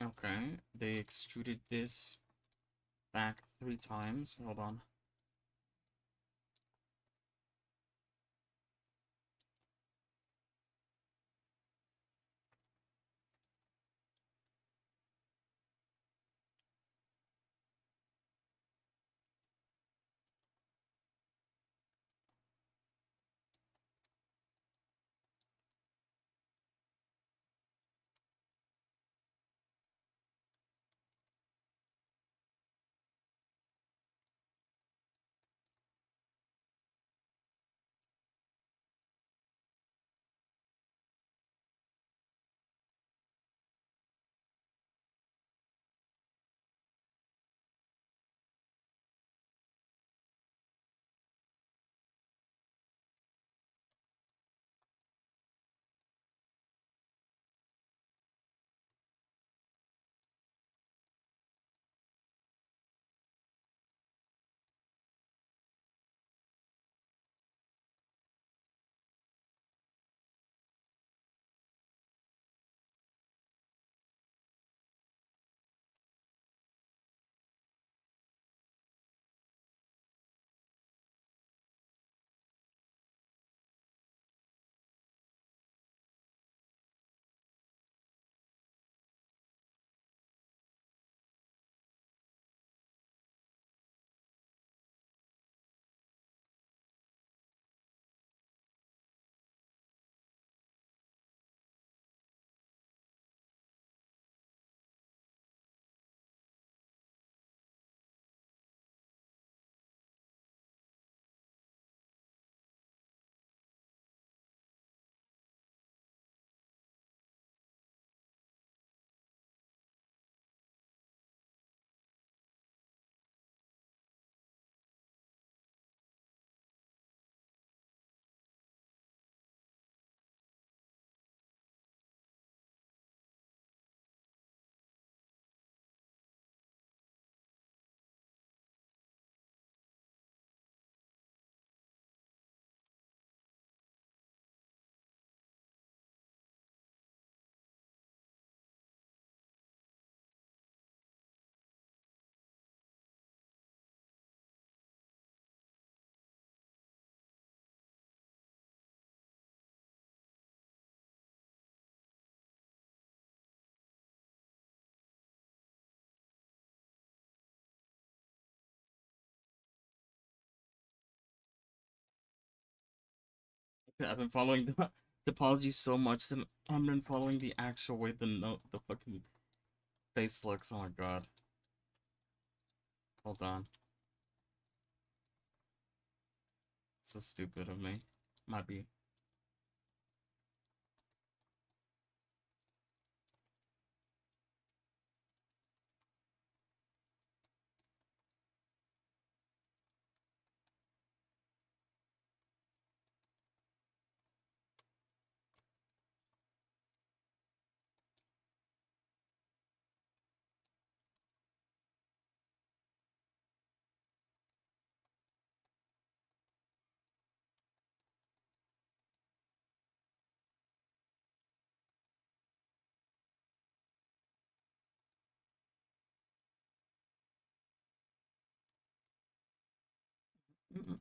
Okay, they extruded this back 3 times. Hold on. I've been following the topology so much that I've been following the actual way the fucking face looks. Oh my god. Hold on. So stupid of me. Might be.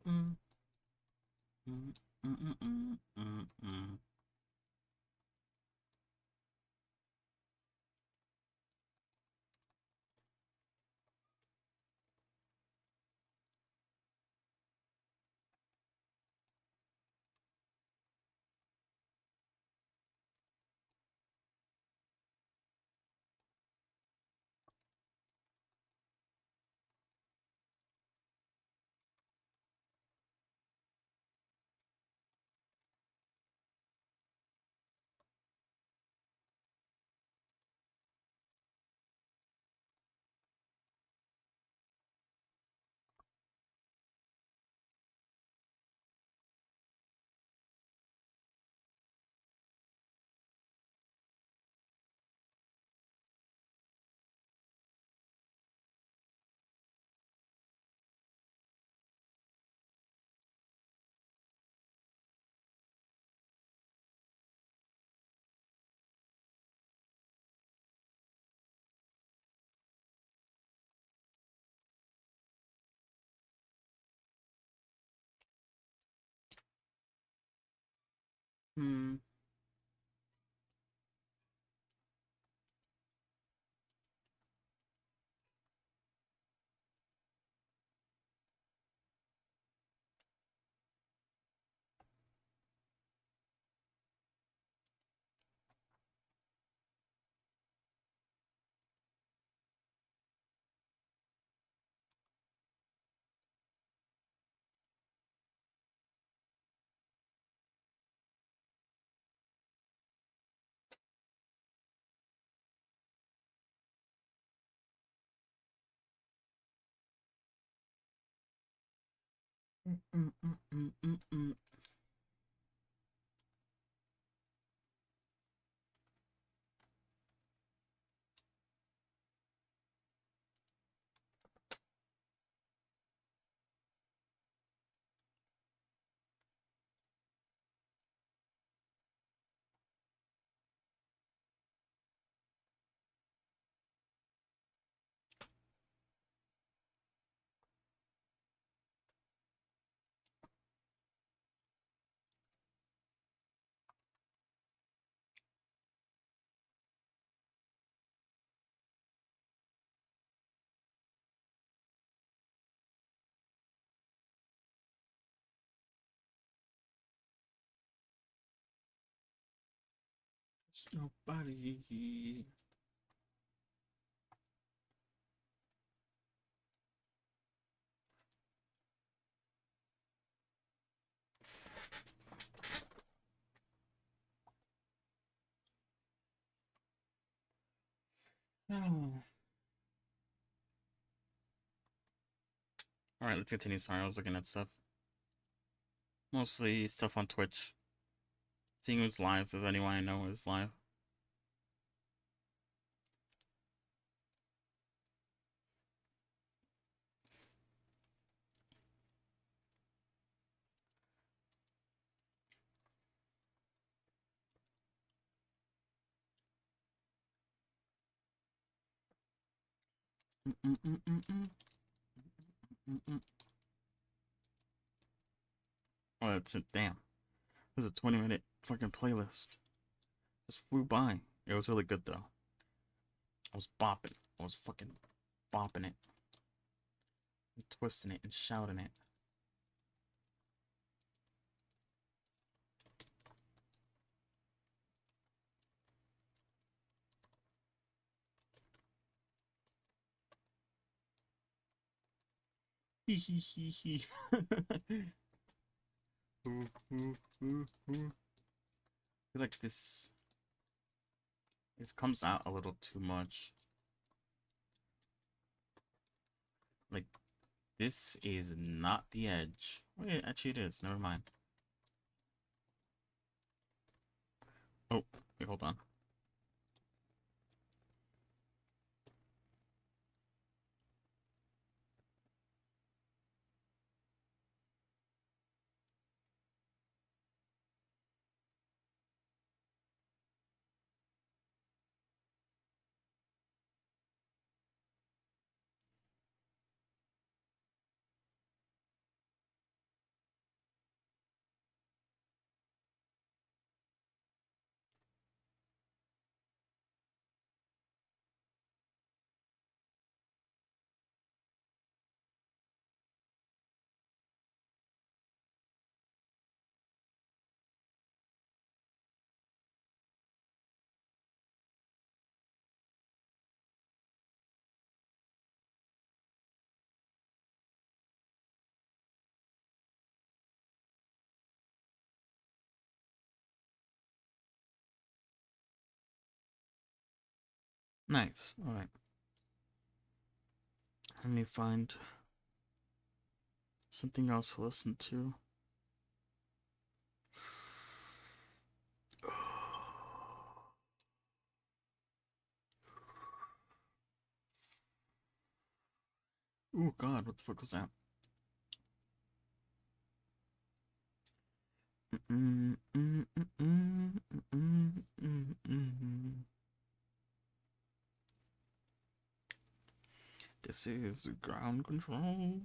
mm, mm, mm, mm, mm, mm, mm. Hmm. Mm, mm, mm, mm, mm, mm. There's nobody. Oh. All right, let's continue. Sorry, I was looking at stuff. Mostly stuff on Twitch. Seeing who's live, if anyone I know is live. Mm, mm, mm, mm, mm. Mm, mm. Oh, that's it. Damn. It was a 20-minute fucking playlist. Just flew by. It was really good, though. I was bopping. I was fucking bopping it. And twisting it and shouting it. Hee hee hee hee. Ooh, ooh, ooh, ooh. I feel like this comes out a little too much. Like, this is not the edge. Wait, actually it is. Never mind. Oh, wait, hold on. Nice. All right. Let me find something else to listen to. Oh God, what the fuck was that? This is ground control.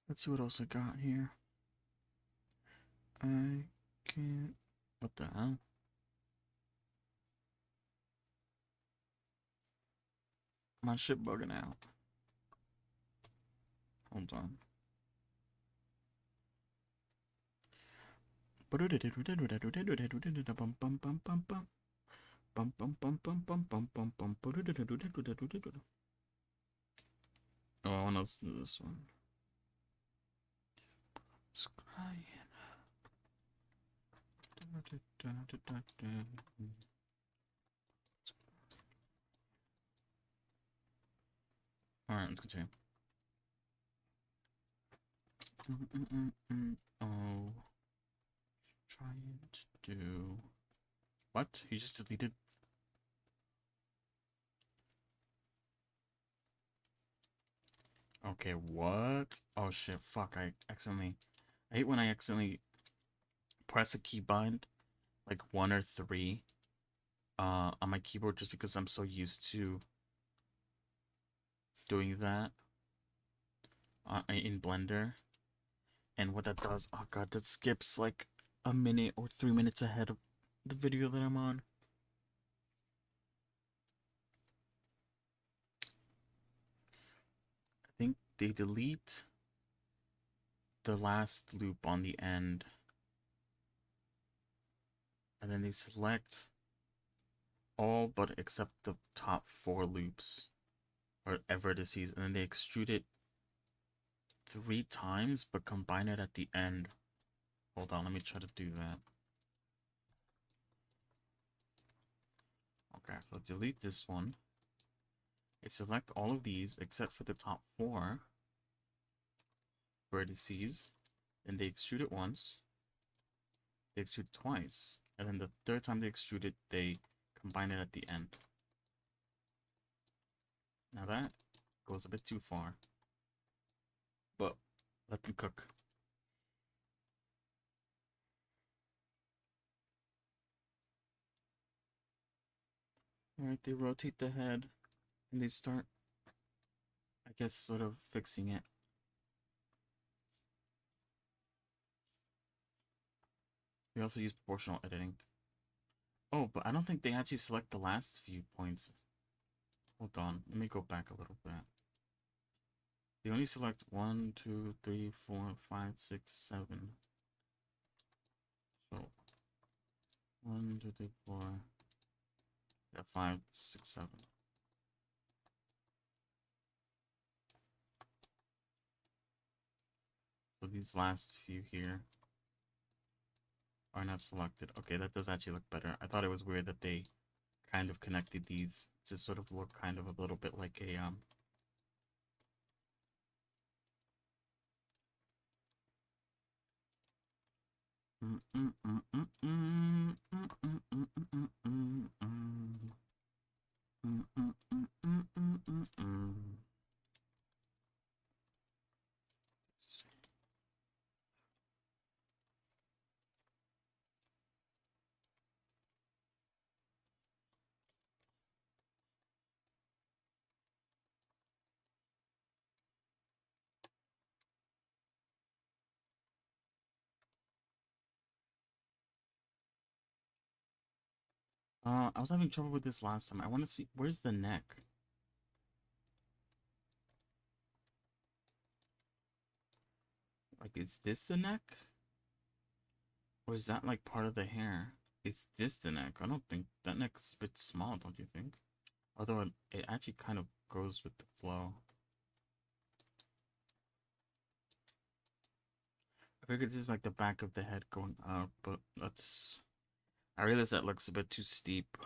Let's see what else I got here. I can't. What the hell? My shit bugging out. Hold on. Oh, I want to listen to this one. Scrying. Alright, let's continue. Oh. Trying to do. What? You just deleted? Okay, what? Oh shit, fuck, I hate when I accidentally press a keybind, like 1 or 3, on my keyboard just because I'm so used to doing that, in Blender. And what that does, oh god, that skips like a minute or 3 minutes ahead of the video that I'm on. I think they delete the last loop on the end, and then they select all but except the top 4 loops or vertices, and then they extrude it 3 times but combine it at the end. Hold on, let me try to do that. Okay, so delete this one. I select all of these except for the top 4 vertices, and they extrude it once, they extrude it twice, and then the third time they extrude it, they combine it at the end. Now that goes a bit too far, but let them cook. Alright, they rotate the head, and they start, I guess, sort of fixing it. They also use proportional editing. Oh, but I don't think they actually select the last few points. Hold on, let me go back a little bit. They only select 1, 2, 3, 4, 5, 6, 7. So 1, 2, 3, 4. Yeah, 5, 6, 7. So these last few here are not selected. Okay, that does actually look better. I thought it was weird that they kind of connected these to sort of look kind of a little bit like a I was having trouble with this last time. I want to see, where's the neck? Like, is this the neck? Or is that like part of the hair? Is this the neck? I don't think that neck's a bit small, don't you think? Although it actually kind of goes with the flow. I figured this is like the back of the head going up, but I realize that looks a bit too steep.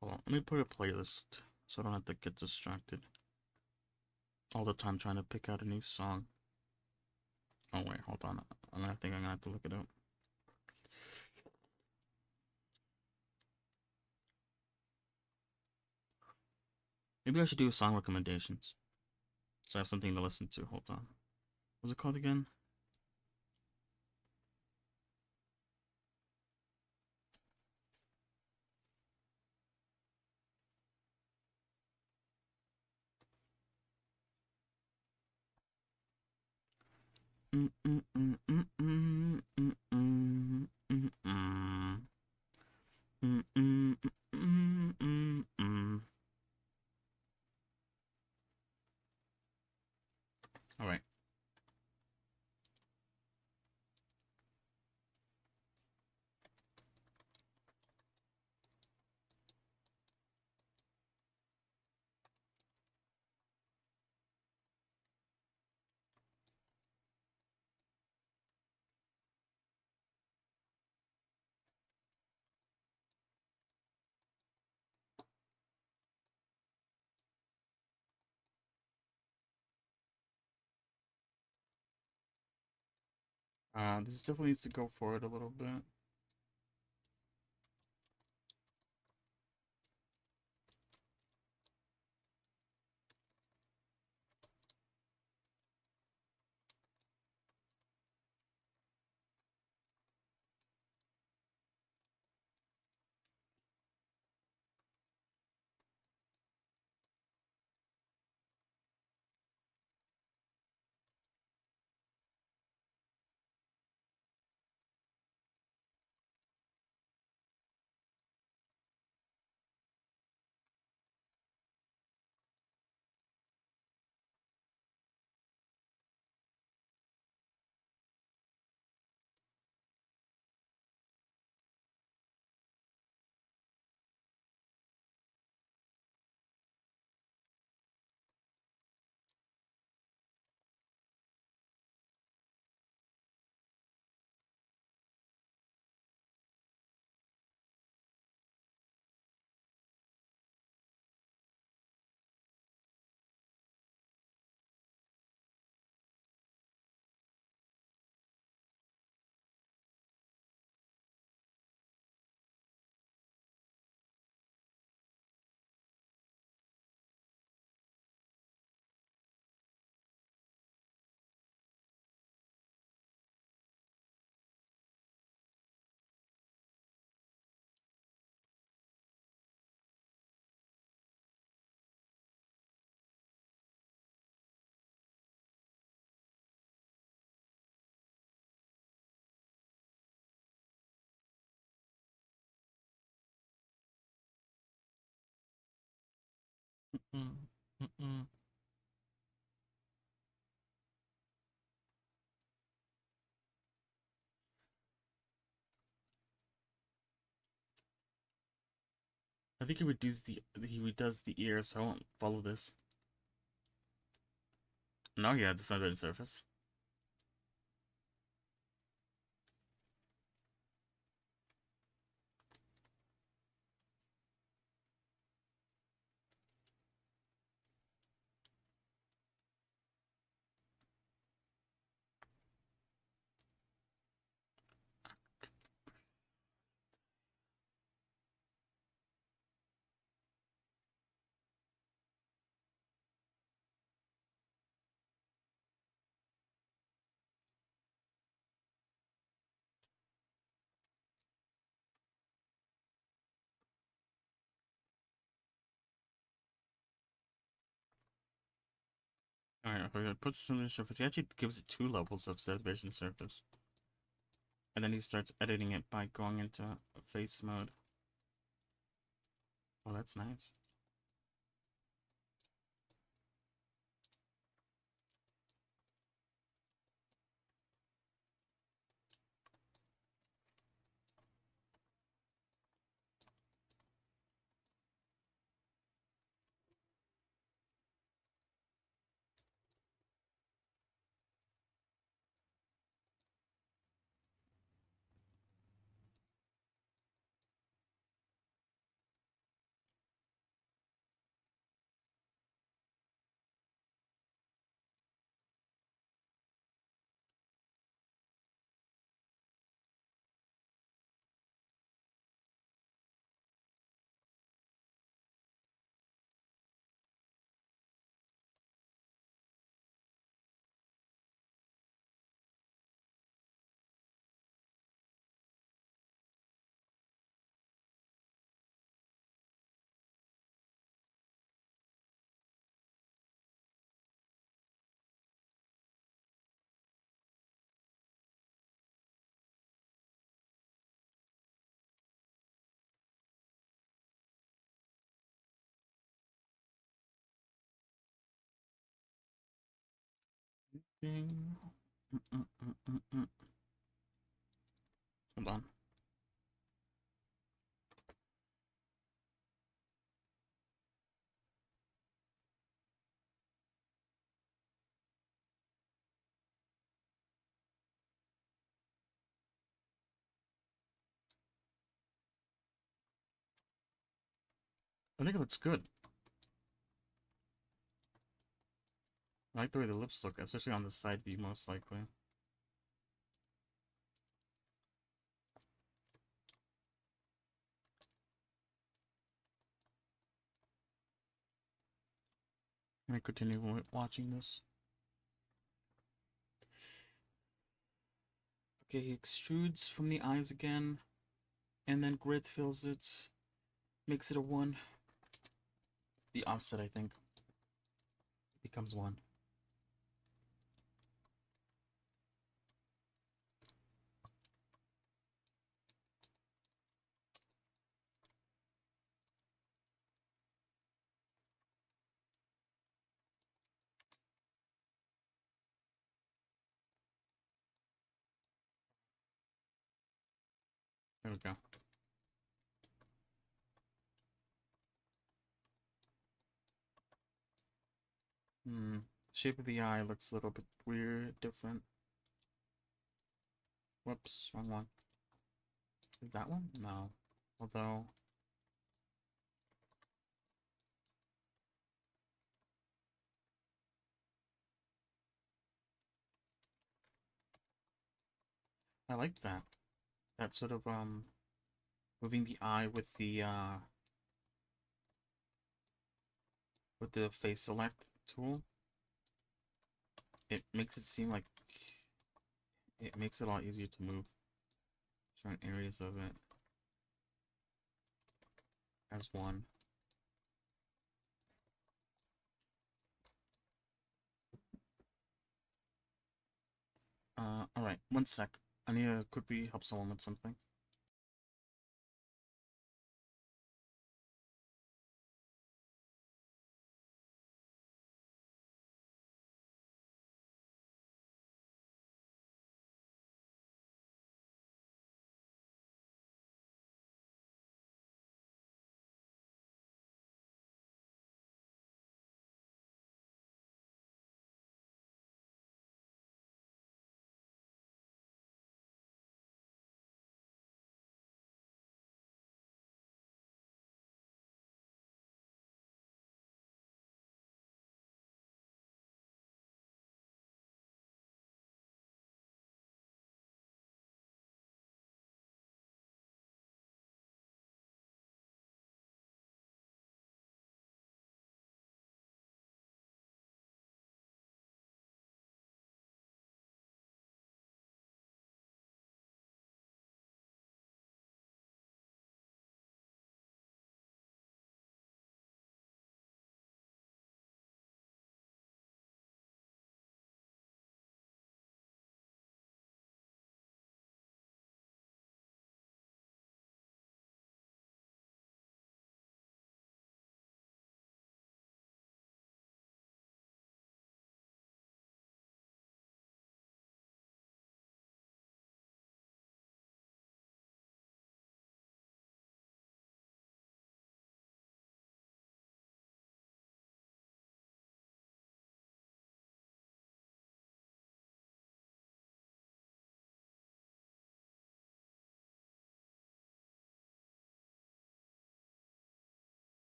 Hold on, let me put a playlist so I don't have to get distracted all the time trying to pick out a new song. Oh wait, hold on. I think I'm gonna have to look it up. Maybe I should do song recommendations. So I have something to listen to. Hold on. What's it called again? All right. This definitely needs to go forward a little bit. Mm-mm, mm-mm. I think he redoes the ear, so I won't follow this. No, yeah, the sunburn surface. Alright, if I put some of the surface, he actually gives it 2 levels of subdivision surface. And then he starts editing it by going into face mode. Oh, that's nice. Mm, mm, mm, mm, mm. Hold on. I think it looks good. I like the way the lips look, especially on the side view, most likely. Let me continue watching this. Okay, he extrudes from the eyes again, and then grit fills it, makes it a 1. The offset, I think, becomes 1. There we go. Shape of the eye looks a little bit weird, different. Whoops, wrong one. Is that one? No. Although, I liked that. That sort of, moving the eye with the face select tool. It makes it seem like it makes it a lot easier to move certain areas of it as one. Alright, one sec. I need to quickly help someone with something.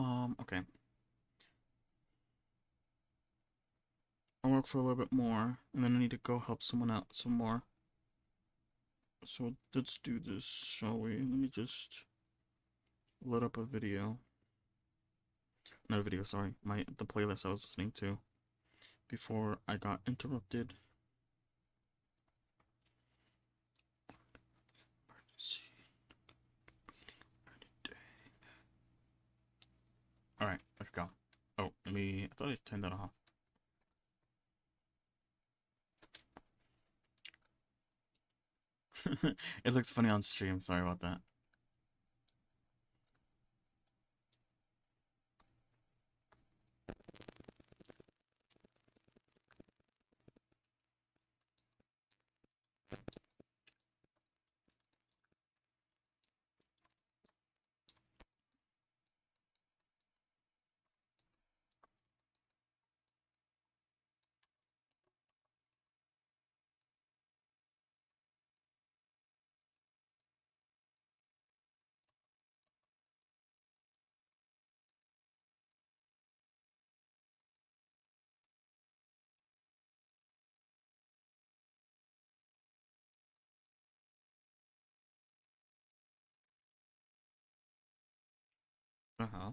Okay. I'll work for a little bit more, and then I need to go help someone out some more. So let's do this, shall we? Let me just load up a video. Not a video, sorry. The playlist I was listening to before I got interrupted. Alright, let's go. Oh, I thought I turned that off. It looks funny on stream, sorry about that. Uh-huh.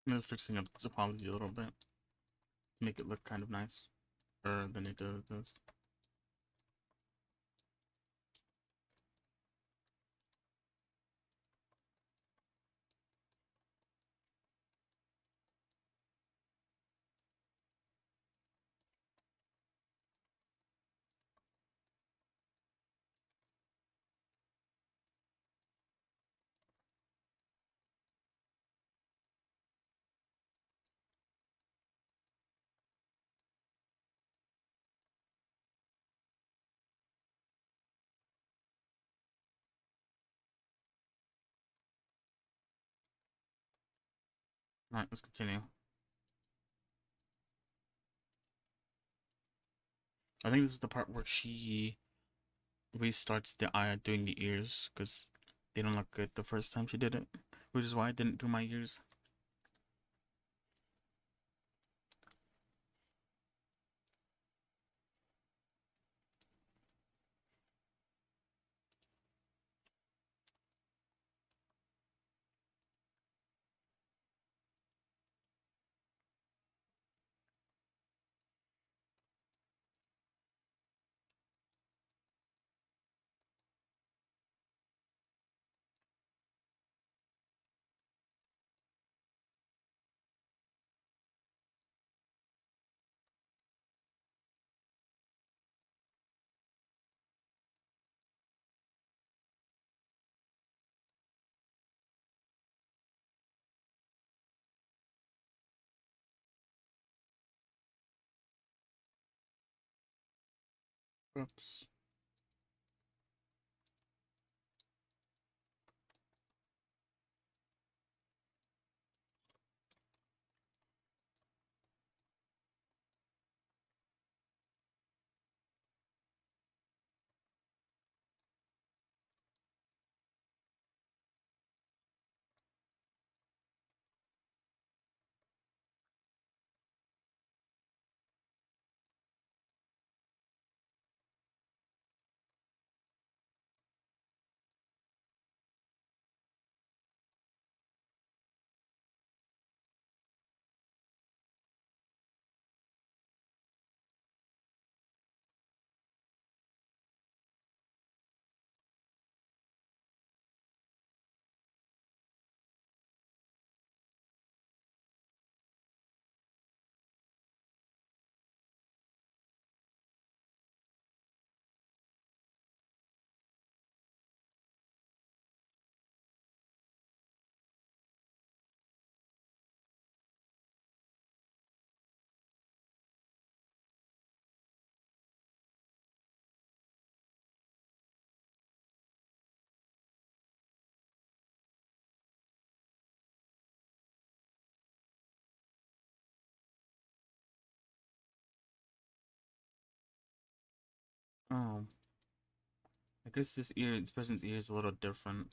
I'm just fixing up the topology a little bit. Make it look kind of nice. Than it does. Alright, let's continue. I think this is the part where she restarts the eye doing the ears because they don't look good the first time she did it, which is why I didn't do my ears Oops. Oh, I guess this person's ear is a little different.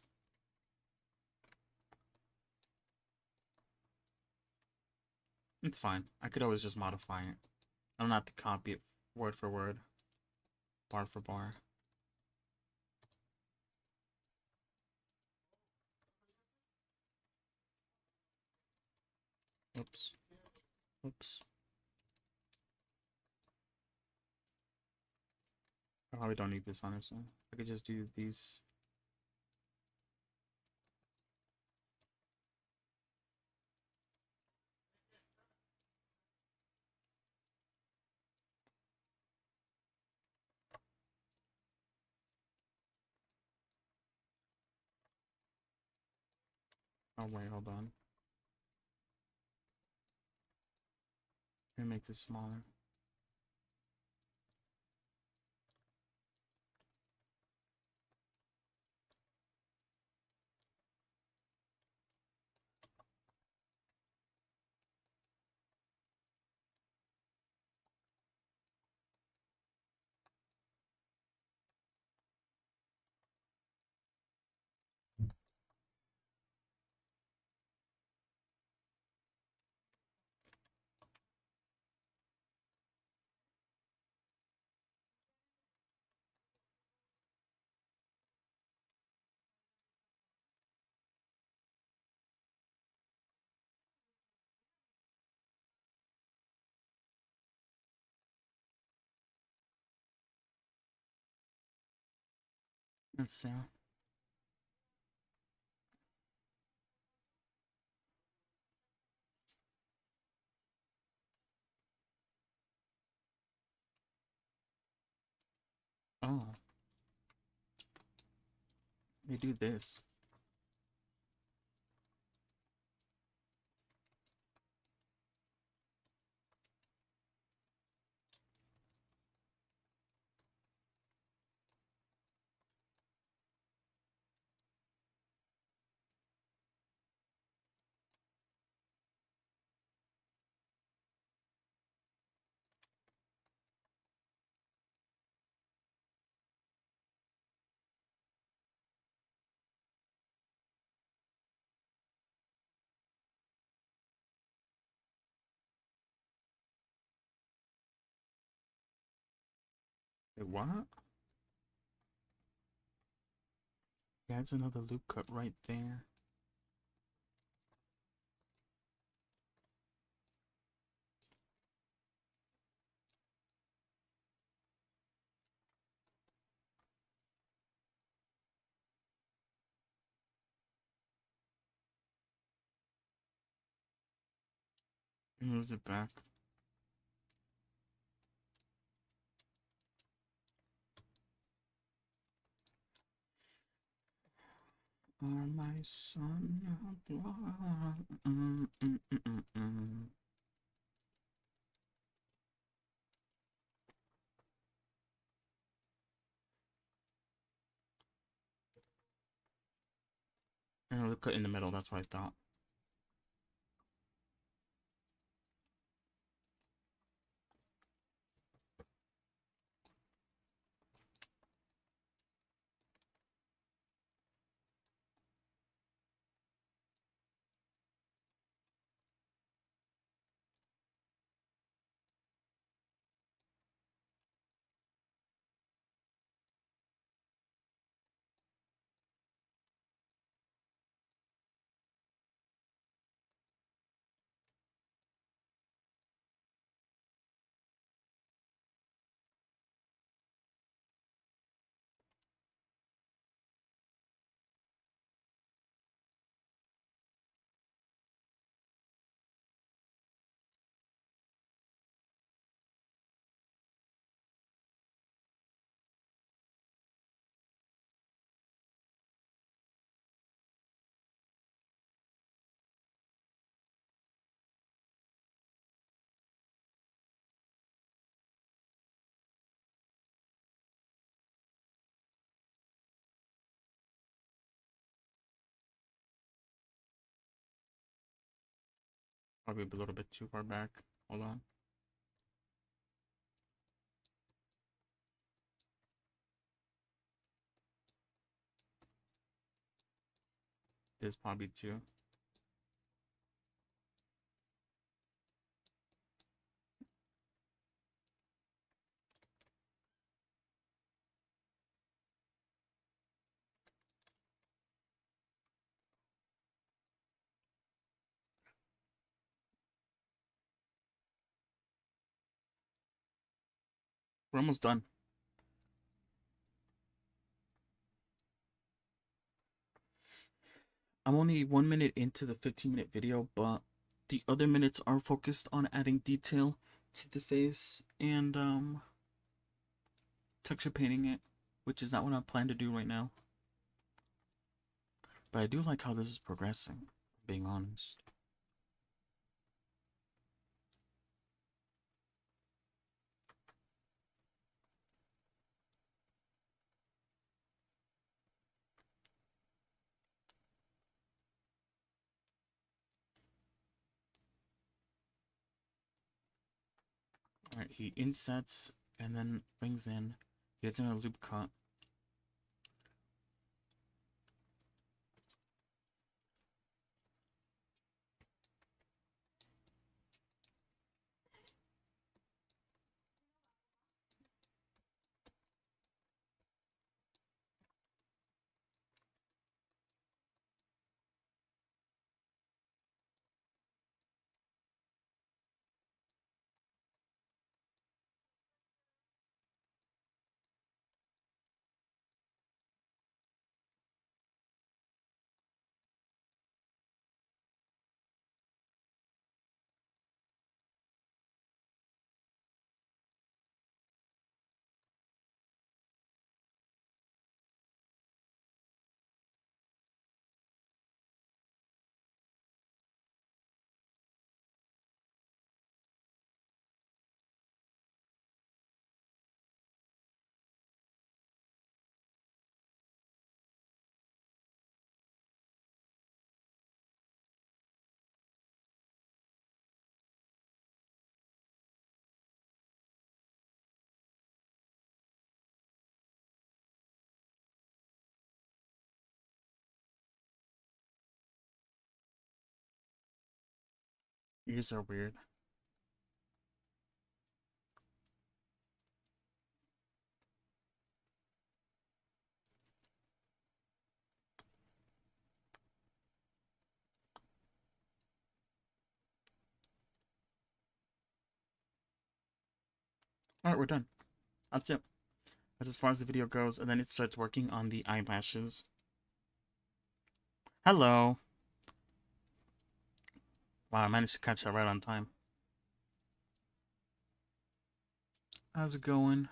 It's fine. I could always just modify it. I don't have to copy it word for word, bar for bar. Oops. Oops. I probably don't need this on it, so I could just do these. Oh wait, hold on. Let me make this smaller. Let's see. Oh, they do this. Wait, what? Yeah, it's another loop cut right there. Moves it back. Are my son of blood? cut in the middle, that's what I thought. Probably a little bit too far back. Hold on. This probably too. We're almost done. I'm only 1 minute into the 15-minute video, but the other minutes are focused on adding detail to the face and texture painting it, which is not what I plan to do right now. But I do like how this is progressing, being honest. Alright, he insets and then brings in, gets in a loop cut. Ears are weird. Alright, we're done. That's it. That's as far as the video goes, and then it starts working on the eyelashes. Hello. Wow, I managed to catch that right on time. How's it going?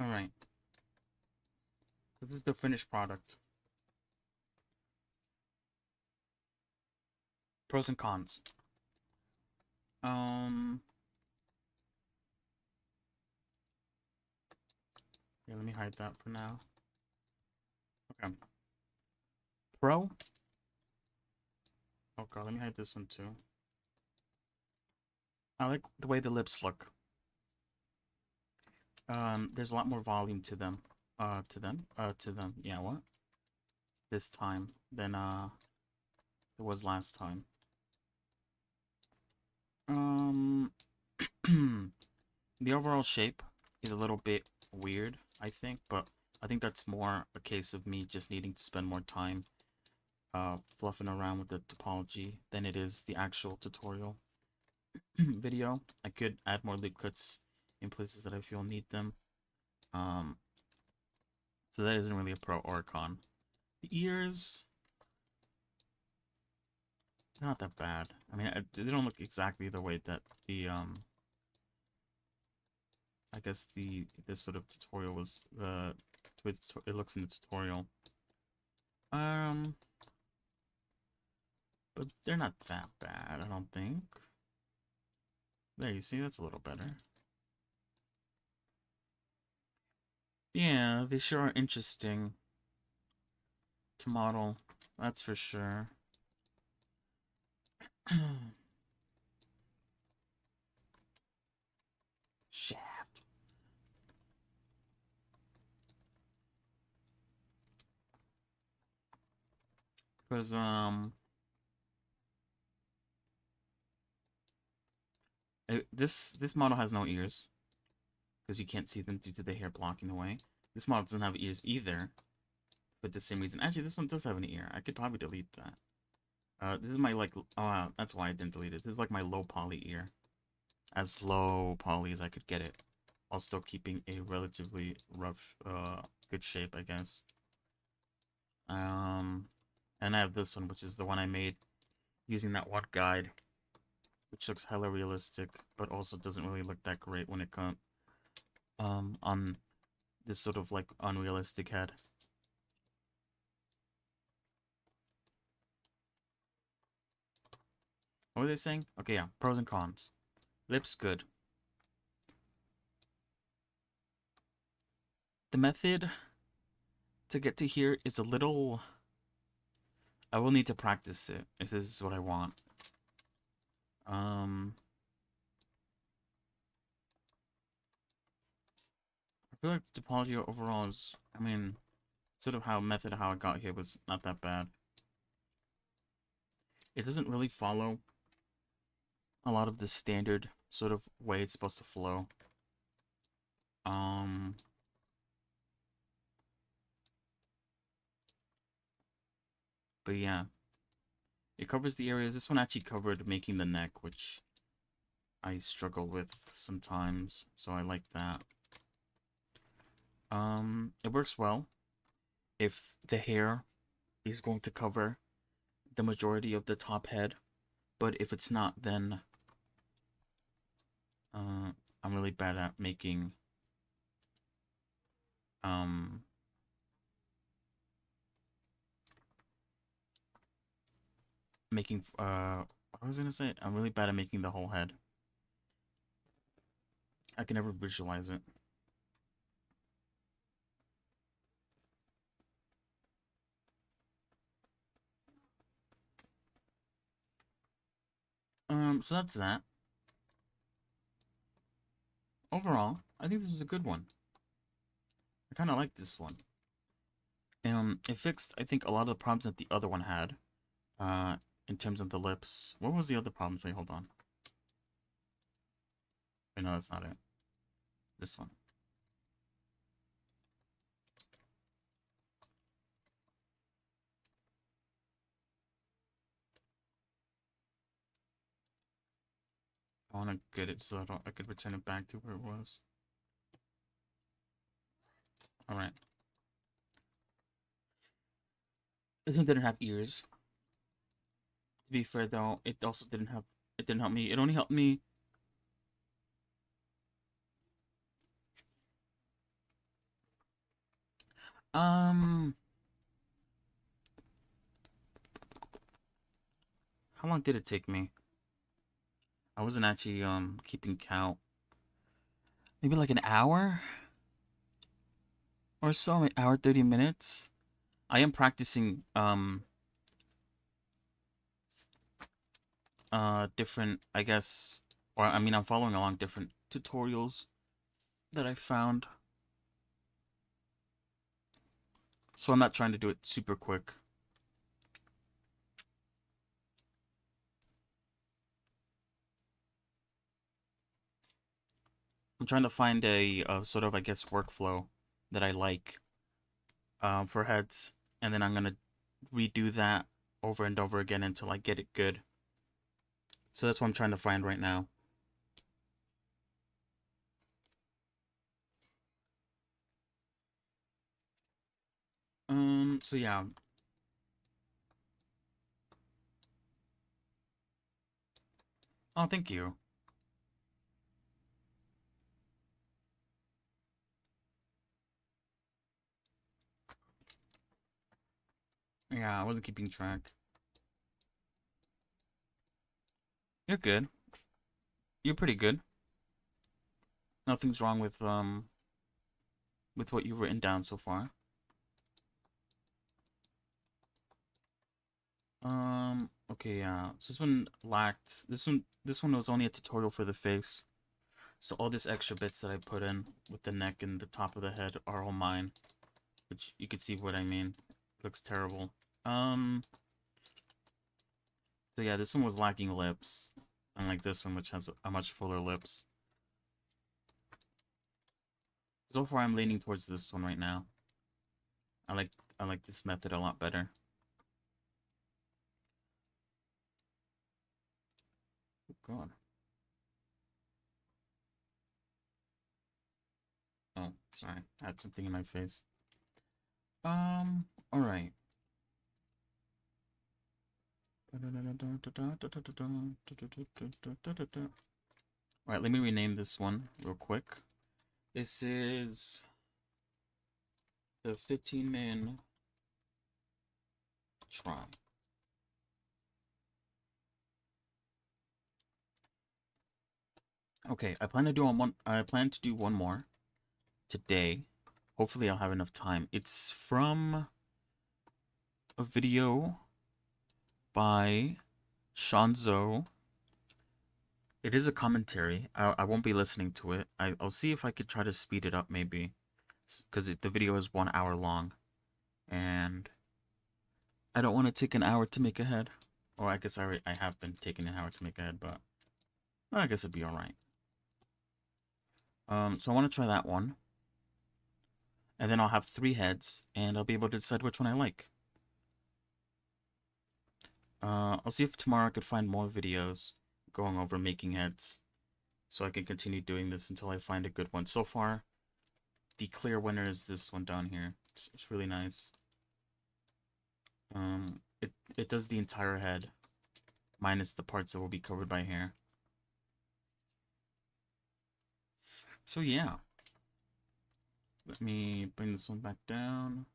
Alright. This is the finished product. Pros and cons. Um, Yeah, let me hide that for now. Okay. Pro. Oh god, let me hide this one too. I like the way the lips look. There's a lot more volume to them. Yeah, what? This time than it was last time. Um, the overall shape is a little bit weird, I think, but I think that's more a case of me just needing to spend more time fluffing around with the topology than it is the actual tutorial video. I could add more lip cuts in places that I feel need them. Um, so that isn't really a pro or a con. The ears, not that bad. I mean, they don't look exactly the way that the I guess this sort of tutorial was the way it looks in the tutorial. Um, but they're not that bad, I don't think. There, you see, that's a little better. Yeah, they sure are interesting to model, that's for sure. Shit. Because this model has no ears because you can't see them due to the hair blocking the way. This model doesn't have ears either, for the same reason. Actually, this one does have an ear. I could probably delete that. This is my like. Oh, that's why I didn't delete it. This is like my low poly ear, as low poly as I could get it, while still keeping a relatively rough, good shape, I guess. And I have this one, which is the one I made using that one guide, which looks hella realistic, but also doesn't really look that great when it comes on this sort of like unrealistic head. What were they saying? Okay, yeah, pros and cons. Lips good. The method to get to here is a little. I will need to practice it if this is what I want. I feel like topology overall is, I mean, sort of how I got here was not that bad. It doesn't really follow a lot of the standard sort of way it's supposed to flow. Um, but yeah, it covers the areas. This one actually covered making the neck, which I struggle with sometimes, so I like that. It works well if the hair is going to cover the majority of the top head, but if it's not, then I'm really bad at um making what was I gonna say? I'm really bad at making the whole head. I can never visualize it. So that's that. Overall, I think this was a good one. I kind of like this one. It fixed, I think, a lot of the problems that the other one had. In terms of the lips. What was the other problem? Wait, hold on. Wait, no, that's not it. This one. I want to get it so I could return it back to where it was. All right. This one didn't have ears. To be fair, though, it also didn't have. It didn't help me. It only helped me. Um, how long did it take me? I wasn't actually keeping count. Maybe like an hour. or so, an hour 30 minutes. I am practicing different, I guess, or I mean I'm following along different tutorials that I found. So I'm not trying to do it super quick. I'm trying to find a sort of, I guess, workflow that I like for heads, and then I'm gonna redo that over and over again until I get it good. So that's what I'm trying to find right now. So yeah. Oh, thank you. Yeah, I wasn't keeping track. You're good. You're pretty good. Nothing's wrong with what you've written down so far. Okay, yeah. So this one lacked. This one was only a tutorial for the face. So all these extra bits that I put in with the neck and the top of the head are all mine, which you can see what I mean. It looks terrible. Um, so yeah, this one was lacking lips, unlike this one, which has a much fuller lips. So far, I'm leaning towards this one right now. I like I like this method a lot better. Oh God. Oh, sorry. I had something in my face. All right. All right, let me rename this one real quick. This is the 15-man try. Okay, I plan to do one more today. Hopefully I'll have enough time. It's from a video by Shanzo. It is a commentary. I won't be listening to it. I'll see if I could try to speed it up maybe. Because the video is 1 hour long. And I don't want to take an hour to make a head. Or I guess I have been taking an hour to make a head, but I guess it'd be alright. So I want to try that one. And then I'll have 3 heads, and I'll be able to decide which one I like. I'll see if tomorrow I could find more videos going over making heads, so I can continue doing this until I find a good one. So far, the clear winner is this one down here. It's really nice. It does the entire head, minus the parts that will be covered by hair. So yeah, let me bring this one back down.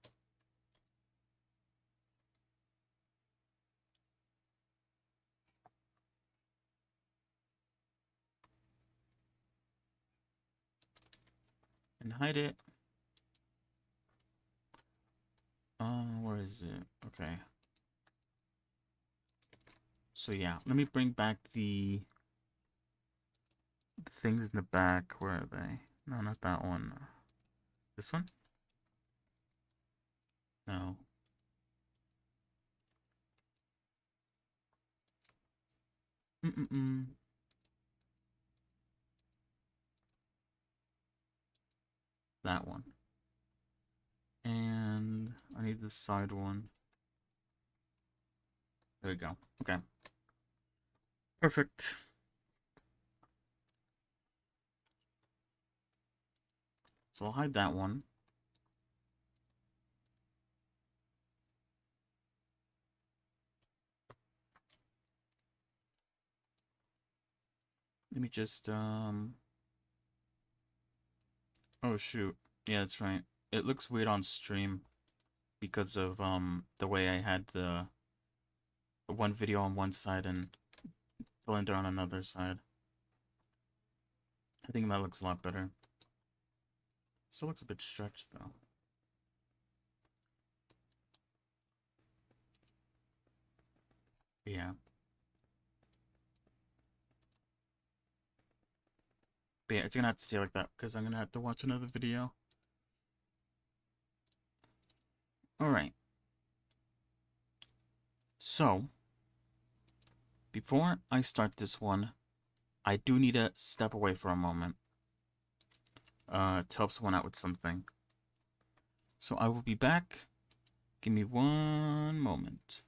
And hide it. Where is it? Okay. So yeah, let me bring back the things in the back. Where are they? No, not that one. This one? No. Mm-mm-mm. That one. And I need the side one. There we go. Okay. Perfect. So I'll hide that one. Let me just, oh shoot. Yeah, that's right. It looks weird on stream because of, the way I had the one video on one side and Blender on another side. I think that looks a lot better. Still looks a bit stretched though. Yeah. But yeah, it's gonna have to stay like that because I'm gonna have to watch another video. Alright. So, before I start this one, I do need to step away for a moment. To help someone out with something. So I will be back. Give me one moment.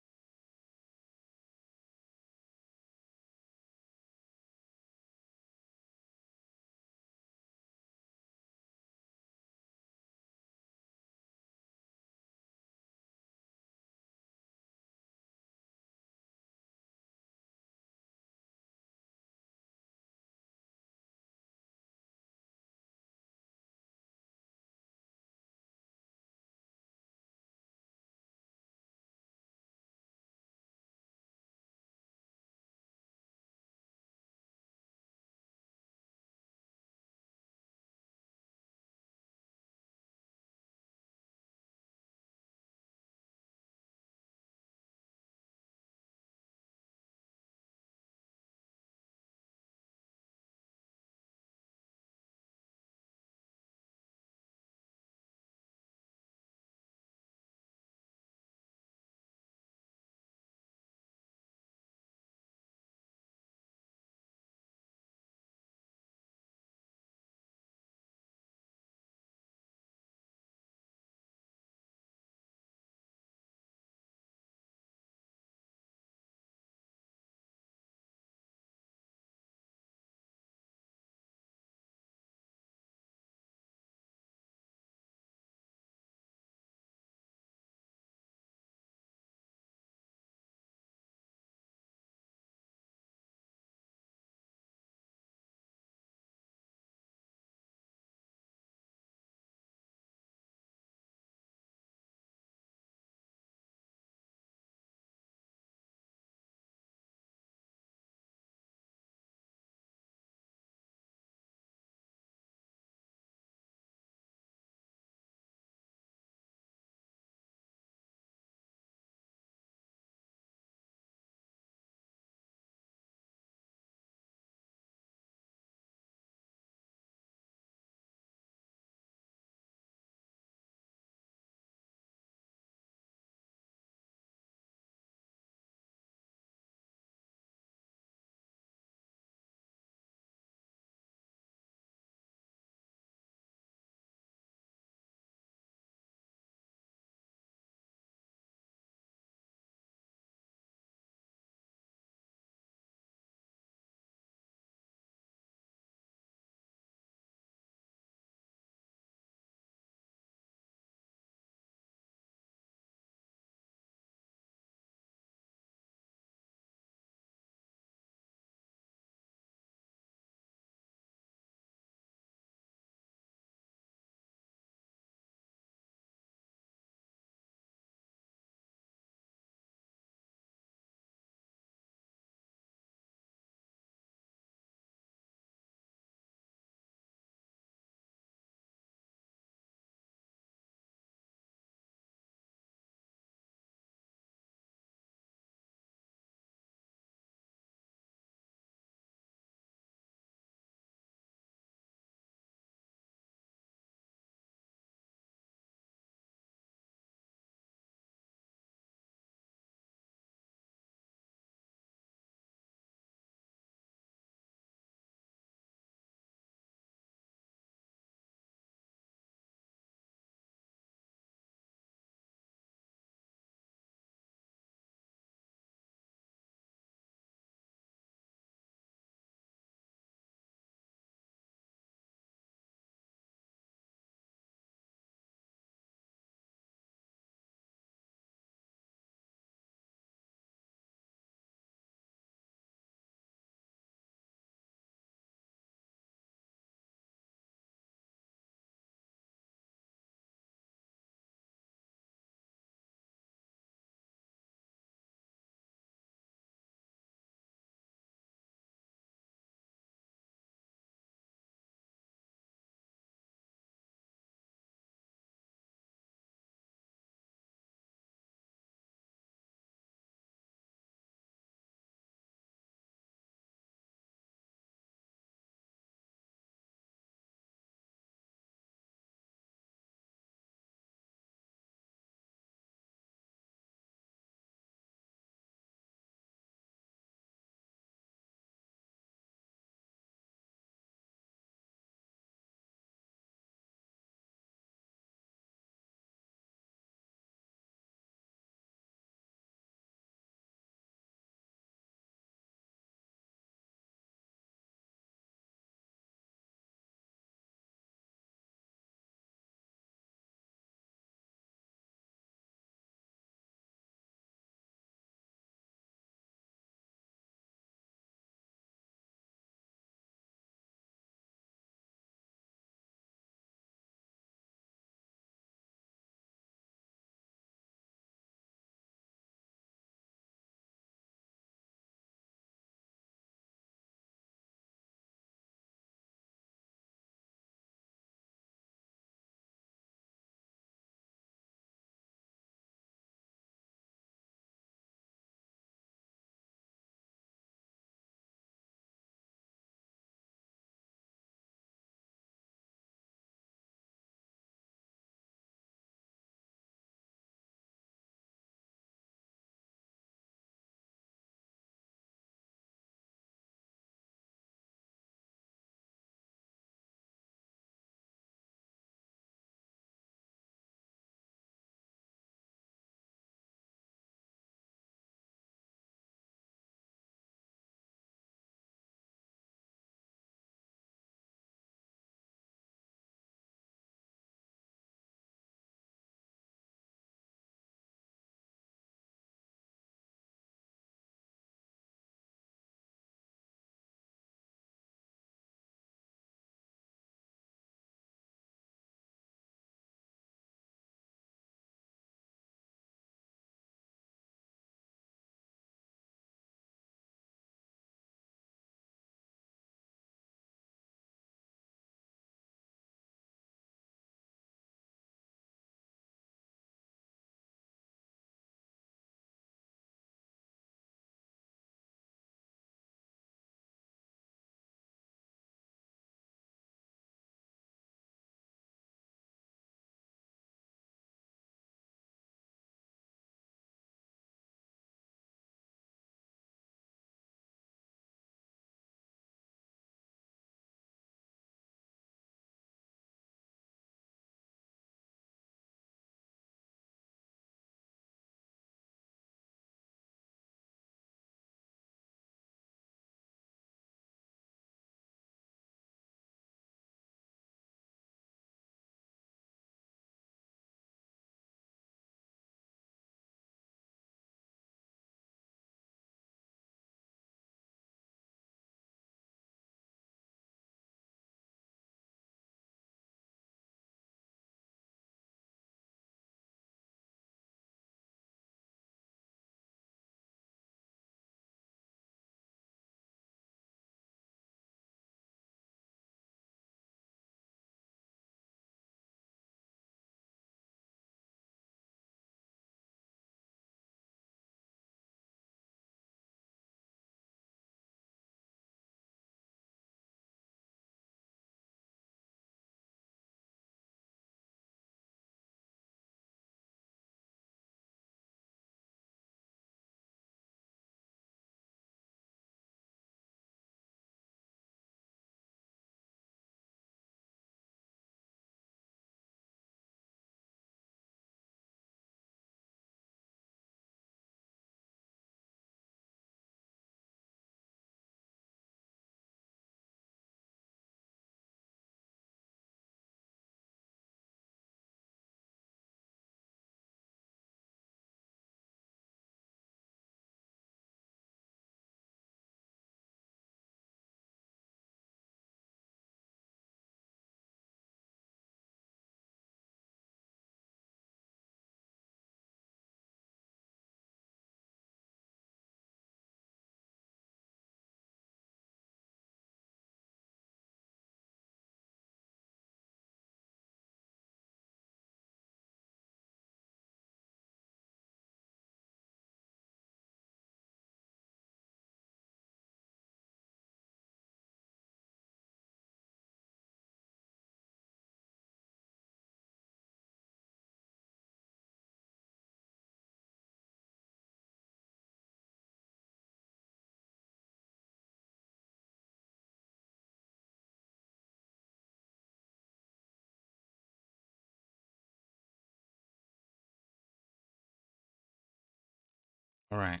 Alright.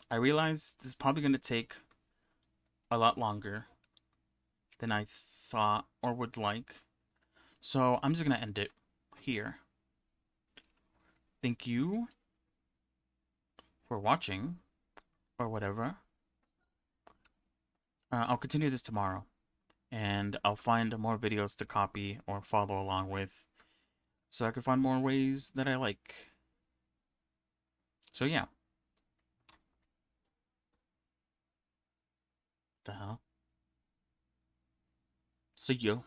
I realize this is probably going to take a lot longer than I thought or would like. So I'm just going to end it here. Thank you for watching, or whatever. I'll continue this tomorrow, and I'll find more videos to copy or follow along with, so I can find more ways that I like. So yeah. The hell? See ya.